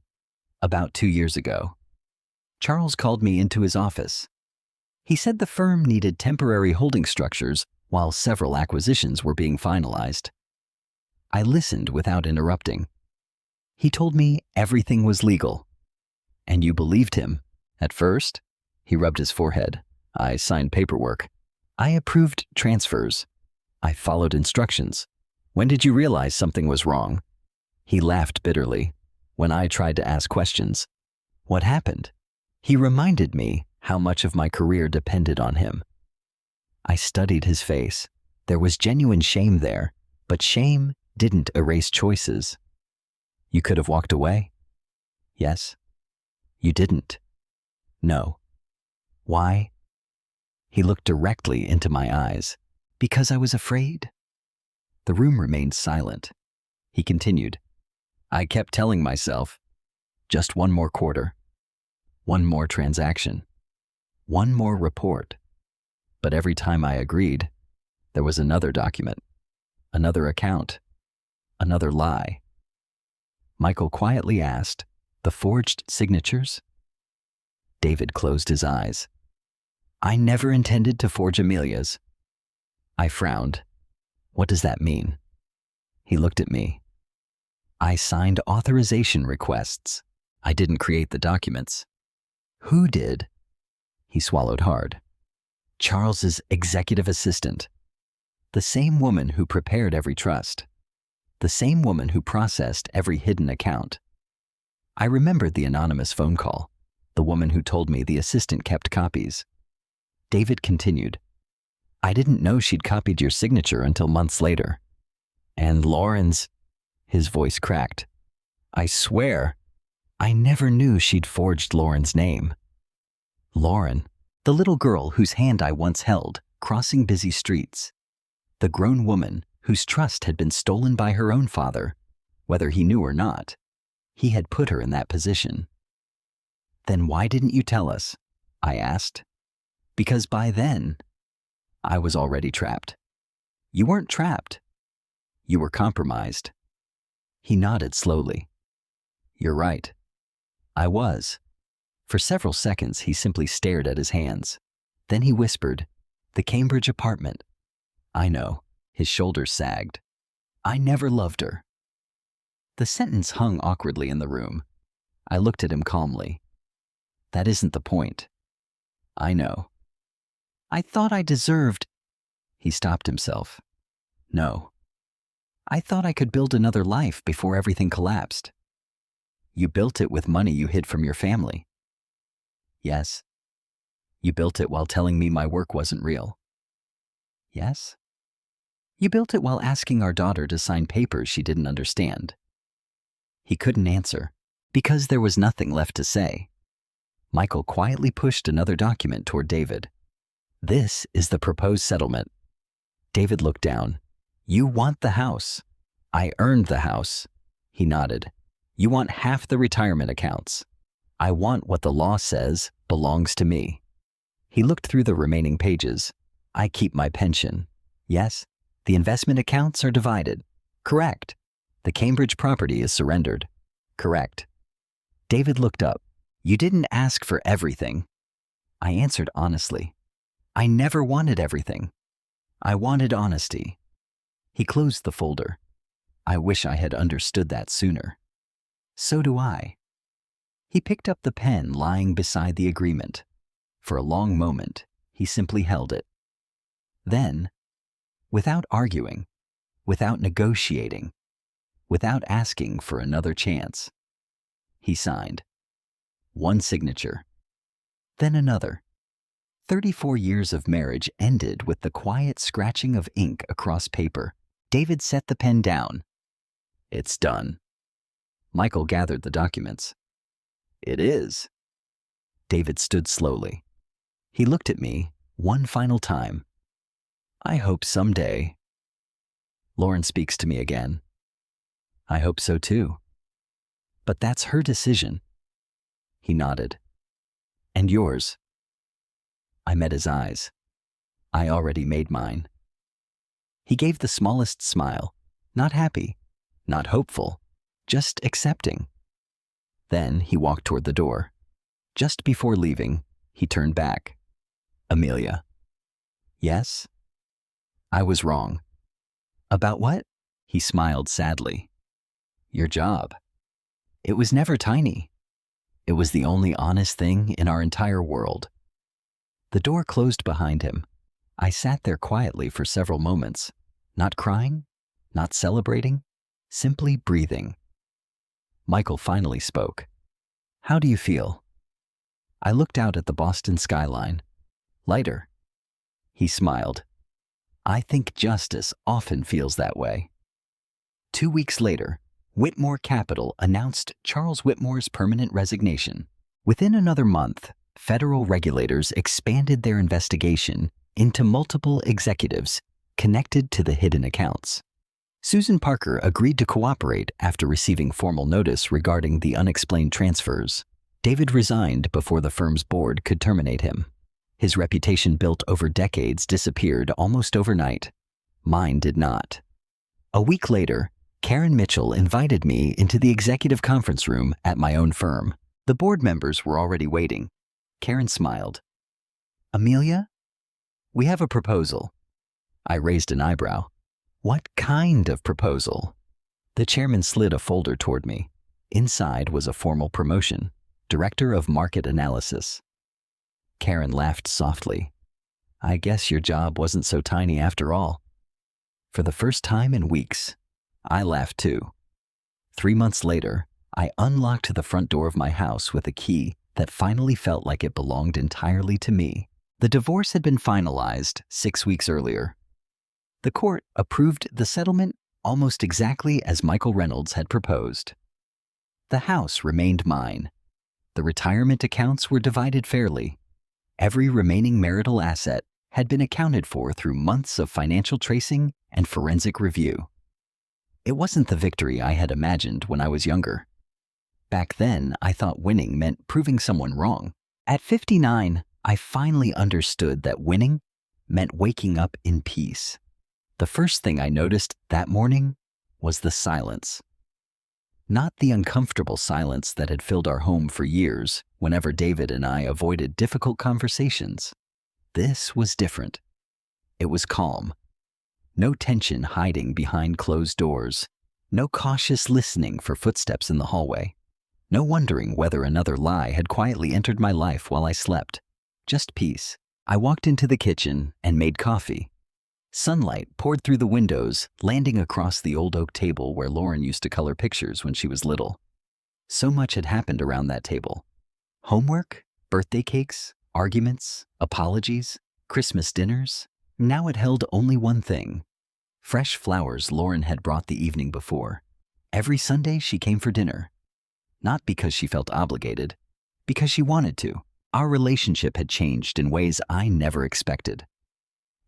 about 2 years ago, Charles called me into his office. He said the firm needed temporary holding structures while several acquisitions were being finalized. I listened without interrupting. He told me everything was legal. And you believed him? At first, he rubbed his forehead. I signed paperwork. I approved transfers. I followed instructions. When did you realize something was wrong? He laughed bitterly when I tried to ask questions. What happened? He reminded me how much of my career depended on him. I studied his face. There was genuine shame there, but shame didn't erase choices. You could have walked away? Yes. You didn't? No. Why? He looked directly into my eyes. Because I was afraid? The room remained silent. He continued. I kept telling myself, just one more quarter, one more transaction, one more report. But every time I agreed, there was another document, another account, another lie. Michael quietly asked, the forged signatures? David closed his eyes. I never intended to forge Amelia's. I frowned. What does that mean? He looked at me. I signed authorization requests. I didn't create the documents. Who did? He swallowed hard. Charles's executive assistant. The same woman who prepared every trust. The same woman who processed every hidden account. I remembered the anonymous phone call, the woman who told me the assistant kept copies. David continued. I didn't know she'd copied your signature until months later. And Lauren's, his voice cracked. I swear, I never knew she'd forged Lauren's name. Lauren, the little girl whose hand I once held, crossing busy streets. The grown woman whose trust had been stolen by her own father, whether he knew or not. He had put her in that position. Then why didn't you tell us? I asked. Because by then, I was already trapped. You weren't trapped. You were compromised. He nodded slowly. You're right. I was. For several seconds, he simply stared at his hands. Then he whispered, the Cambridge apartment. I know. His shoulders sagged. I never loved her. The sentence hung awkwardly in the room. I looked at him calmly. That isn't the point. I know. I thought I deserved. He stopped himself. No. I thought I could build another life before everything collapsed. You built it with money you hid from your family. Yes. You built it while telling me my work wasn't real. Yes. You built it while asking our daughter to sign papers she didn't understand. He couldn't answer, because there was nothing left to say. Michael quietly pushed another document toward David. This is the proposed settlement. David looked down. You want the house. I earned the house. He nodded. You want half the retirement accounts. I want what the law says belongs to me. He looked through the remaining pages. I keep my pension. Yes, the investment accounts are divided. Correct. The Cambridge property is surrendered. Correct. David looked up. You didn't ask for everything. I answered honestly. I never wanted everything. I wanted honesty. He closed the folder. I wish I had understood that sooner. So do I. He picked up the pen lying beside the agreement. For a long moment, he simply held it. Then, without arguing, without negotiating, without asking for another chance, he signed. One signature, then another. 34 years of marriage ended with the quiet scratching of ink across paper. David set the pen down. It's done. Michael gathered the documents. It is. David stood slowly. He looked at me one final time. I hope someday. Lauren speaks to me again. I hope so too. But that's her decision. He nodded. And yours? I met his eyes. I already made mine. He gave the smallest smile, not happy, not hopeful, just accepting. Then he walked toward the door. Just before leaving, he turned back. Amelia. Yes? I was wrong. About what? He smiled sadly. Your job. It was never tiny. It was the only honest thing in our entire world. The door closed behind him. I sat there quietly for several moments, not crying, not celebrating, simply breathing. Michael finally spoke. How do you feel? I looked out at the Boston skyline. Lighter. He smiled. I think justice often feels that way. 2 weeks later, Whitmore Capital announced Charles Whitmore's permanent resignation. Within another month, federal regulators expanded their investigation into multiple executives connected to the hidden accounts. Susan Parker agreed to cooperate after receiving formal notice regarding the unexplained transfers. David resigned before the firm's board could terminate him. His reputation built over decades disappeared almost overnight. Mine did not. A week later, Karen Mitchell invited me into the executive conference room at my own firm. The board members were already waiting. Karen smiled. Amelia, we have a proposal. I raised an eyebrow. What kind of proposal? The chairman slid a folder toward me. Inside was a formal promotion, Director of Market Analysis. Karen laughed softly. I guess your job wasn't so tiny after all. For the first time in weeks, I laughed too. 3 months later, I unlocked the front door of my house with a key that finally felt like it belonged entirely to me. The divorce had been finalized 6 weeks earlier. The court approved the settlement almost exactly as Michael Reynolds had proposed. The house remained mine. The retirement accounts were divided fairly. Every remaining marital asset had been accounted for through months of financial tracing and forensic review. It wasn't the victory I had imagined when I was younger. Back then, I thought winning meant proving someone wrong. At 59, I finally understood that winning meant waking up in peace. The first thing I noticed that morning was the silence. Not the uncomfortable silence that had filled our home for years whenever David and I avoided difficult conversations. This was different. It was calm. No tension hiding behind closed doors. No cautious listening for footsteps in the hallway. No wondering whether another lie had quietly entered my life while I slept. Just peace. I walked into the kitchen and made coffee. Sunlight poured through the windows, landing across the old oak table where Lauren used to color pictures when she was little. So much had happened around that table. Homework, birthday cakes, arguments, apologies, Christmas dinners. Now it held only one thing. Fresh flowers Lauren had brought the evening before. Every Sunday she came for dinner. Not because she felt obligated, because she wanted to. Our relationship had changed in ways I never expected.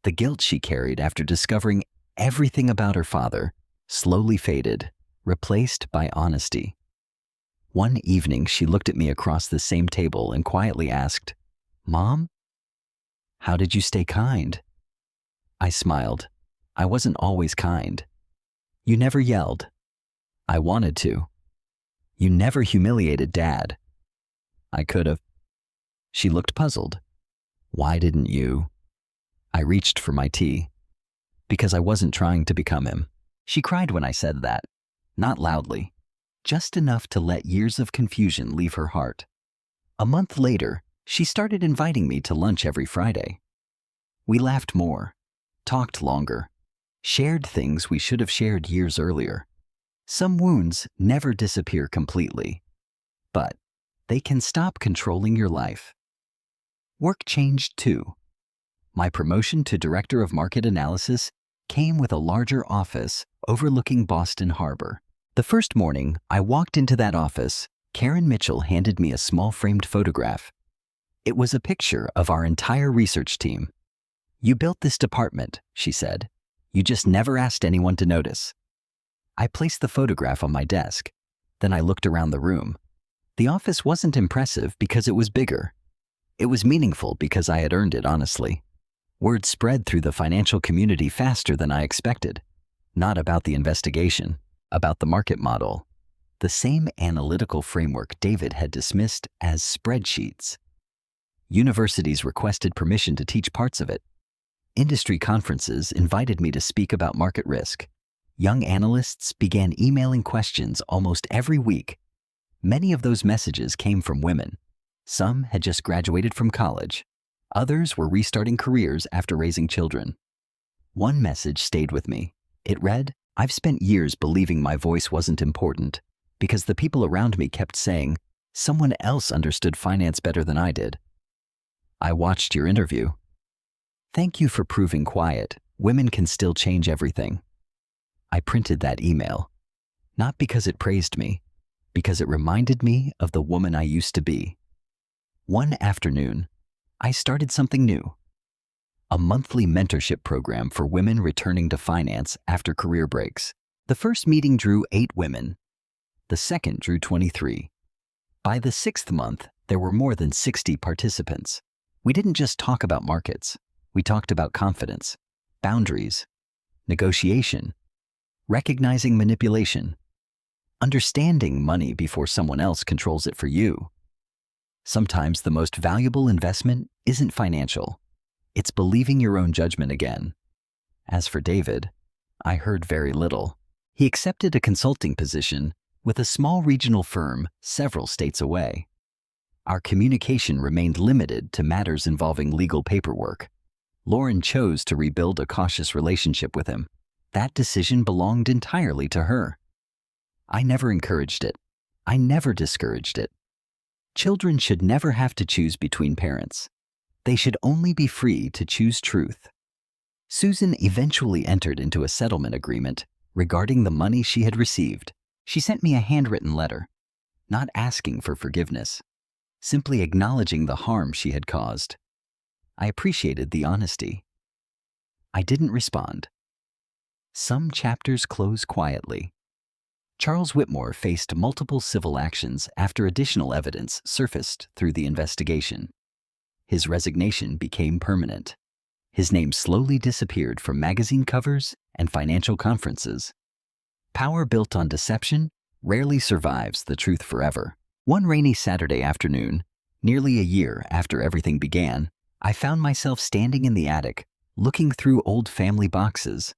The guilt she carried after discovering everything about her father slowly faded, replaced by honesty. One evening, she looked at me across the same table and quietly asked, "Mom, how did you stay kind?" I smiled. I wasn't always kind. You never yelled. I wanted to. You never humiliated Dad. I could have. She looked puzzled. Why didn't you? I reached for my tea. Because I wasn't trying to become him. She cried when I said that. Not loudly. Just enough to let years of confusion leave her heart. A month later, she started inviting me to lunch every Friday. We laughed more, talked longer, shared things we should have shared years earlier. Some wounds never disappear completely, but they can stop controlling your life. Work changed too. My promotion to Director of Market Analysis came with a larger office overlooking Boston Harbor. The first morning I walked into that office, Karen Mitchell handed me a small framed photograph. It was a picture of our entire research team. "You built this department," she said. "You just never asked anyone to notice." I placed the photograph on my desk. Then I looked around the room. The office wasn't impressive because it was bigger. It was meaningful because I had earned it honestly. Word spread through the financial community faster than I expected. Not about the investigation, about the market model. The same analytical framework David had dismissed as spreadsheets. Universities requested permission to teach parts of it. Industry conferences invited me to speak about market risk. Young analysts began emailing questions almost every week. Many of those messages came from women. Some had just graduated from college. Others were restarting careers after raising children. One message stayed with me. It read, "I've spent years believing my voice wasn't important because the people around me kept saying, someone else understood finance better than I did. I watched your interview. Thank you for proving quiet. Women can still change everything." I printed that email, not because it praised me, because it reminded me of the woman I used to be. One afternoon, I started something new. A monthly mentorship program for women returning to finance after career breaks. The first meeting drew 8 women. The second drew 23. By the 6th month, there were more than 60 participants. We didn't just talk about markets. We talked about confidence, boundaries, negotiation, recognizing manipulation, understanding money before someone else controls it for you. Sometimes the most valuable investment isn't financial. It's believing your own judgment again. As for David, I heard very little. He accepted a consulting position with a small regional firm several states away. Our communication remained limited to matters involving legal paperwork. Lauren chose to rebuild a cautious relationship with him. That decision belonged entirely to her. I never encouraged it. I never discouraged it. Children should never have to choose between parents. They should only be free to choose truth. Susan eventually entered into a settlement agreement regarding the money she had received. She sent me a handwritten letter, not asking for forgiveness, simply acknowledging the harm she had caused. I appreciated the honesty. I didn't respond. Some chapters close quietly. Charles Whitmore faced multiple civil actions after additional evidence surfaced through the investigation. His resignation became permanent. His name slowly disappeared from magazine covers and financial conferences. Power built on deception rarely survives the truth forever. One rainy Saturday afternoon, nearly a year after everything began, I found myself standing in the attic, looking through old family boxes.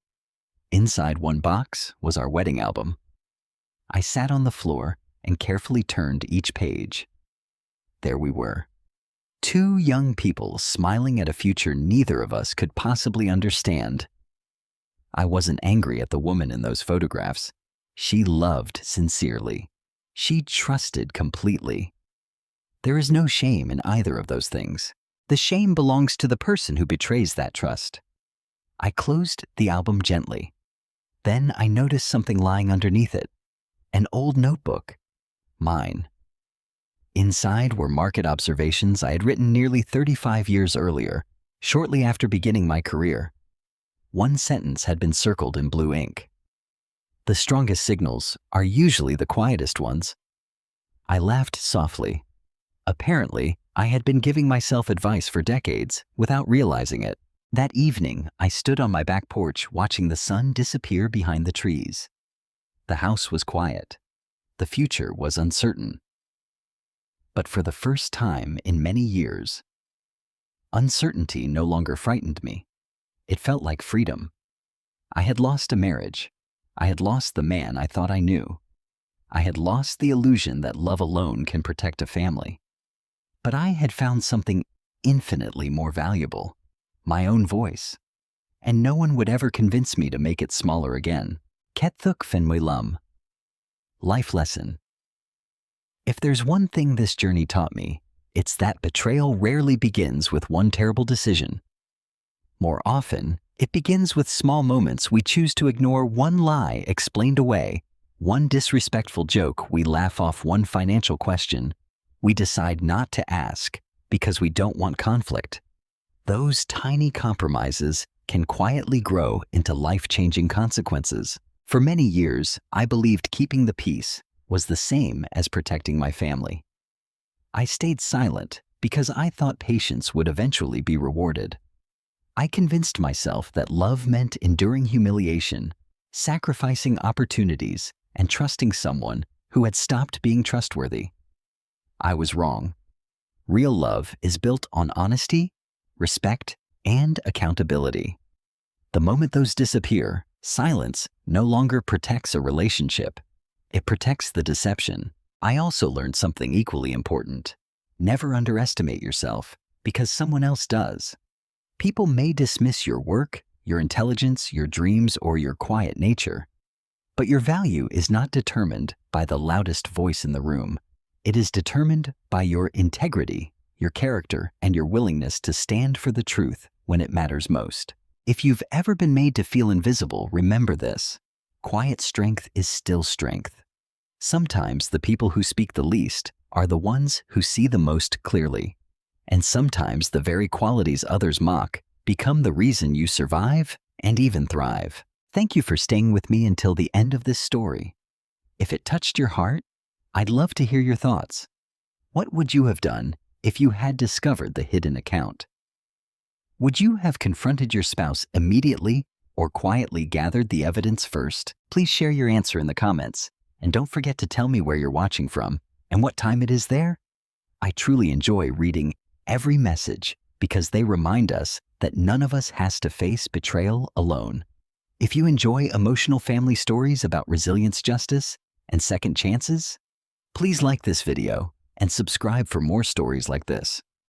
Inside one box was our wedding album. I sat on the floor and carefully turned each page. There we were. 2 young people smiling at a future neither of us could possibly understand. I wasn't angry at the woman in those photographs. She loved sincerely. She trusted completely. There is no shame in either of those things. The shame belongs to the person who betrays that trust. I closed the album gently. Then I noticed something lying underneath it. An old notebook. Mine. Inside were market observations I had written nearly 35 years earlier, shortly after beginning my career. One sentence had been circled in blue ink. The strongest signals are usually the quietest ones. I laughed softly. Apparently, I had been giving myself advice for decades without realizing it. That evening, I stood on my back porch watching the sun disappear behind the trees. The house was quiet. The future was uncertain. but for the first time in many years. Uncertainty no longer frightened me. It felt like freedom. I had lost a marriage. I had lost the man I thought I knew. I had lost the illusion that love alone can protect a family. But I had found something infinitely more valuable, my own voice. And no one would ever convince me to make it smaller again. Kethuk Fenwilam. Life lesson. If there's one thing this journey taught me, it's that betrayal rarely begins with one terrible decision. More often, it begins with small moments we choose to ignore, one lie explained away, one disrespectful joke we laugh off, one financial question we decide not to ask because we don't want conflict. Those tiny compromises can quietly grow into life-changing consequences. For many years, I believed keeping the peace was the same as protecting my family. I stayed silent because I thought patience would eventually be rewarded. I convinced myself that love meant enduring humiliation, sacrificing opportunities, and trusting someone who had stopped being trustworthy. I was wrong. Real love is built on honesty, respect, and accountability. The moment those disappear, silence no longer protects a relationship. It protects the deception. I also learned something equally important. Never underestimate yourself because someone else does. People may dismiss your work, your intelligence, your dreams, or your quiet nature. But your value is not determined by the loudest voice in the room. It is determined by your integrity, your character, and your willingness to stand for the truth when it matters most. If you've ever been made to feel invisible, remember this. Quiet strength is still strength. Sometimes the people who speak the least are the ones who see the most clearly. And sometimes the very qualities others mock become the reason you survive and even thrive. Thank you for staying with me until the end of this story. If it touched your heart, I'd love to hear your thoughts. What would you have done if you had discovered the hidden account? Would you have confronted your spouse immediately or quietly gathered the evidence first? Please share your answer in the comments. And don't forget to tell me where you're watching from and what time it is there. I truly enjoy reading every message because they remind us that none of us has to face betrayal alone. If you enjoy emotional family stories about resilience, justice, and second chances, please like this video and subscribe for more stories like this.